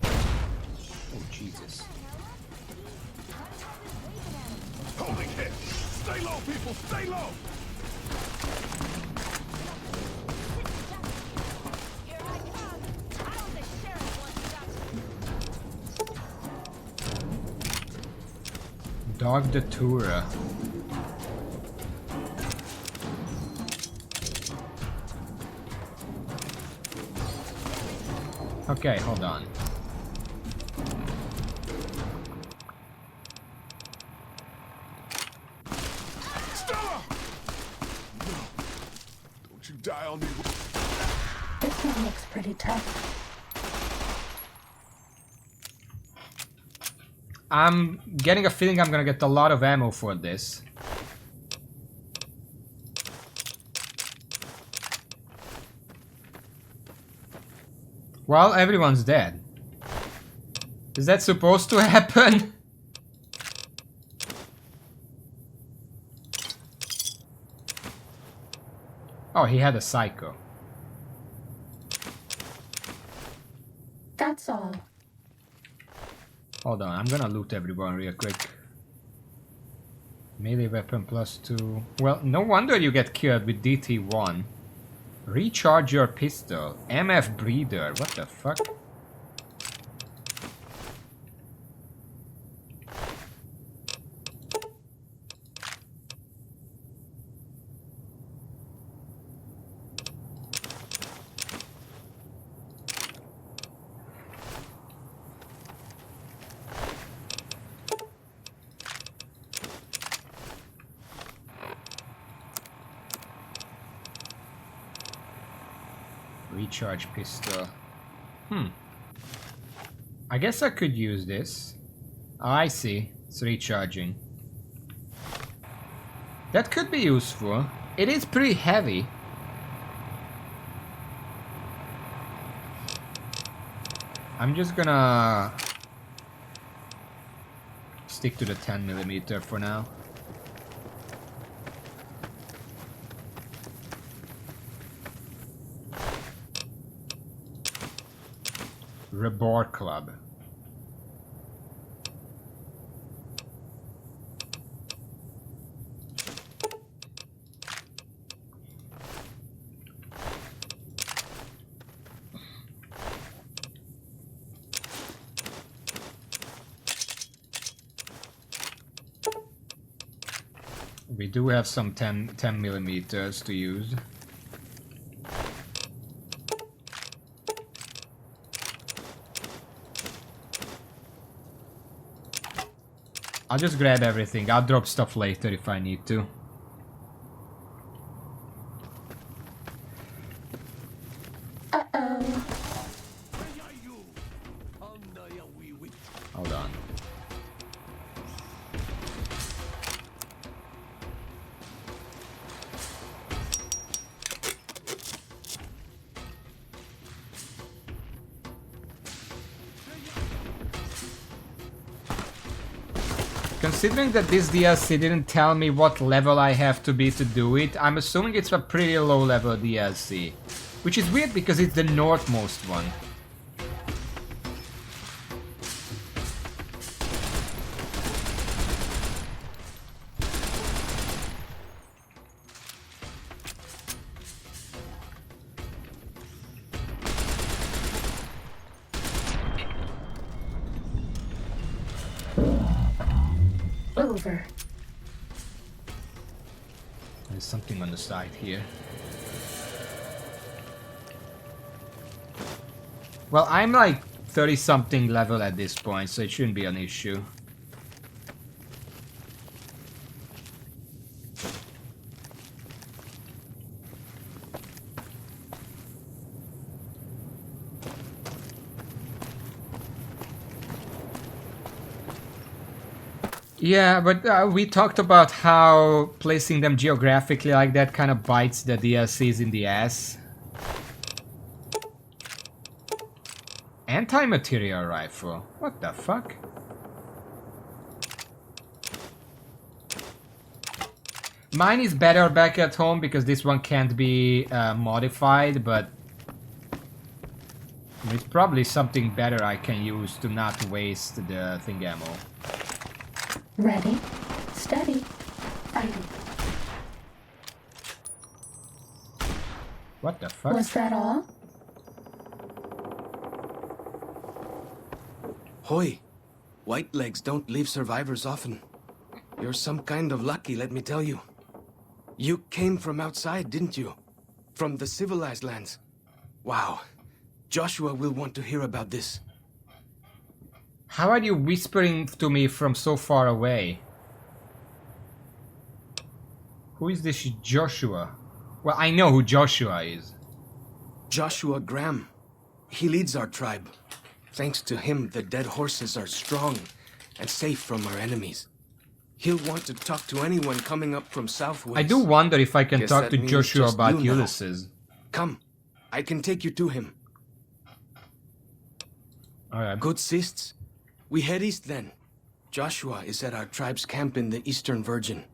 Oh, Jesus. Holy shit! Stay low, people! Stay low! Dog Datura. Okay, hold on. Stella! No. Don't you die on me. This one looks pretty tough. I'm getting a feeling I'm gonna get a lot of ammo for this. Well, everyone's dead. Is that supposed to happen? Oh, he had a psycho. That's all. Hold on, I'm gonna loot everyone real quick. Melee weapon +2. Well, no wonder you get killed with DT1. Recharge your pistol. MF breeder. What the fuck? Recharge pistol. I guess I could use this. Oh, I see. It's recharging. That could be useful. It is pretty heavy. I'm just gonna stick to the 10mm for now. Rebar Club. We do have some 10mm to use. I'll just grab everything. I'll drop stuff later if I need to. Uh-oh. Hold on. Considering that this DLC didn't tell me what level I have to be to do it, I'm assuming it's a pretty low level DLC. Which is weird because it's the northmost one. Over. There's something on the side here. Well, I'm like 30-something level at this point, so it shouldn't be an issue. Yeah, but we talked about how placing them geographically like that kind of bites the DLCs in the ass. Anti-material rifle. What the fuck? Mine is better back at home because this one can't be modified, but there's probably something better I can use to not waste the thing ammo. Ready, steady, fighting. What the fuck? Was that all? Hoy, white legs don't leave survivors often. You're some kind of lucky, let me tell you. You came from outside, didn't you? From the civilized lands. Wow. Joshua will want to hear about this. How are you whispering to me from so far away? Who is this Joshua? Well, I know who Joshua is. Joshua Graham. He leads our tribe. Thanks to him, the dead horses are strong and safe from our enemies. He'll want to talk to anyone coming up from southwest. I do wonder if I can Guess talk that to means Joshua just about you now. Ulysses. Come, I can take you to him. Alright. Good sists. We head east then. Joshua is at our tribe's camp in the Eastern Virgin.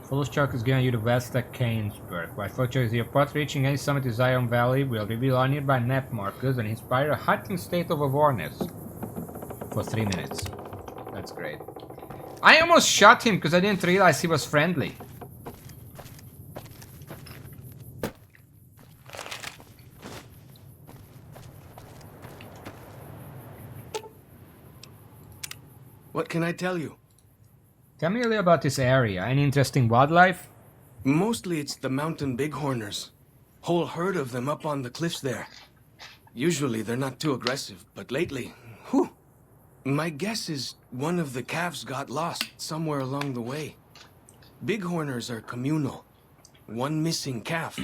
Fulchuk is giving you the west at Canesburg. While Fulchuk is here, upon reaching any summit to Zion Valley will reveal our nearby map markers and inspire a heightened state of awareness. For 3 minutes. That's great. I almost shot him because I didn't realize he was friendly. What can I tell you? Tell me a little about this area. Any interesting wildlife? Mostly it's the mountain bighorners. Whole herd of them up on the cliffs there. Usually they're not too aggressive, but lately, whew. My guess is one of the calves got lost somewhere along the way. Bighorners are communal. one missing calf,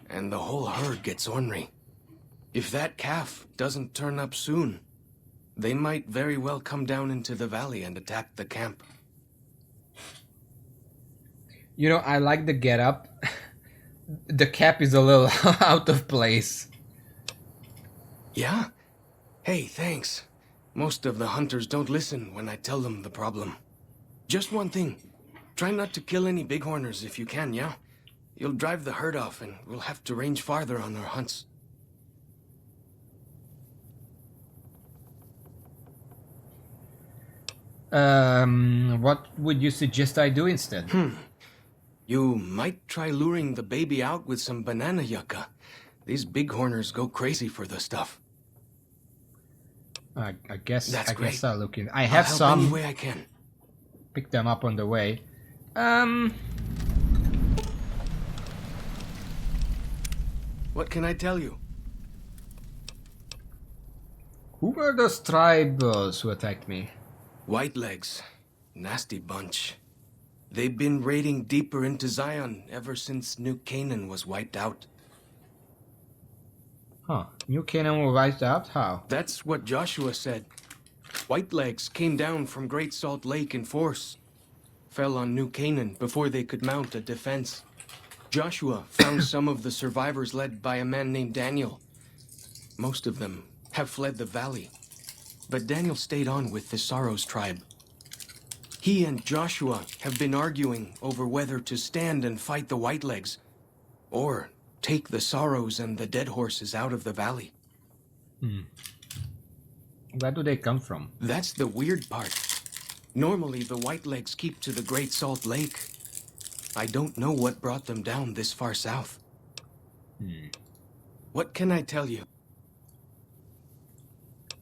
and the whole herd gets ornery. If that calf doesn't turn up soon, they might very well come down into the valley and attack the camp. You know, I like the getup. The cap is a little out of place. Yeah? Hey, thanks. Most of the hunters don't listen when I tell them the problem. Just one thing. Try not to kill any bighorners if you can, yeah? You'll drive the herd off and we'll have to range farther on our hunts. What would you suggest I do instead? You might try luring the baby out with some banana yucca. These bighorners go crazy for the stuff. I guess That's I great. guess I'll look in. I I'll have help some. any way I can. Pick them up on the way. What can I tell you? Who were those tribals who attacked me? Whitelegs. Nasty bunch. They've been raiding deeper into Zion ever since New Canaan was wiped out. Huh. New Canaan was wiped out? How? That's what Joshua said. Whitelegs came down from Great Salt Lake in force. Fell on New Canaan before they could mount a defense. Joshua found some of the survivors led by a man named Daniel. Most of them have fled the valley. But Daniel stayed on with the Sorrows tribe. He and Joshua have been arguing over whether to stand and fight the Whitelegs, or take the Sorrows and the dead horses out of the valley. Where do they come from? That's the weird part. Normally, the Whitelegs keep to the Great Salt Lake. I don't know what brought them down this far south. What can I tell you?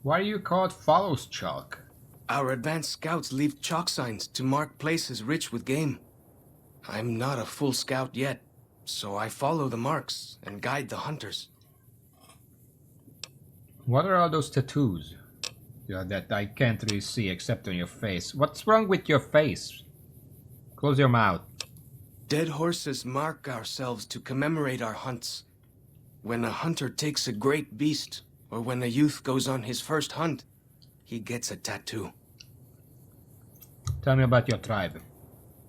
Why are you called Follows Chalk? Our advanced scouts leave chalk signs to mark places rich with game. I'm not a full scout yet, so I follow the marks and guide the hunters. What are all those tattoos? Yeah, that I can't really see except on your face. What's wrong with your face? Close your mouth. Dead horses mark ourselves to commemorate our hunts. When a hunter takes a great beast, or when a youth goes on his first hunt, he gets a tattoo. Tell me about your tribe.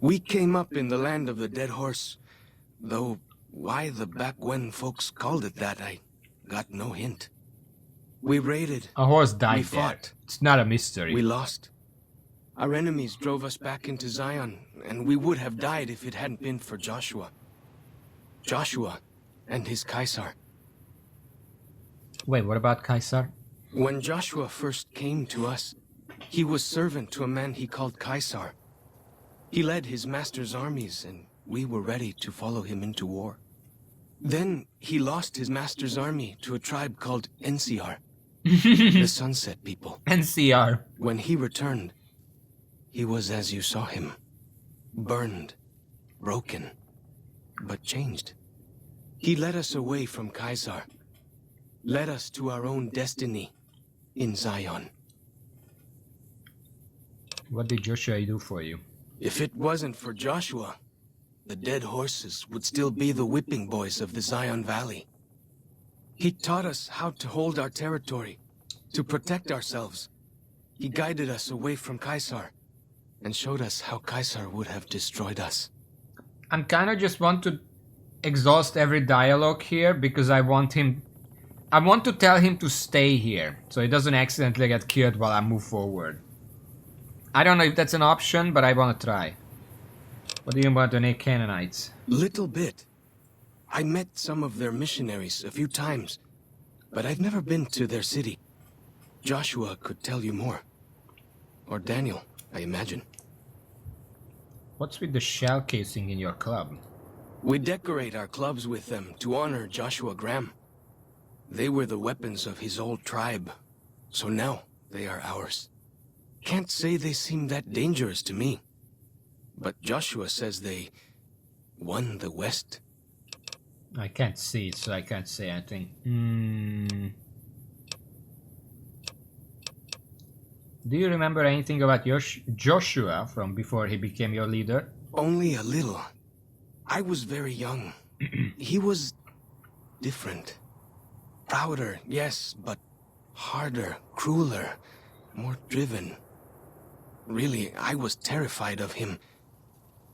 We came up in the land of the dead horse, though why the back when folks called it that, I got no hint. We raided. A horse died We there. fought. It's not a mystery. We lost. Our enemies drove us back into Zion, and we would have died if it hadn't been for Joshua. Joshua and his Kaisar. Wait, what about Kaisar? When Joshua first came to us, he was servant to a man he called Kaisar. He led his master's armies, and we were ready to follow him into war. Then he lost his master's army to a tribe called NCR, the Sunset People. NCR. When he returned, he was as you saw him. Burned, broken, but changed. He led us away from Kaisar, led us to our own destiny in Zion. What did Joshua do for you? If it wasn't for Joshua, the dead horses would still be the whipping boys of the Zion Valley. He taught us how to hold our territory, to protect ourselves. He guided us away from Kaisar, and showed us how Kaisar would have destroyed us. I'm kind of just want to exhaust every dialogue here because I want to tell him to stay here so he doesn't accidentally get killed while I move forward. I don't know if that's an option, but I want to try. What do you want to the Canaanites? Little bit. I met some of their missionaries a few times, but I've never been to their city. Joshua could tell you more. Or Daniel, I imagine. What's with the shell casing in your club? We decorate our clubs with them to honor Joshua Graham. They were the weapons of his old tribe, so now they are ours. Can't say they seem that dangerous to me. But Joshua says they won the West. I can't see it, so I can't say anything. Do you remember anything about Joshua from before he became your leader? Only a little. I was very young. He was different. Prouder, yes, but harder, crueler, more driven. Really, I was terrified of him.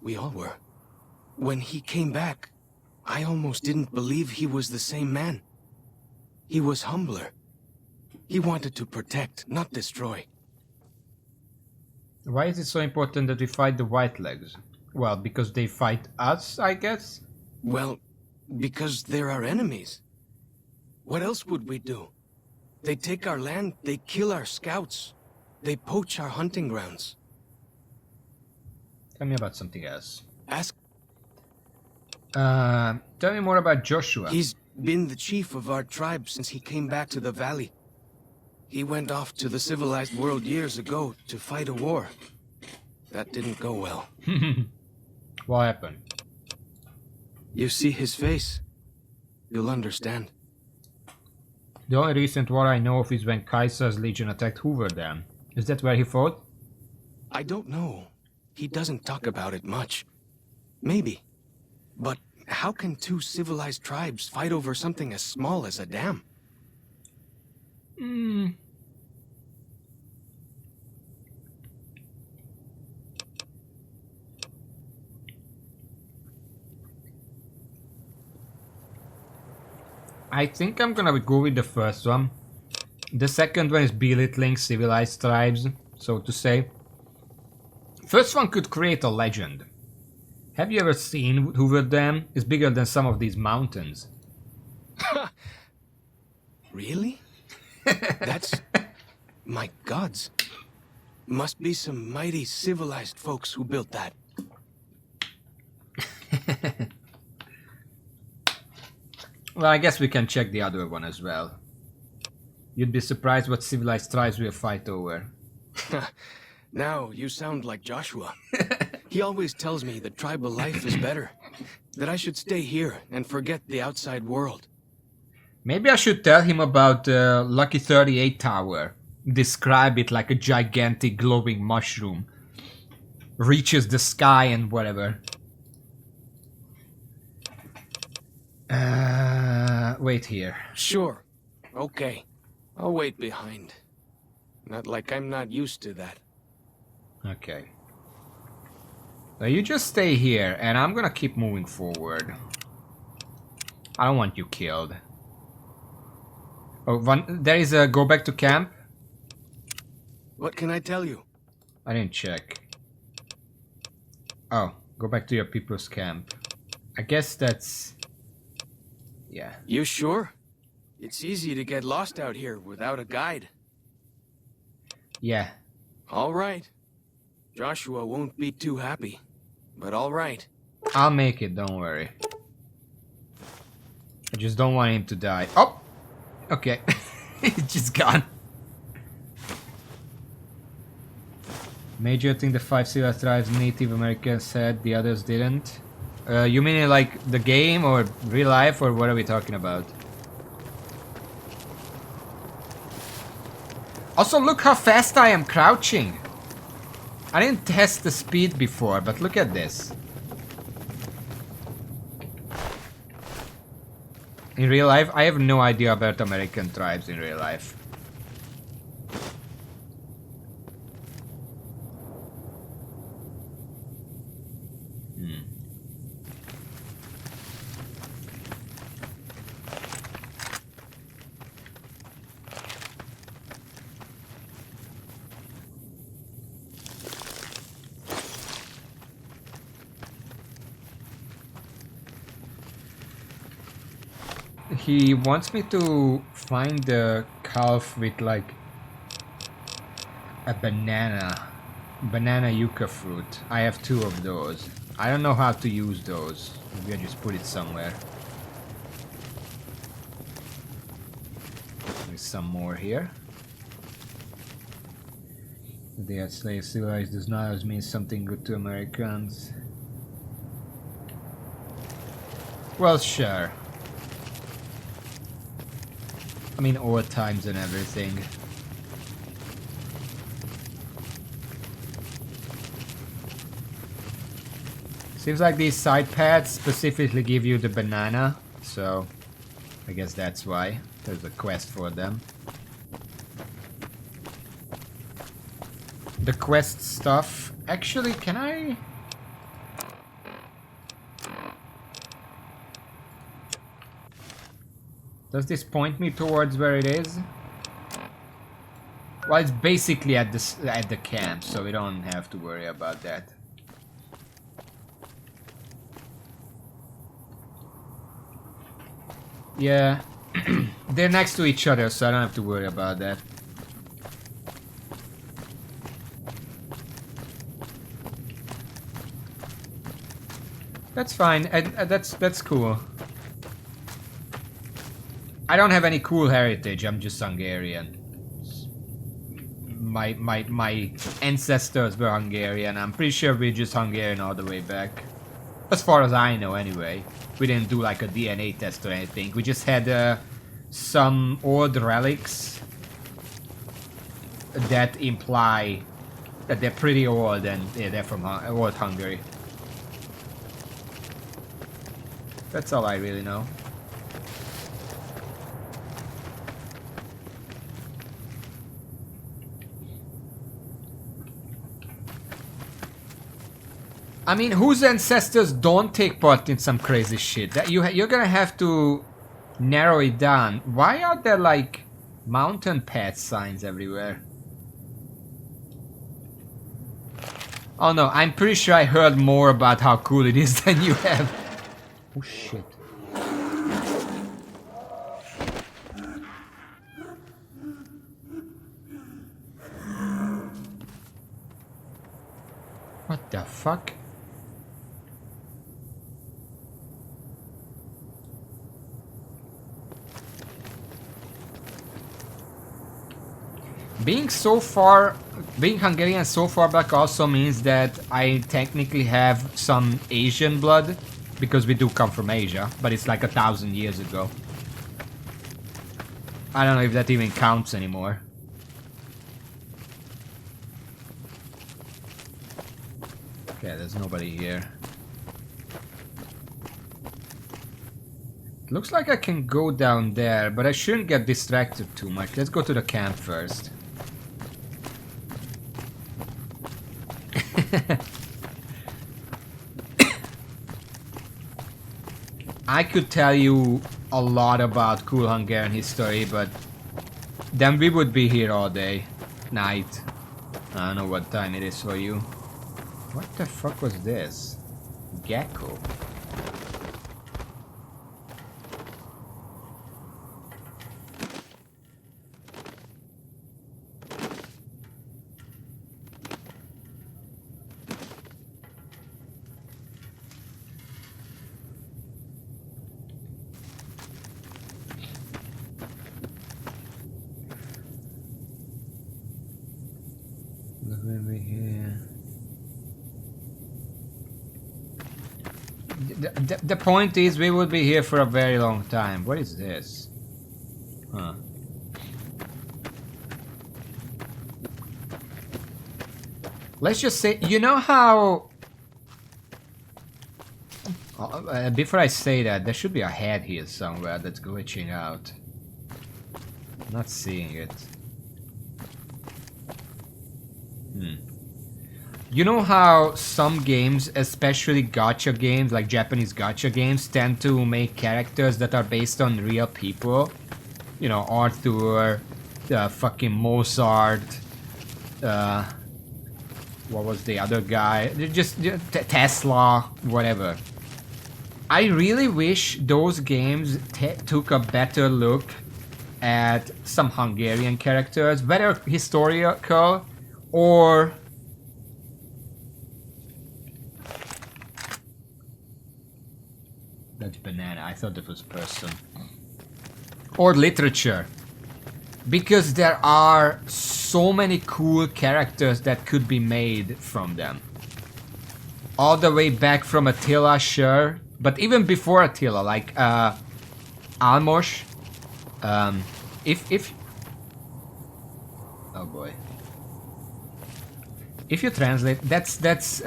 We all were. When he came back, I almost didn't believe he was the same man. He was humbler. He wanted to protect, not destroy. Why is it so important that we fight the Whitelegs? Well, because they fight us, I guess? Well, because they're our enemies. What else would we do? They take our land, they kill our scouts. They poach our hunting grounds. Tell me about something else. Ask. Tell me more about Joshua. He's been the chief of our tribe since he came back to the valley. He went off to the civilized world years ago to fight a war. That didn't go well. What happened? You see his face. You'll understand. The only recent war I know of is when Kaiser's legion attacked Hoover Dam. Is that where he fought? I don't know. He doesn't talk about it much. Maybe. But how can two civilized tribes fight over something as small as a dam? I think I'm gonna go with the first one. The second one is belittling civilized tribes, so to say. First one could create a legend. Have you ever seen Hoover Dam? It's bigger than some of these mountains. Really? That's... my gods. Must be some mighty civilized folks who built that. Well, I guess we can check the other one as well. You'd be surprised what civilized tribes we'll fight over. Now you sound like Joshua. He always tells me that tribal life is better. That I should stay here and forget the outside world. Maybe I should tell him about the Lucky 38 Tower. Describe it like a gigantic glowing mushroom. Reaches the sky and whatever. Wait here. Sure. Okay. I'll wait behind. Not like I'm not used to that. Okay. So you just stay here, and I'm gonna keep moving forward. I don't want you killed. Oh, there is a go back to camp. What can I tell you? I didn't check. Oh, go back to your people's camp. I guess that's... yeah. You sure? It's easy to get lost out here without a guide. Yeah. All right. Joshua won't be too happy, but all right. I'll make it, don't worry. I just don't want him to die. Oh! Okay. It's just gone. Major thing the 5 civilized tribes Native Americans said, the others didn't. You mean like the game or real life, or what are we talking about? Also, look how fast I am crouching. I didn't test the speed before, but look at this. In real life, I have no idea about American tribes in real life. He wants me to find the calf with like a banana yucca fruit. I have 2 of those. I don't know how to use those. Maybe I just put it somewhere. There's some more here. They are slave civilized does not always mean something good to Americans. Well, sure. I mean, old times and everything. Seems like these side paths specifically give you the banana, so I guess that's why there's a quest for them. The quest stuff. Actually, can I... Does this point me towards where it is? Well, it's basically at the camp, so we don't have to worry about that. Yeah, they're next to each other, so I don't have to worry about that. That's fine. That's cool. I don't have any cool heritage. I'm just Hungarian. My ancestors were Hungarian. I'm pretty sure we're just Hungarian all the way back. As far as I know, anyway. We didn't do like a DNA test or anything. We just had some old relics that imply that they're pretty old and yeah, they're from old Hungary. That's all I really know. I mean, whose ancestors don't take part in some crazy shit? That you're gonna have to narrow it down. Why are there like mountain path signs everywhere? Oh no, I'm pretty sure I heard more about how cool it is than you have. Oh shit. What the fuck? Being Hungarian so far back also means that I technically have some Asian blood, because we do come from Asia, but it's like 1,000 years ago. I don't know if that even counts anymore. Okay, there's nobody here. Looks like I can go down there, but I shouldn't get distracted too much. Let's go to the camp first. I could tell you a lot about cool Hungarian history, but then we would be here all day. Night. I don't know what time it is for you. What the fuck was this? Gecko. The point is, we would be here for a very long time. What is this? Huh. Let's just say, you know how... before I say that, there should be a head here somewhere that's glitching out. I'm not seeing it. You know how some games, especially gacha games, like Japanese gacha games, tend to make characters that are based on real people? You know, Arthur, fucking Mozart, what was the other guy? Just Tesla, whatever. I really wish those games took a better look at some Hungarian characters, whether historical or... That's banana. I thought it was person. Or literature. Because there are so many cool characters that could be made from them. All the way back from Attila, sure. But even before Attila, like Almos. If oh boy. If you translate, that's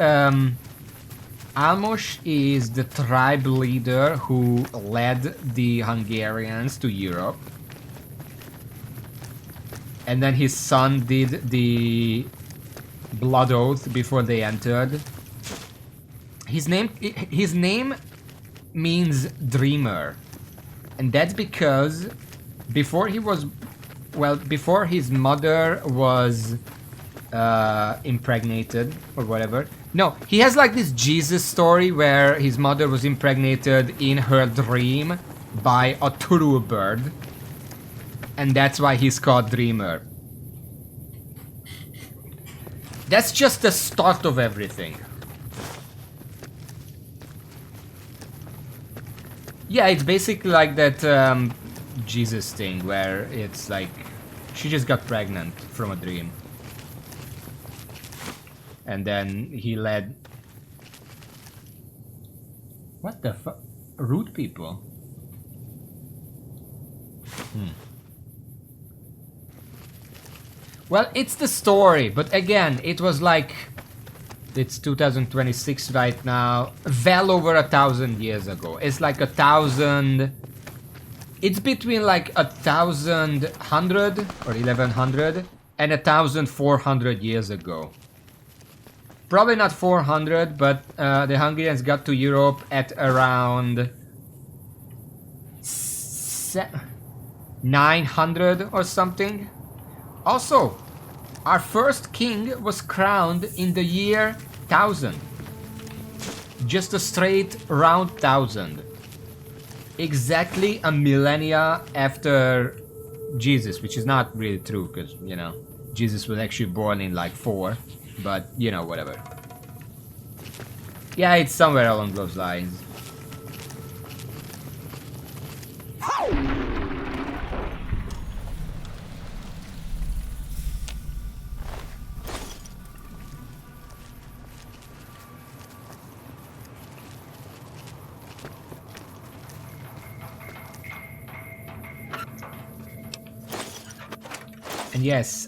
Almos is the tribe leader who led the Hungarians to Europe. And then his son did the blood oath before they entered. His name means dreamer. And that's because before he was, well, before his mother was impregnated or whatever. No, he has like this Jesus story where his mother was impregnated in her dream by a turu bird. And that's why he's called Dreamer. That's just the start of everything. Yeah, it's basically like that Jesus thing where it's like she just got pregnant from a dream. And then he led... What the fuck? Rude people. Well, it's the story, but again, it was like... It's 2026 right now. Well over 1,000 years ago. It's like 1,000... It's between like 1,100 or 1,100 and 1,400 years ago. Probably not 400, but the Hungarians got to Europe at around 900 or something. Also, our first king was crowned in the year 1000. Just a straight round 1000. Exactly a millennia after Jesus, which is not really true because, you know, Jesus was actually born in like 4. But, you know, whatever. Yeah, it's somewhere along those lines. And yes,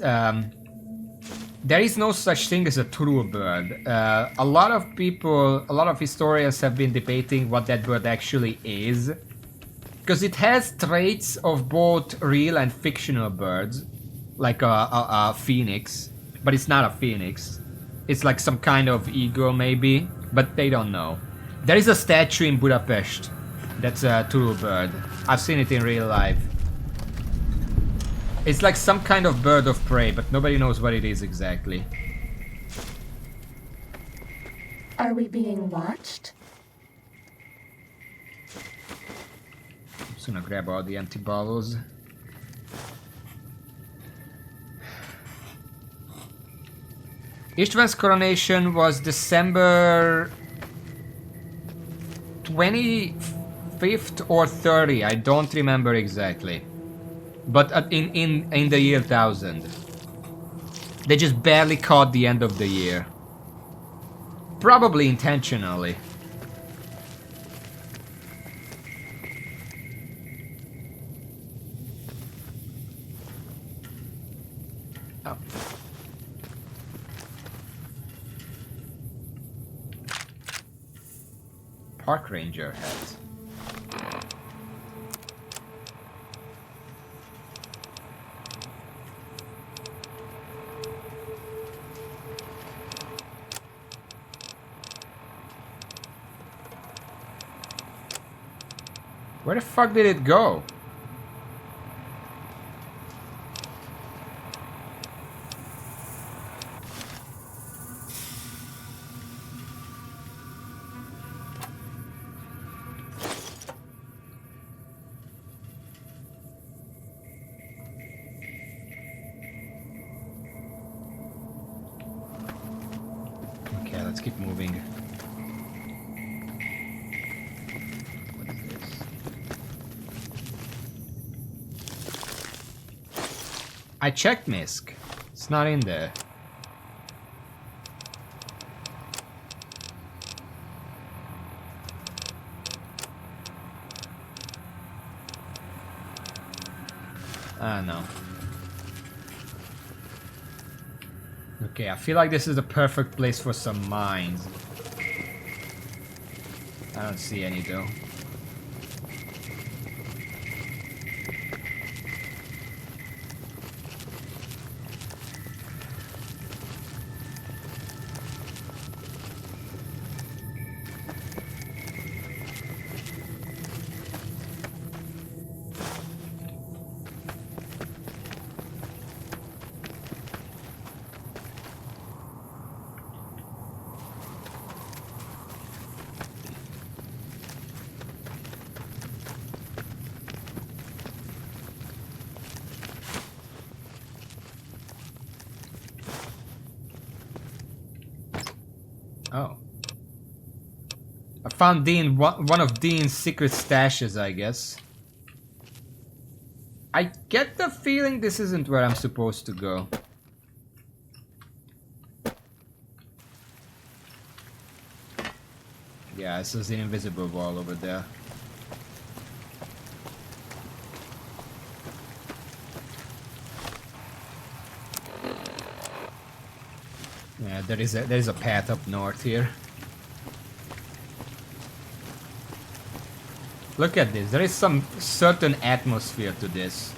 there is no such thing as a true bird. A lot of people, a lot of historians have been debating what that bird actually is. Because it has traits of both real and fictional birds. Like a phoenix. But it's not a phoenix. It's like some kind of eagle maybe. But they don't know. There is a statue in Budapest that's a true bird. I've seen it in real life. It's like some kind of bird of prey, but nobody knows what it is exactly. Are we being watched? I'm just gonna grab all the empty bottles. István's coronation was December 25th or 30, I don't remember exactly. But in the year 1000. They just barely caught the end of the year. Probably intentionally. Oh. Park ranger hat. Where the fuck did it go? Okay, let's keep moving. I checked MISC. It's not in there. Ah, no. Okay, I feel like this is the perfect place for some mines. I don't see any though. Oh. I found one of Dean's secret stashes, I guess. I get the feeling this isn't where I'm supposed to go. Yeah, this is an invisible wall over there. Yeah, there is a path up north here. Look at this. There is some certain atmosphere to this.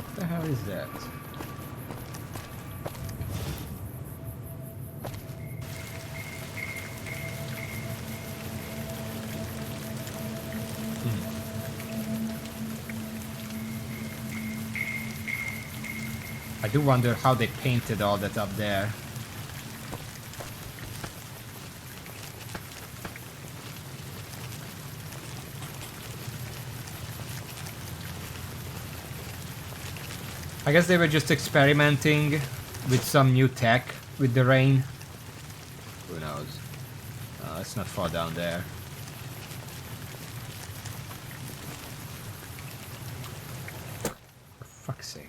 What the hell is that? I do wonder how they painted all that up there. I guess they were just experimenting with some new tech with the rain. Who knows? Let's not fall down there. For fuck's sake.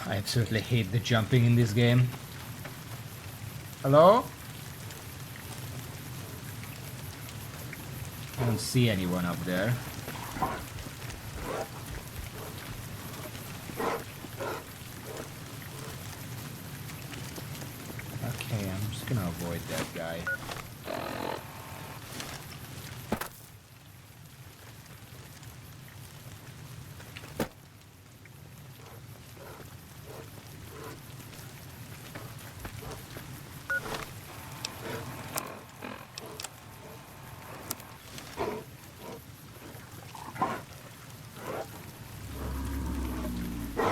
I absolutely hate the jumping in this game. Hello? I don't see anyone up there. Okay, I'm just gonna avoid that guy.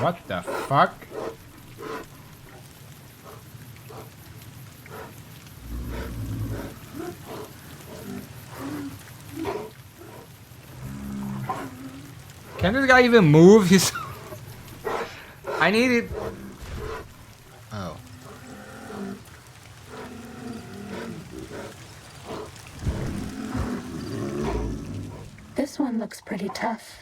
What the fuck? Can this guy even move? He's... I need it. Oh. This one looks pretty tough.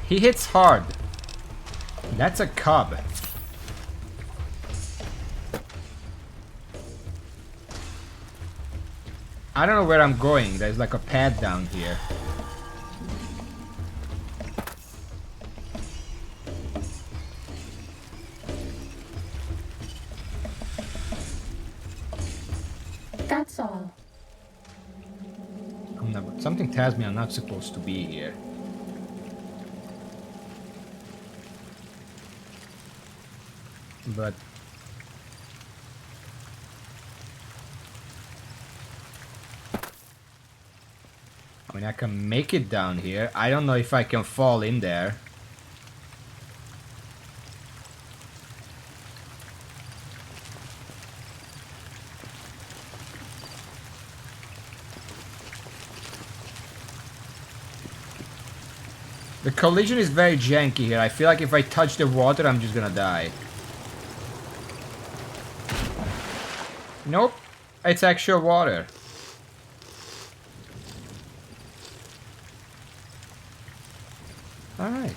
He hits hard. That's a cub. I don't know where I'm going. There's like a pad down here. That's all. Something tells me I'm not supposed to be here. But I mean, I can make it down here. I don't know if I can fall in there. The collision is very janky here. I feel like if I touch the water, I'm just gonna die. Nope. It's actual water. Alright.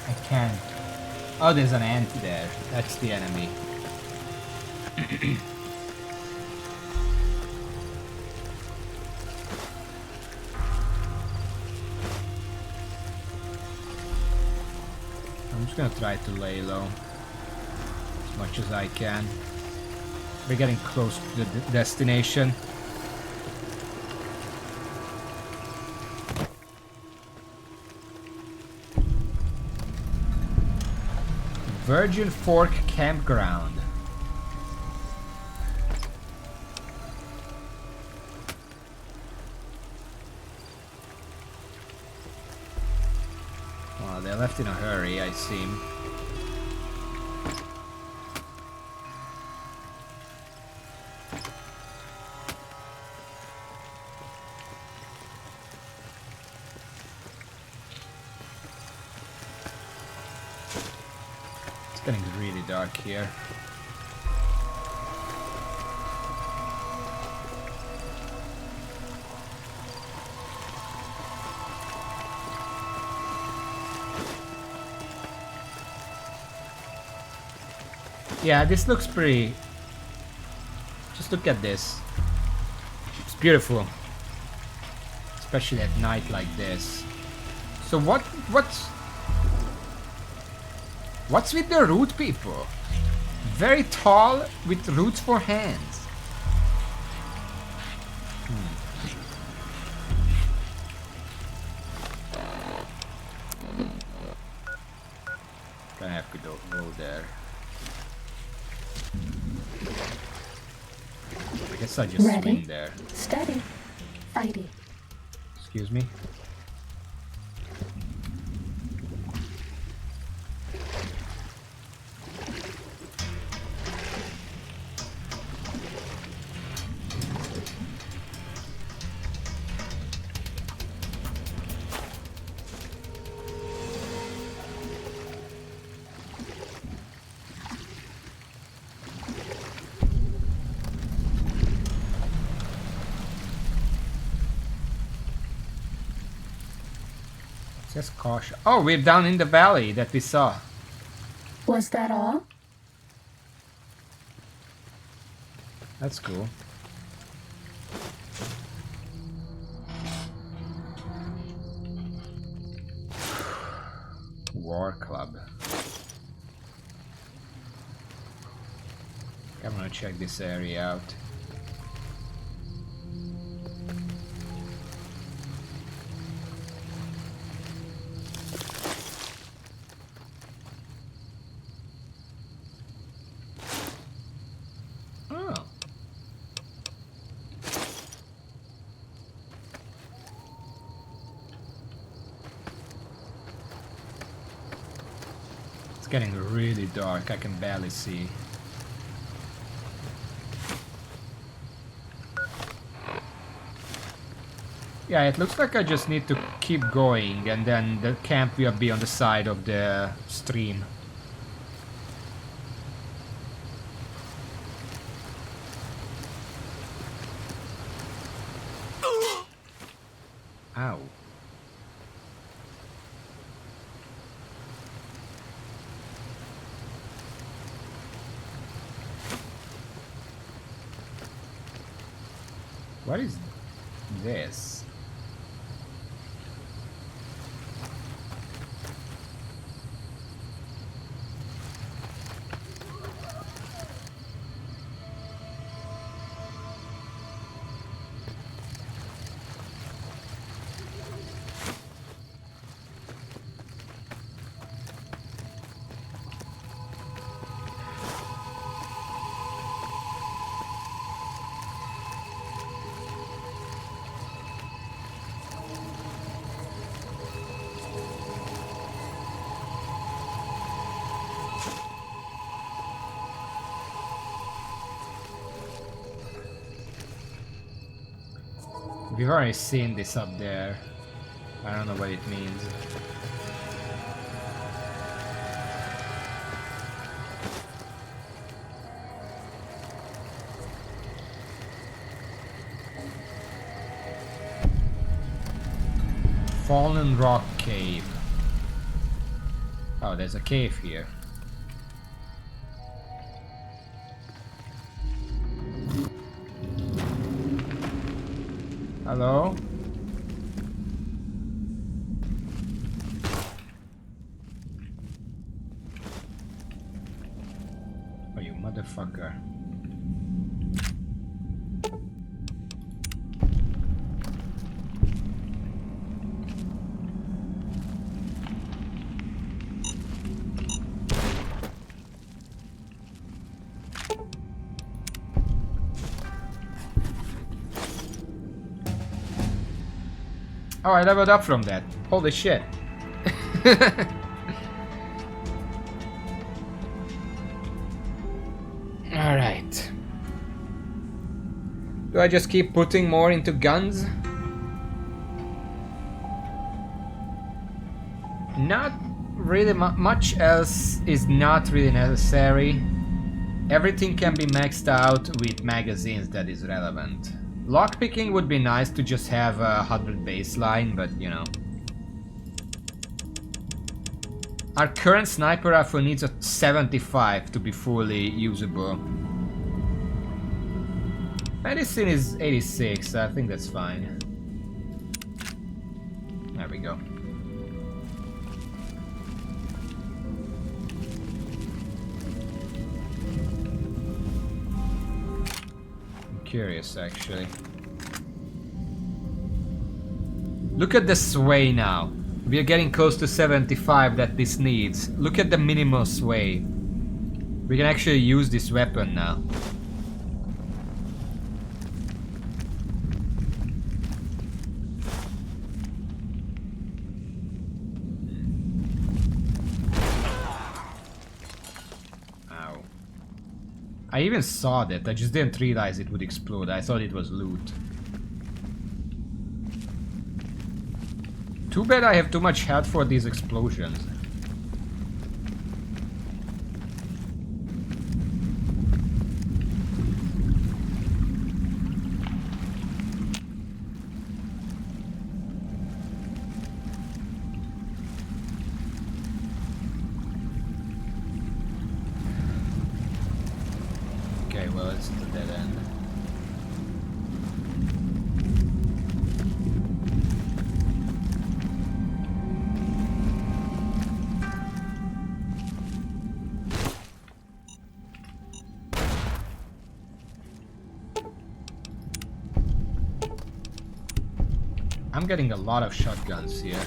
I can't. Oh, there's an ant there. That's the enemy. I'm just gonna try to lay low as much as I can. We're getting close to the destination. Virgin Fork Campground. Well, they left in a hurry, I seem. It's getting really dark here. Yeah, this looks pretty... Just look at this. It's beautiful. Especially at night like this. So what's with the root people? Very tall with roots for hands. Gonna have to go there. I guess I just Ready, swing there. steady, fighty. Excuse me. Just caution. Oh, we're down in the valley that we saw. Was that all? That's cool. War Club. I'm gonna check this area out. It's getting really dark, I can barely see. Yeah, it looks like I just need to keep going and then the camp will be on the side of the stream. Ow. What is this? We've already seen this up there. I don't know what it means. Fallen Rock Cave. Oh, there's a cave here. Hello? Oh, you motherfucker. Oh, I leveled up from that. Holy shit. Alright. Do I just keep putting more into guns? Not really much else is not really necessary. Everything can be maxed out with magazines that is relevant. Lockpicking would be nice to just have a 100 baseline, but you know. Our current sniper rifle needs a 75 to be fully usable. Medicine is 86, so I think that's fine. There we go. Curious, actually. Look at the sway now. We are getting close to 75 that this needs. Look at the minimal sway. We can actually use this weapon now. I even saw that, I just didn't realize it would explode. I thought it was loot. Too bad I have too much health for these explosions. Okay, well, it's the dead end. I'm getting a lot of shotguns here.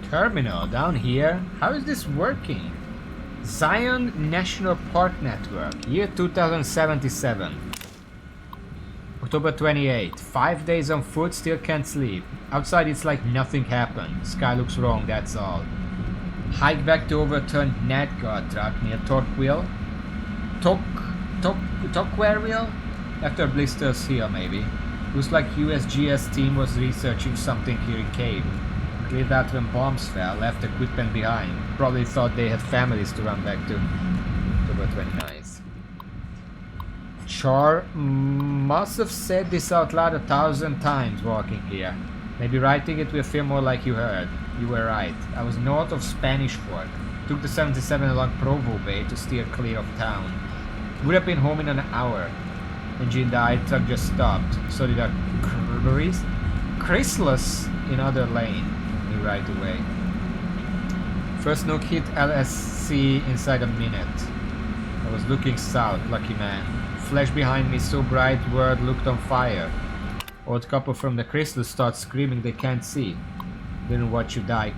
Terminal down here? How is this working? Zion National Park Network, year 2077. October 28th. 5 days on foot, still can't sleep. Outside it's like nothing happened. Sky looks wrong, that's all. Hike back to overturned NetGuard truck near Torquil. Torquil? After Blister's Hill, maybe. Looks like USGS team was researching something here in Cave. Cleared out when bombs fell, left equipment behind. Probably thought they had families to run back to. October 29th. Char must have said this out loud 1,000 times walking here. Maybe writing it will feel more like you heard. You were right. I was north of Spanish Fork. Took the 77 along Provo Bay to steer clear of town. Would have been home in an hour. Engine died, truck just stopped. So did a Chrysalis in other lane. Knew right away. First nuke hit LSC inside a minute. I was looking south, lucky man. Flash behind me so bright, world looked on fire. Old couple from the Chrysalis start screaming they can't see. Didn't watch you die.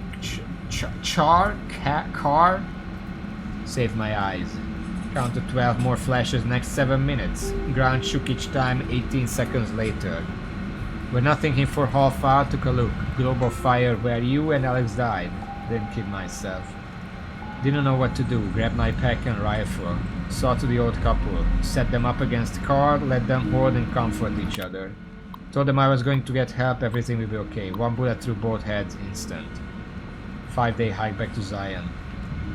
Car? Saved my eyes. Counted 12 more flashes next 7 minutes. Ground shook each time 18 seconds later. With nothing in for half hour, took a look. Global fire where you and Alex died. Didn't kid myself. Didn't know what to do. Grabbed my pack and rifle. Saw to the old couple. Set them up against the car, let them hold and comfort each other. Told them I was going to get help, everything will be okay. One bullet through both heads, instant. 5-day hike back to Zion.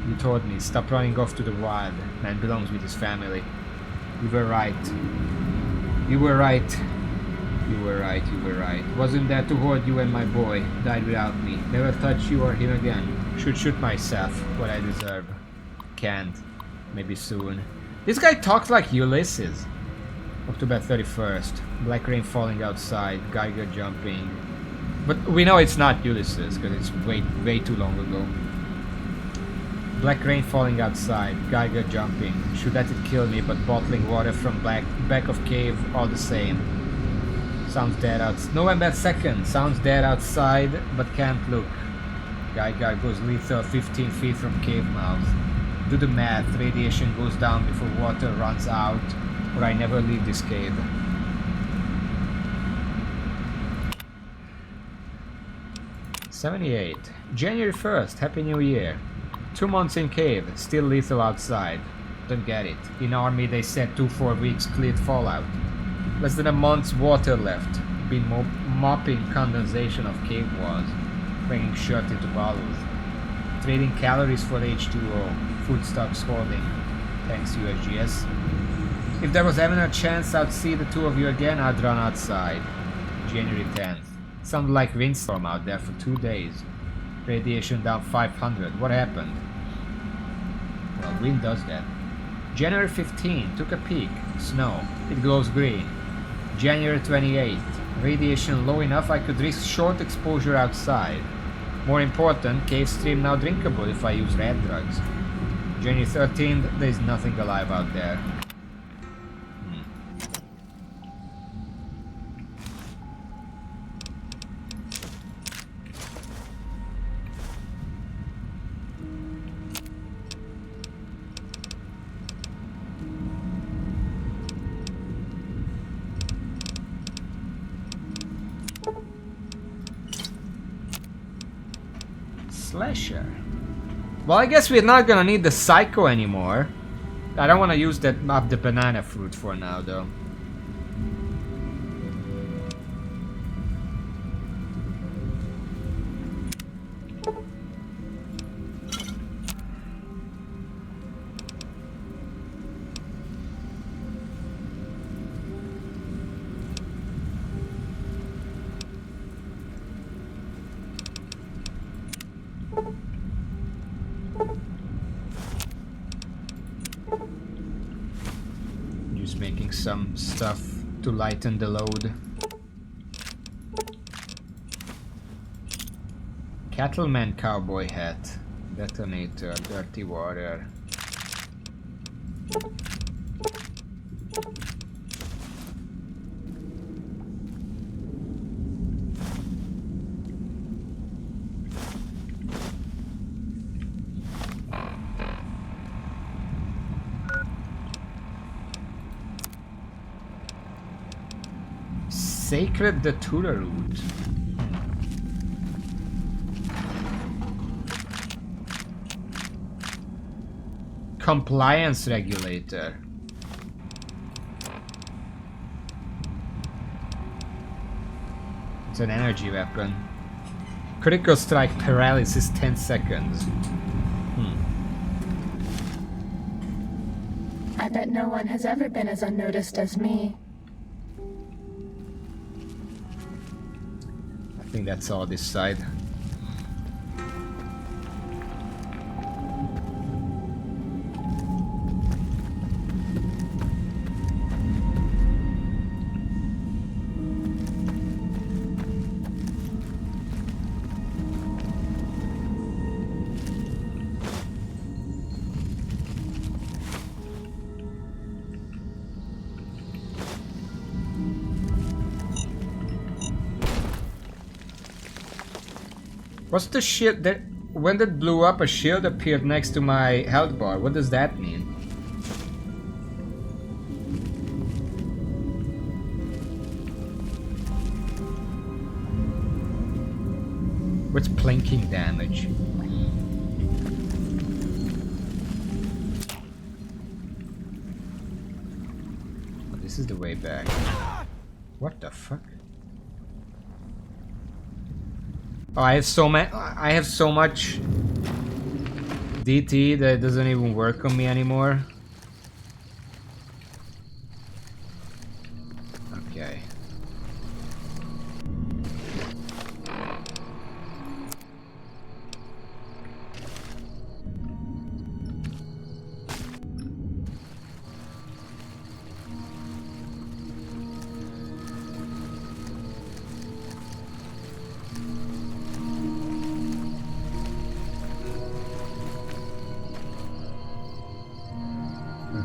You told me, stop running off to the wild. Man belongs with his family. You were right. You were right. You were right, you were right. Wasn't there to hold you and my boy. Died without me. Never touch you or him again. Should shoot myself. What I deserve. Can't. Maybe soon. This guy talks like Ulysses. October 31st. Black rain falling outside. Geiger jumping. But we know it's not Ulysses because it's way too long ago. Black rain falling outside. Geiger jumping. Should let it kill me, but bottling water from back of cave all the same. Sounds dead outside. November 2nd. Sounds dead outside, but can't look. Geiger goes lethal 15 feet from cave mouth. Do the math. Radiation goes down before water runs out, or I never leave this cave. '78. January 1st. Happy New Year. 2 months in cave. Still lethal outside. Don't get it. In army they said 2-4 weeks cleared fallout. Less than a month's water left. Been mopping condensation of cave walls. Bringing shirt into bottles. Trading calories for H2O. Food stocks holding. Thanks USGS. If there was ever a chance I'd see the two of you again, I'd run outside. January 10th. Sounded like windstorm out there for 2 days. Radiation down 500. What happened? Well, wind does that. January 15th. Took a peek. Snow. It glows green. January 28th. Radiation low enough I could risk short exposure outside. More important, cave stream now drinkable if I use red drugs. January 13th, there's nothing alive out there. Slasher. Well, I guess we're not gonna need the Psycho anymore. I don't want to use that up the banana fruit for now, though. Making some stuff to lighten the load. Cattleman cowboy hat. Detonator. Dirty water. Sacred Datura root. Compliance regulator. It's an energy weapon. Critical strike paralysis 10 seconds. I bet no one has ever been as unnoticed as me. I think that's all this side. What's the shield that when it blew up a shield appeared next to my health bar? What does that mean? What's plinking damage? Oh, this is the way back. What the fuck? Oh, I have so much DT that it doesn't even work on me anymore. Okay.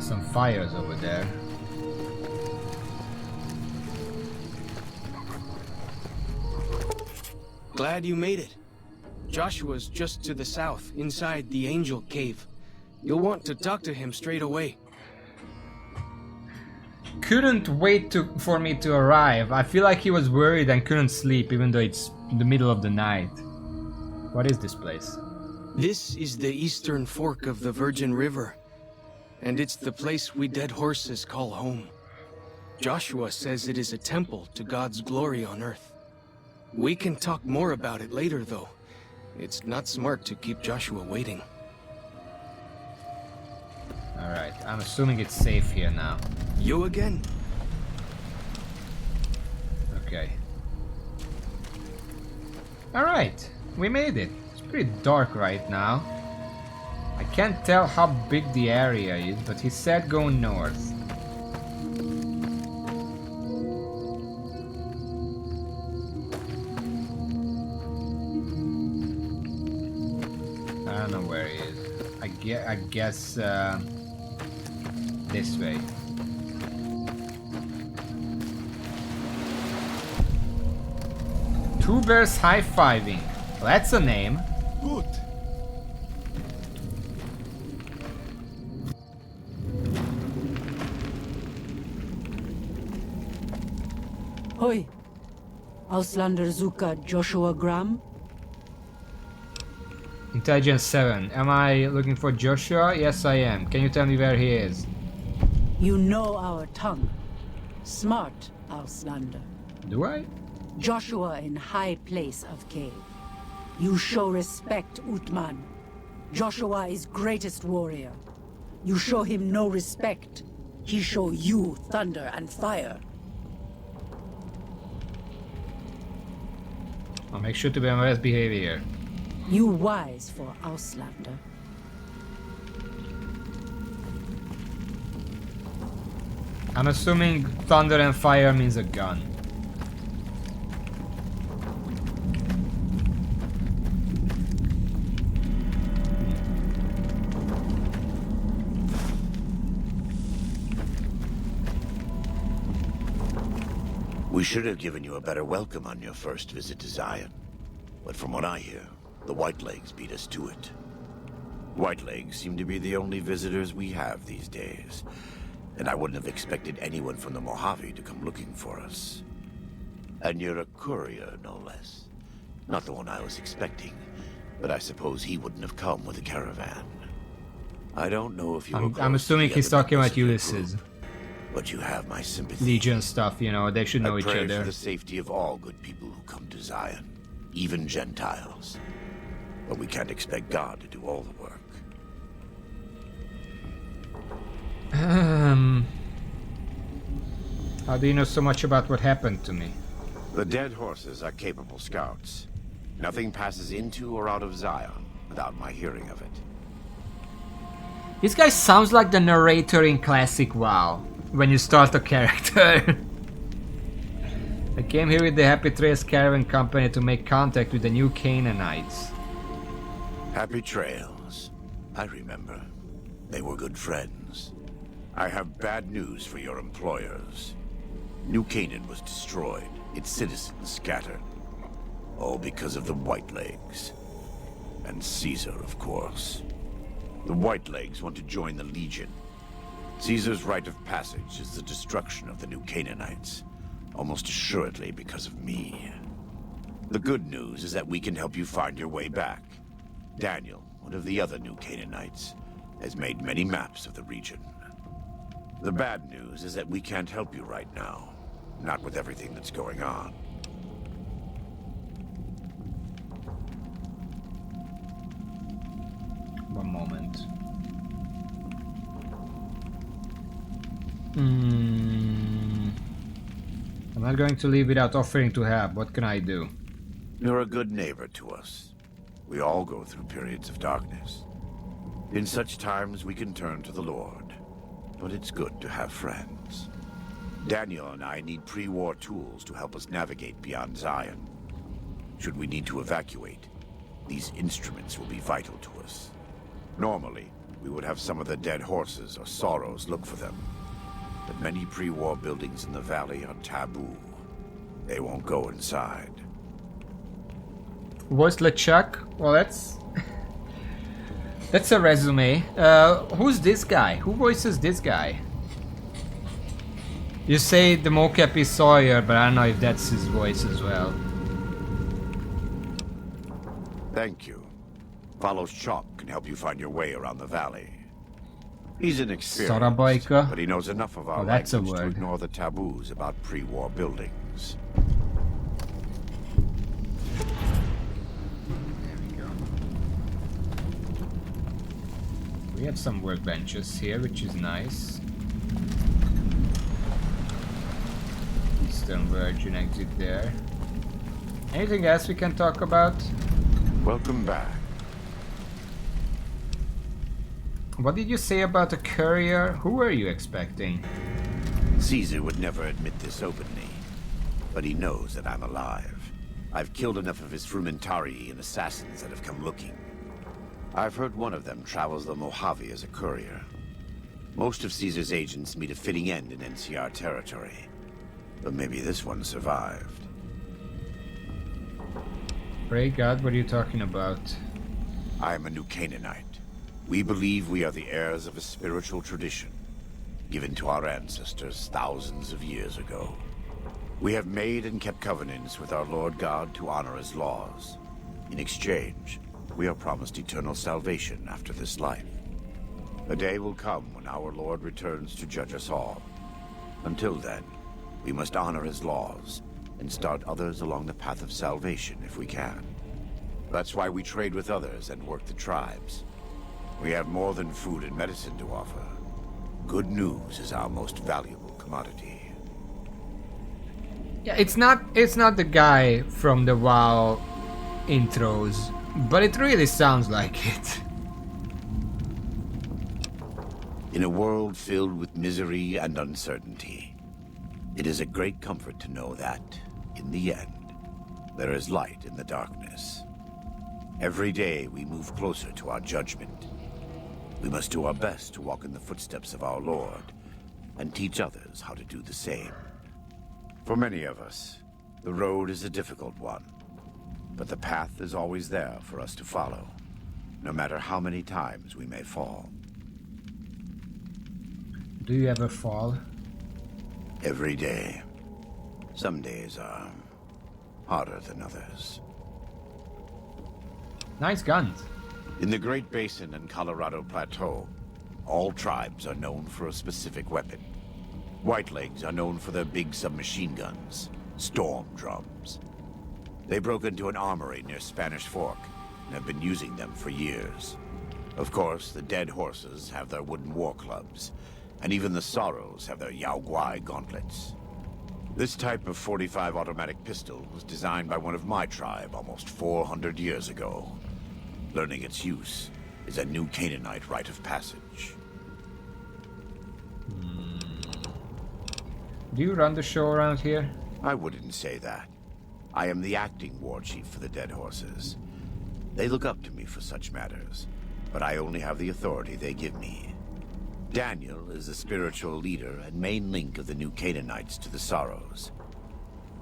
Some fires over there. Glad you made it. Joshua's just to the south, inside the Angel Cave. You'll want to talk to him straight away. Couldn't wait for me to arrive. I feel like he was worried and couldn't sleep even though it's in the middle of the night. What is this place? This is the eastern fork of the Virgin River. And it's the place we dead horses call home. Joshua says it is a temple to God's glory on earth. We can talk more about it later, though. It's not smart to keep Joshua waiting. Alright, I'm assuming it's safe here now. You again? Okay. Alright, we made it. It's pretty dark right now. I can't tell how big the area is, but he said go north. I don't know where he is. I guess this way. Two bears high-fiving. That's a name. Good. Hoi. Auslander Zuka Joshua Graham? Intelligence 7. Am I looking for Joshua? Yes, I am. Can you tell me where he is? You know our tongue. Smart, Auslander. Do I? Joshua in high place of cave. You show respect, Utman. Joshua is greatest warrior. You show him no respect. He show you thunder and fire. I'll make sure to be on my best behavior. You wise for Auslander. I'm assuming thunder and fire means a gun. We should have given you a better welcome on your first visit to Zion. But from what I hear, the Whitelegs beat us to it. Whitelegs seem to be the only visitors we have these days. And I wouldn't have expected anyone from the Mojave to come looking for us. And you're a courier, no less. Not the one I was expecting, but I suppose he wouldn't have come with a caravan. I don't know if you were I'm assuming he's talking about Ulysses. But you have my sympathy. Legion stuff, you know, they should know each I pray other. for the safety of all good people who come to Zion, even Gentiles. But we can't expect God to do all the work. How do you know so much about what happened to me? The dead horses are capable scouts. Nothing passes into or out of Zion without my hearing of it. This guy sounds like the narrator in classic WoW, when you start a character. I came here with the Happy Trails Caravan Company to make contact with the new Canaanites. Happy Trails. I remember. They were good friends. I have bad news for your employers. New Canaan was destroyed, its citizens scattered. All because of the Whitelegs. And Caesar, of course. The Whitelegs want to join the Legion. Caesar's rite of passage is the destruction of the new Canaanites. Almost assuredly because of me. The good news is that we can help you find your way back. Daniel, one of the other new Canaanites, has made many maps of the region. The bad news is that we can't help you right now. Not with everything that's going on. One moment. I'm not going to leave without offering to help. What can I do? You're a good neighbor to us. We all go through periods of darkness. In such times, we can turn to the Lord. But it's good to have friends. Daniel and I need pre-war tools to help us navigate beyond Zion. Should we need to evacuate, these instruments will be vital to us. Normally, we would have some of the dead horses or sorrows look for them. But many pre-war buildings in the valley are taboo. They won't go inside. Voice LeChuck? Well, that's a resume. Who's this guy? Who voices this guy? You say the mocap is Sawyer, but I don't know if that's his voice as well. Thank you. Follows Chalk can help you find your way around the valley. He's inexperienced, but he knows enough of our language to ignore the taboos about pre-war buildings. We have some workbenches here, which is nice. Eastern Virgin exit there. Anything else we can talk about? Welcome back. What did you say about a courier? Who were you expecting? Caesar would never admit this openly, but he knows that I'm alive. I've killed enough of his Frumentarii and assassins that have come looking. I've heard one of them travels the Mojave as a courier. Most of Caesar's agents meet a fitting end in NCR territory, but maybe this one survived. Pray God, what are you talking about? I am a new Canaanite. We believe we are the heirs of a spiritual tradition, given to our ancestors thousands of years ago. We have made and kept covenants with our Lord God to honor his laws. In exchange, we are promised eternal salvation after this life. A day will come when our Lord returns to judge us all. Until then, we must honor his laws and start others along the path of salvation if we can. That's why we trade with others and work the tribes. We have more than food and medicine to offer. Good news is our most valuable commodity. Yeah, it's not the guy from the WoW intros, but it really sounds like it. In a world filled with misery and uncertainty, it is a great comfort to know that, in the end, there is light in the darkness. Every day we move closer to our judgment. We must do our best to walk in the footsteps of our Lord and teach others how to do the same. For many of us, the road is a difficult one, but the path is always there for us to follow, no matter how many times we may fall. Do you ever fall? Every day. Some days are harder than others. Nice guns. In the Great Basin and Colorado Plateau, all tribes are known for a specific weapon. Whitelegs are known for their big submachine guns, storm drums. They broke into an armory near Spanish Fork and have been using them for years. Of course, the Dead Horses have their wooden war clubs, and even the Sorrows have their Yao Guai gauntlets. This type of .45 automatic pistol was designed by one of my tribe almost 400 years ago. Learning its use is a new Canaanite rite of passage. Do you run the show around here? I wouldn't say that. I am the acting war chief for the Dead Horses. They look up to me for such matters, but I only have the authority they give me. Daniel is the spiritual leader and main link of the new Canaanites to the Sorrows.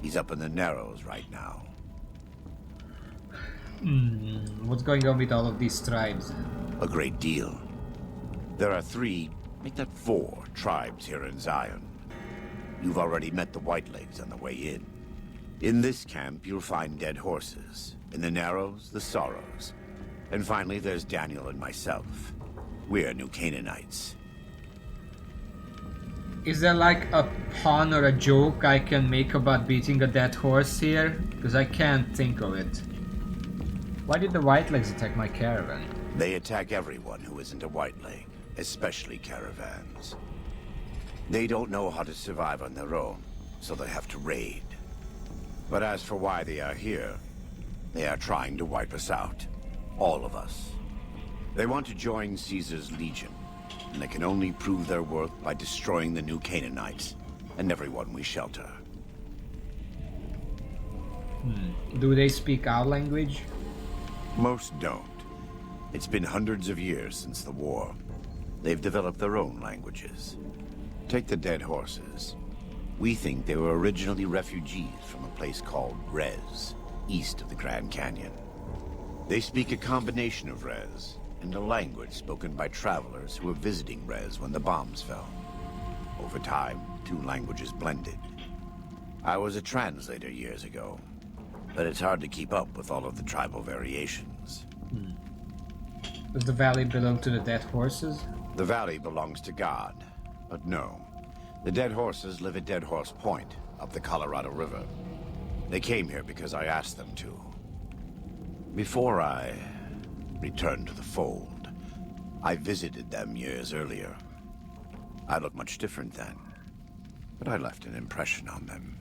He's up in the Narrows right now. What's going on with all of these tribes? A great deal. There are 3, make that 4 tribes here in Zion. You've already met the Whitelegs on the way in. In this camp, you'll find Dead Horses. In the Narrows, the Sorrows. And finally, there's Daniel and myself. We're new Canaanites. Is there like a pun or a joke I can make about beating a dead horse here? Because I can't think of it. Why did the Whitelegs attack my caravan? They attack everyone who isn't a Whiteleg, especially caravans. They don't know how to survive on their own, so they have to raid. But as for why they are here, they are trying to wipe us out. All of us. They want to join Caesar's legion, and they can only prove their worth by destroying the new Canaanites and everyone we shelter. Do they speak our language? Most don't. It's been hundreds of years since the war. They've developed their own languages. Take the Dead Horses. We think they were originally refugees from a place called Rez, east of the Grand Canyon. They speak a combination of Rez and a language spoken by travelers who were visiting Rez when the bombs fell. Over time, 2 languages blended. I was a translator years ago, but it's hard to keep up with all of the tribal variations. Does the valley belong to the Dead Horses? The valley belongs to God, but no. The Dead Horses live at Dead Horse Point, up the Colorado River. They came here because I asked them to. Before I returned to the fold, I visited them years earlier. I looked much different then, but I left an impression on them.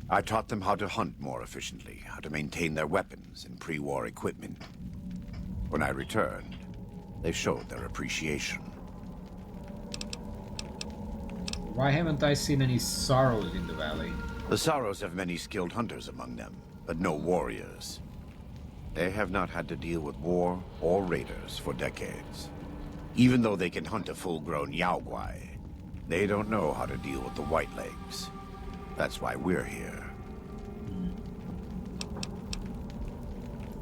I taught them how to hunt more efficiently, how to maintain their weapons and pre-war equipment. When I returned, they showed their appreciation. Why haven't I seen any Sorrows in the valley? The Sorrows have many skilled hunters among them, but no warriors. They have not had to deal with war or raiders for decades. Even though they can hunt a full-grown Yao Guai, they don't know how to deal with the Whitelegs. That's why we're here.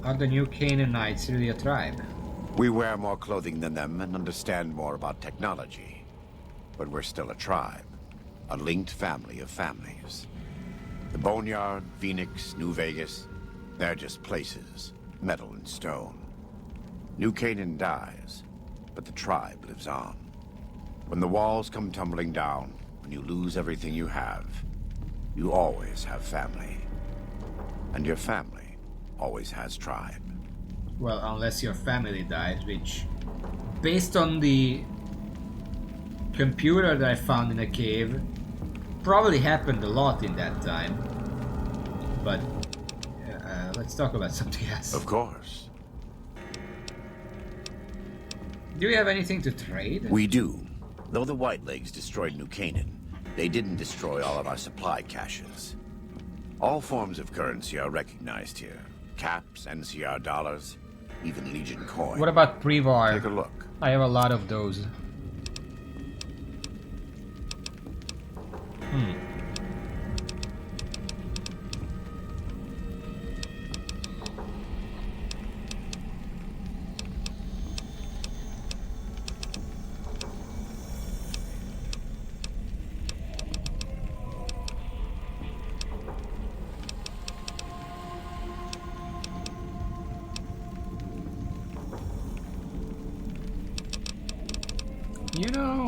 Are the new Canaanites really a tribe? We wear more clothing than them and understand more about technology. But we're still a tribe, a linked family of families. The Boneyard, Phoenix, New Vegas, they're just places, metal and stone. New Canaan dies, but the tribe lives on. When the walls come tumbling down, when you lose everything you have, you always have family. And your family always has tribe. Well, unless your family dies, which, based on the computer that I found in a cave, probably happened a lot in that time. But let's talk about something else. Of course. Do you have anything to trade? We do. Though the Whitelegs destroyed New Canaan, they didn't destroy all of our supply caches. All forms of currency are recognized here. Caps, NCR dollars, even Legion coin. What about pre-war? Take a look. I have a lot of those. You know,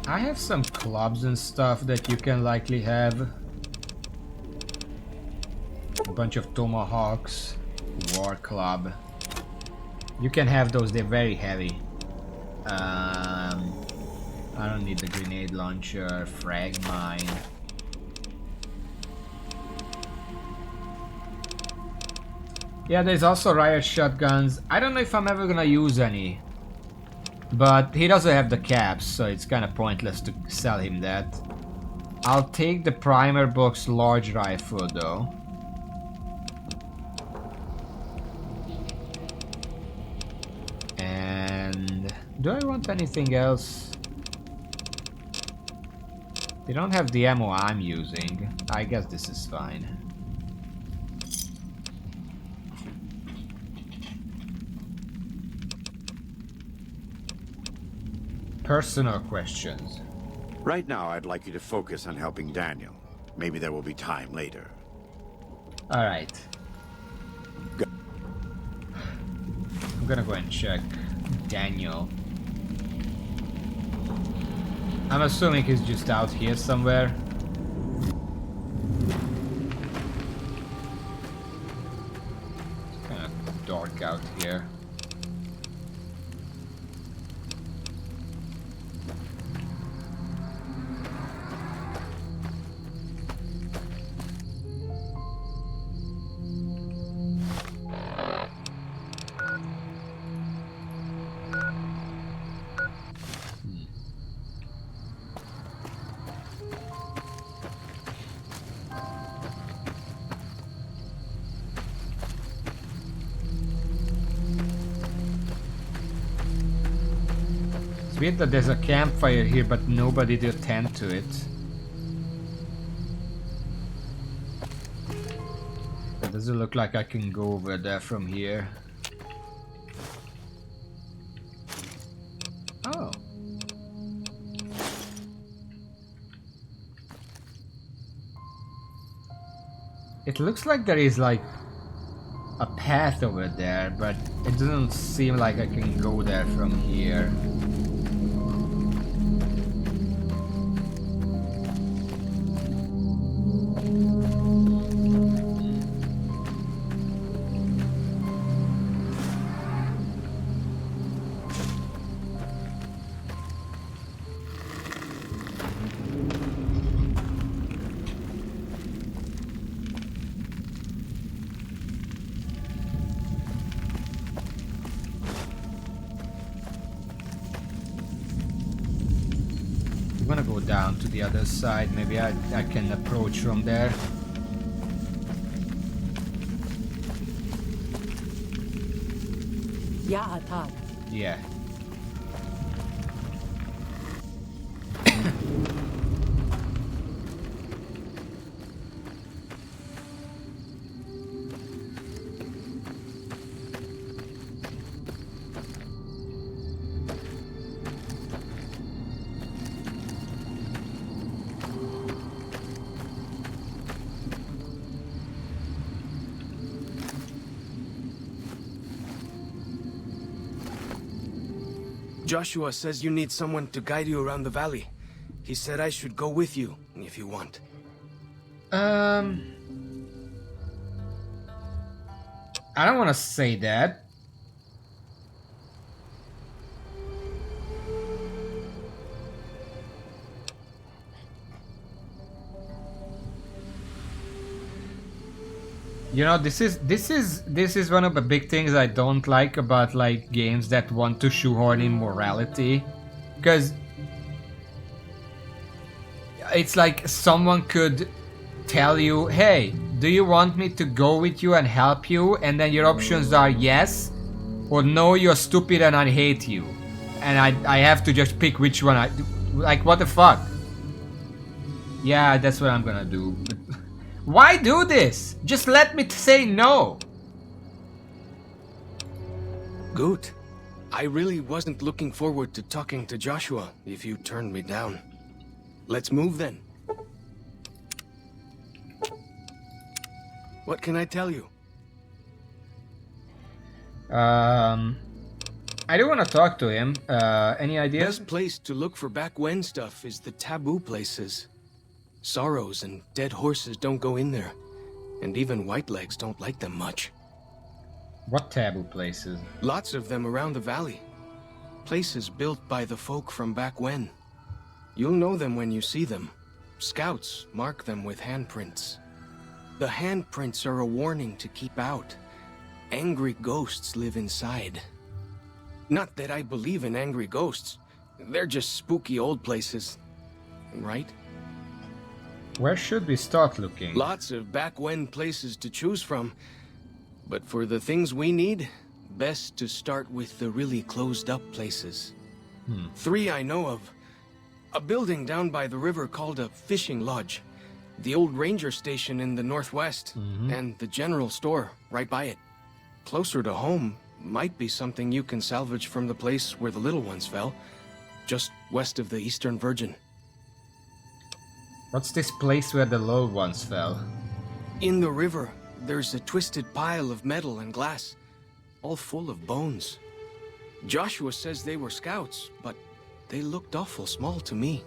I have some clubs and stuff that you can likely have. A bunch of tomahawks, war club. You can have those, they're very heavy. I don't need the grenade launcher, frag mine. Yeah, there's also riot shotguns. I don't know if I'm ever gonna use any. But he doesn't have the caps, so it's kind of pointless to sell him that. I'll take the primer box large rifle though. And do I want anything else? They don't have the ammo I'm using. I guess this is fine. Personal questions. Right now, I'd like you to focus on helping Daniel. Maybe there will be time later. Alright. I'm gonna go and check Daniel. I'm assuming he's just out here somewhere. It's kind of dark out here. Weird that there's a campfire here, but nobody to attend to it. It doesn't look like I can go over there from here. Oh. It looks like there is like a path over there, but it doesn't seem like I can go there from here. I'm gonna go down to the other side. Maybe I can approach from there. Yeah, Atar. Yeah. Joshua says you need someone to guide you around the valley. He said I should go with you, if you want. I don't want to say that. You know, this is one of the big things I don't like about like games that want to shoehorn in morality, because it's like someone could tell you, hey, do you want me to go with you and help you? And then your options are yes or no, you're stupid and I hate you. And I have to just pick which one I... Like, what the fuck? Yeah, that's what I'm gonna do. But why do this? Just let me say no. Good. I really wasn't looking forward to talking to Joshua if you turned me down. Let's move then. What can I tell you? I do want to talk to him. Any ideas? Best place to look for back when stuff is the taboo places. Sorrows and dead horses don't go in there. And even Whitelegs don't like them much. What taboo places? Lots of them around the valley. Places built by the folk from back when. You'll know them when you see them. Scouts mark them with handprints. The handprints are a warning to keep out. Angry ghosts live inside. Not that I believe in angry ghosts. They're just spooky old places. Right? Where should we start looking? Lots of back when places to choose from. But for the things we need, best to start with the really closed up places. 3 I know of. A building down by the river called a fishing lodge. The old ranger station in the northwest. And the general store right by it. Closer to home might be something you can salvage from the place where the little ones fell. Just west of the Eastern Virgin. What's this place where the little ones fell? In the river, there's a twisted pile of metal and glass, all full of bones. Joshua says they were scouts, but they looked awful small to me.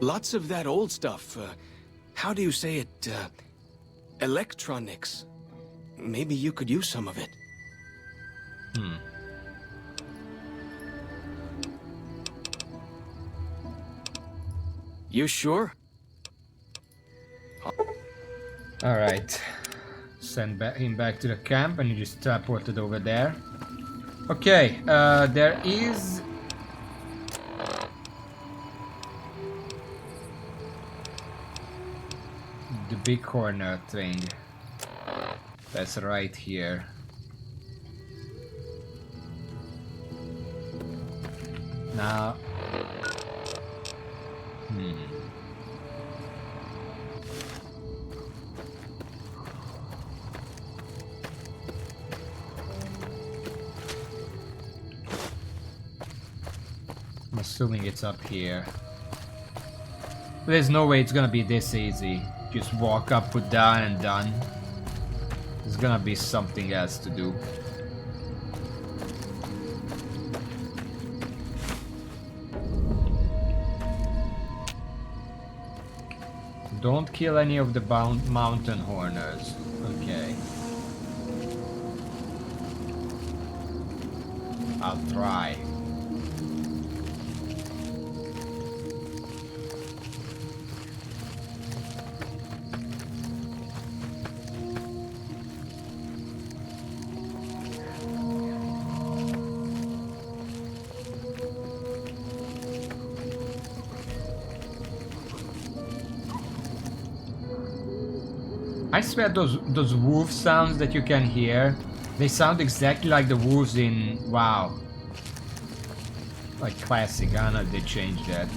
Lots of that old stuff, how do you say it, electronics. Maybe you could use some of it. You sure? Alright. Send him back to the camp and you just teleported over there. Okay, there is... the big corner thing. That's right here. Now... I'm assuming it's up here. There's no way it's gonna be this easy. Just walk up, put down, and done. There's gonna be something else to do. Don't kill any of the mountain horners. Okay. I'll try. I swear those wolf sounds that you can hear, they sound exactly like the wolves in WoW. Like classic, I don't know if they changed that.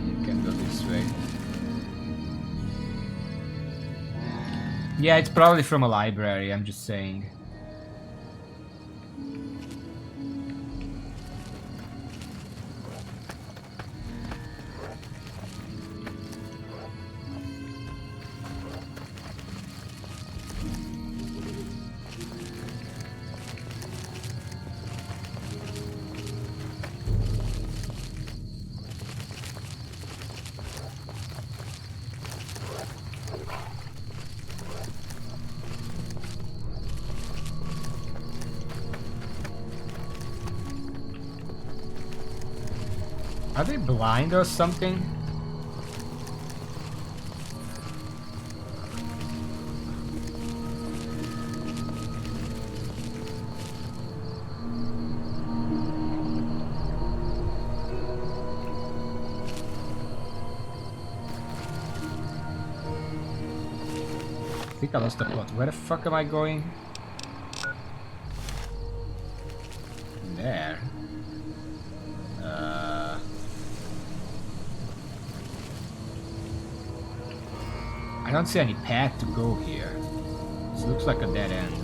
You can go this way. Yeah, it's probably from a library, I'm just saying. Are they blind or something? I think I lost the plot. Where the fuck am I going? There. I don't see any path to go here. This looks like a dead end.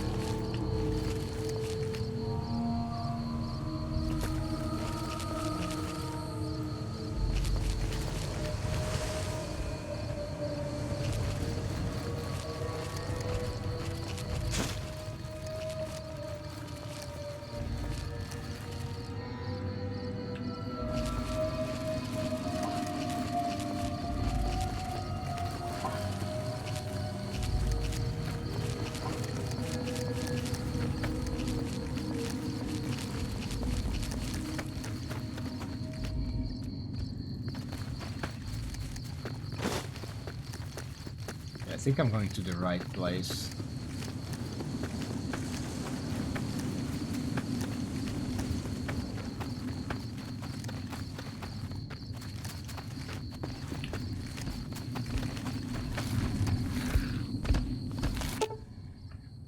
think I'm going to the right place.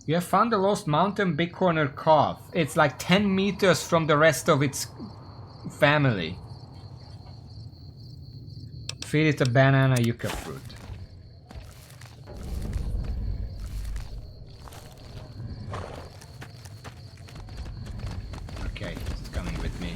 You have found the lost mountain bighorner calf. It's like 10 meters from the rest of its family. Feed it a banana yucca fruit. Okay, it's coming with me.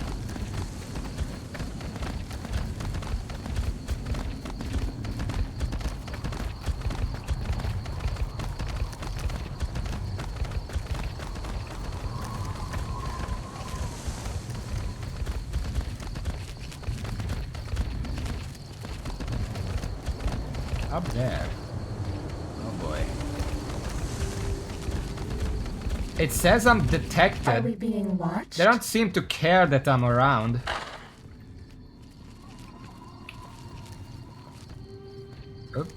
Up there. Oh boy. It says I'm detected. Are we being watched? They don't seem to care that I'm around. Oop.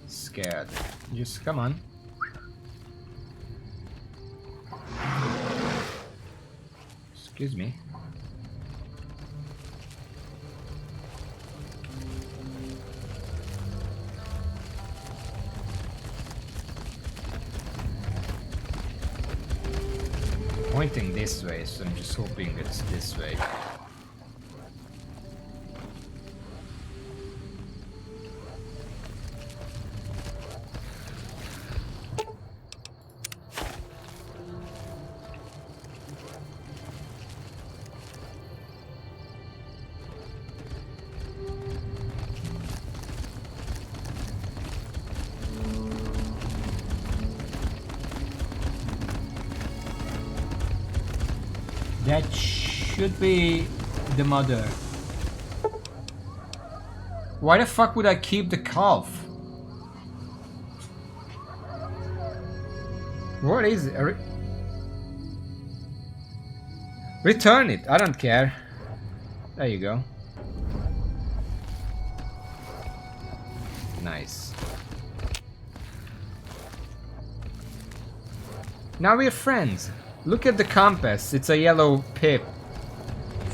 Scared. Just come on. Excuse me. Pointing this way, so I'm just hoping it's this way. That should be the mother. Why the fuck would I keep the calf? What is it? Return it. I don't care. There you go. Nice. Now we're friends. Look at the compass. It's a yellow pip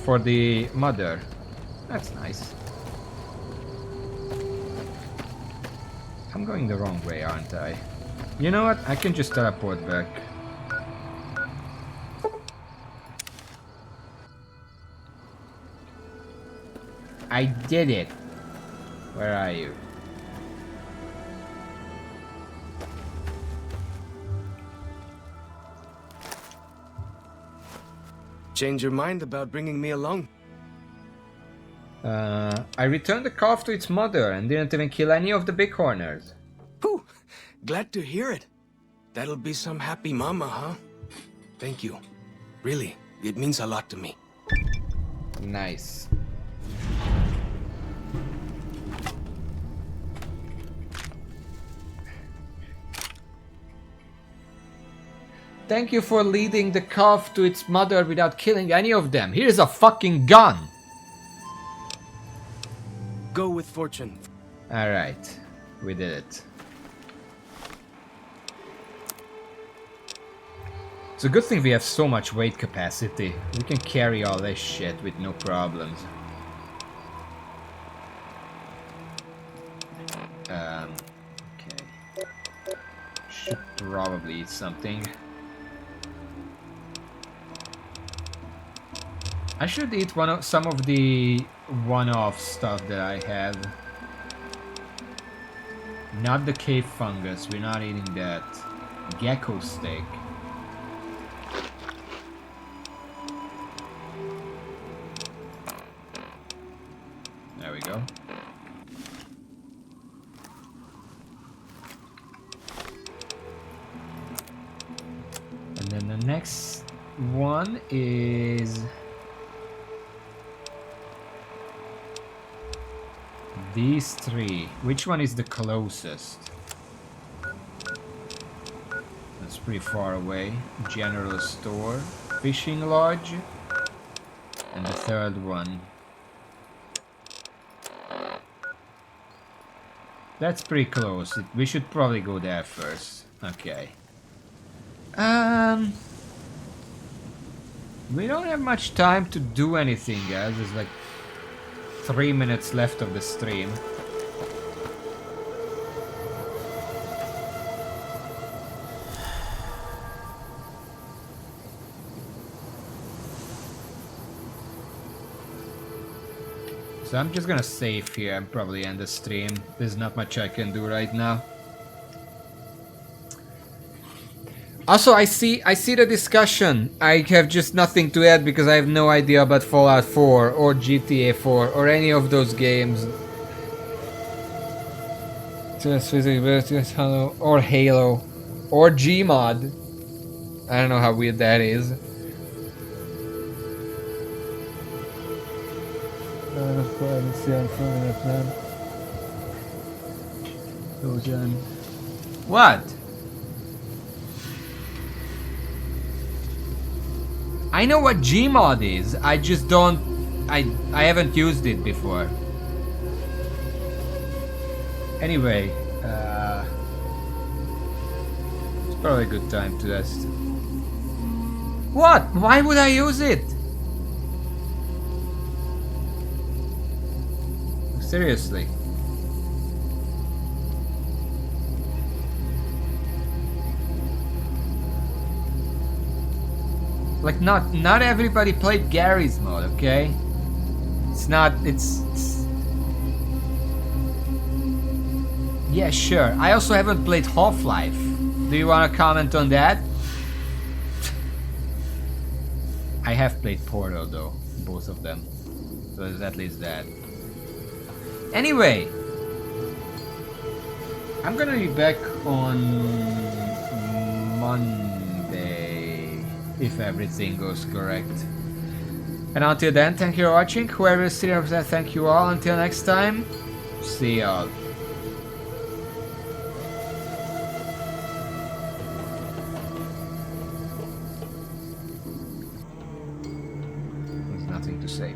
for the mother. That's nice. I'm going the wrong way, aren't I? You know what? I can just teleport back. I did it. Where are you? Change your mind about bringing me along? I returned the calf to its mother and didn't even kill any of the bighorners. Whew! Glad to hear it. That'll be some happy mama, huh? Thank you. Really, it means a lot to me. Nice. Thank you for leading the calf to its mother without killing any of them. Here's a fucking gun. Go with fortune. Alright, we did it. It's a good thing we have so much weight capacity. We can carry all this shit with no problems. Okay. Should probably eat something. I should eat some of the one-off stuff that I have. Not the cave fungus, we're not eating that. Gecko steak. There we go. And then the next one is these three. Which one is the closest? That's pretty far away. General store, fishing lodge, and the third one. That's pretty close. We should probably go there first. Okay. We don't have much time to do anything, guys. There's like 3 minutes left of the stream. So I'm just gonna save here and probably end the stream. There's not much I can do right now. Also, I see the discussion. I have just nothing to add because I have no idea about Fallout 4 or GTA 4 or any of those games. Just Halo or Halo or Gmod. I don't know how weird that is. What? I know what Gmod is. I just don't. I haven't used it before. Anyway, it's probably a good time to test. What? Why would I use it? Seriously. Like not everybody played Gary's mod, okay? It's yeah, sure. I also haven't played Half-Life. Do you want to comment on that? I have played Portal though, both of them. So there's at least that. Anyway, I'm gonna be back on Monday if everything goes correct. And until then, thank you for watching. Whoever is still represent, thank you all. Until next time, see y'all. There's nothing to say.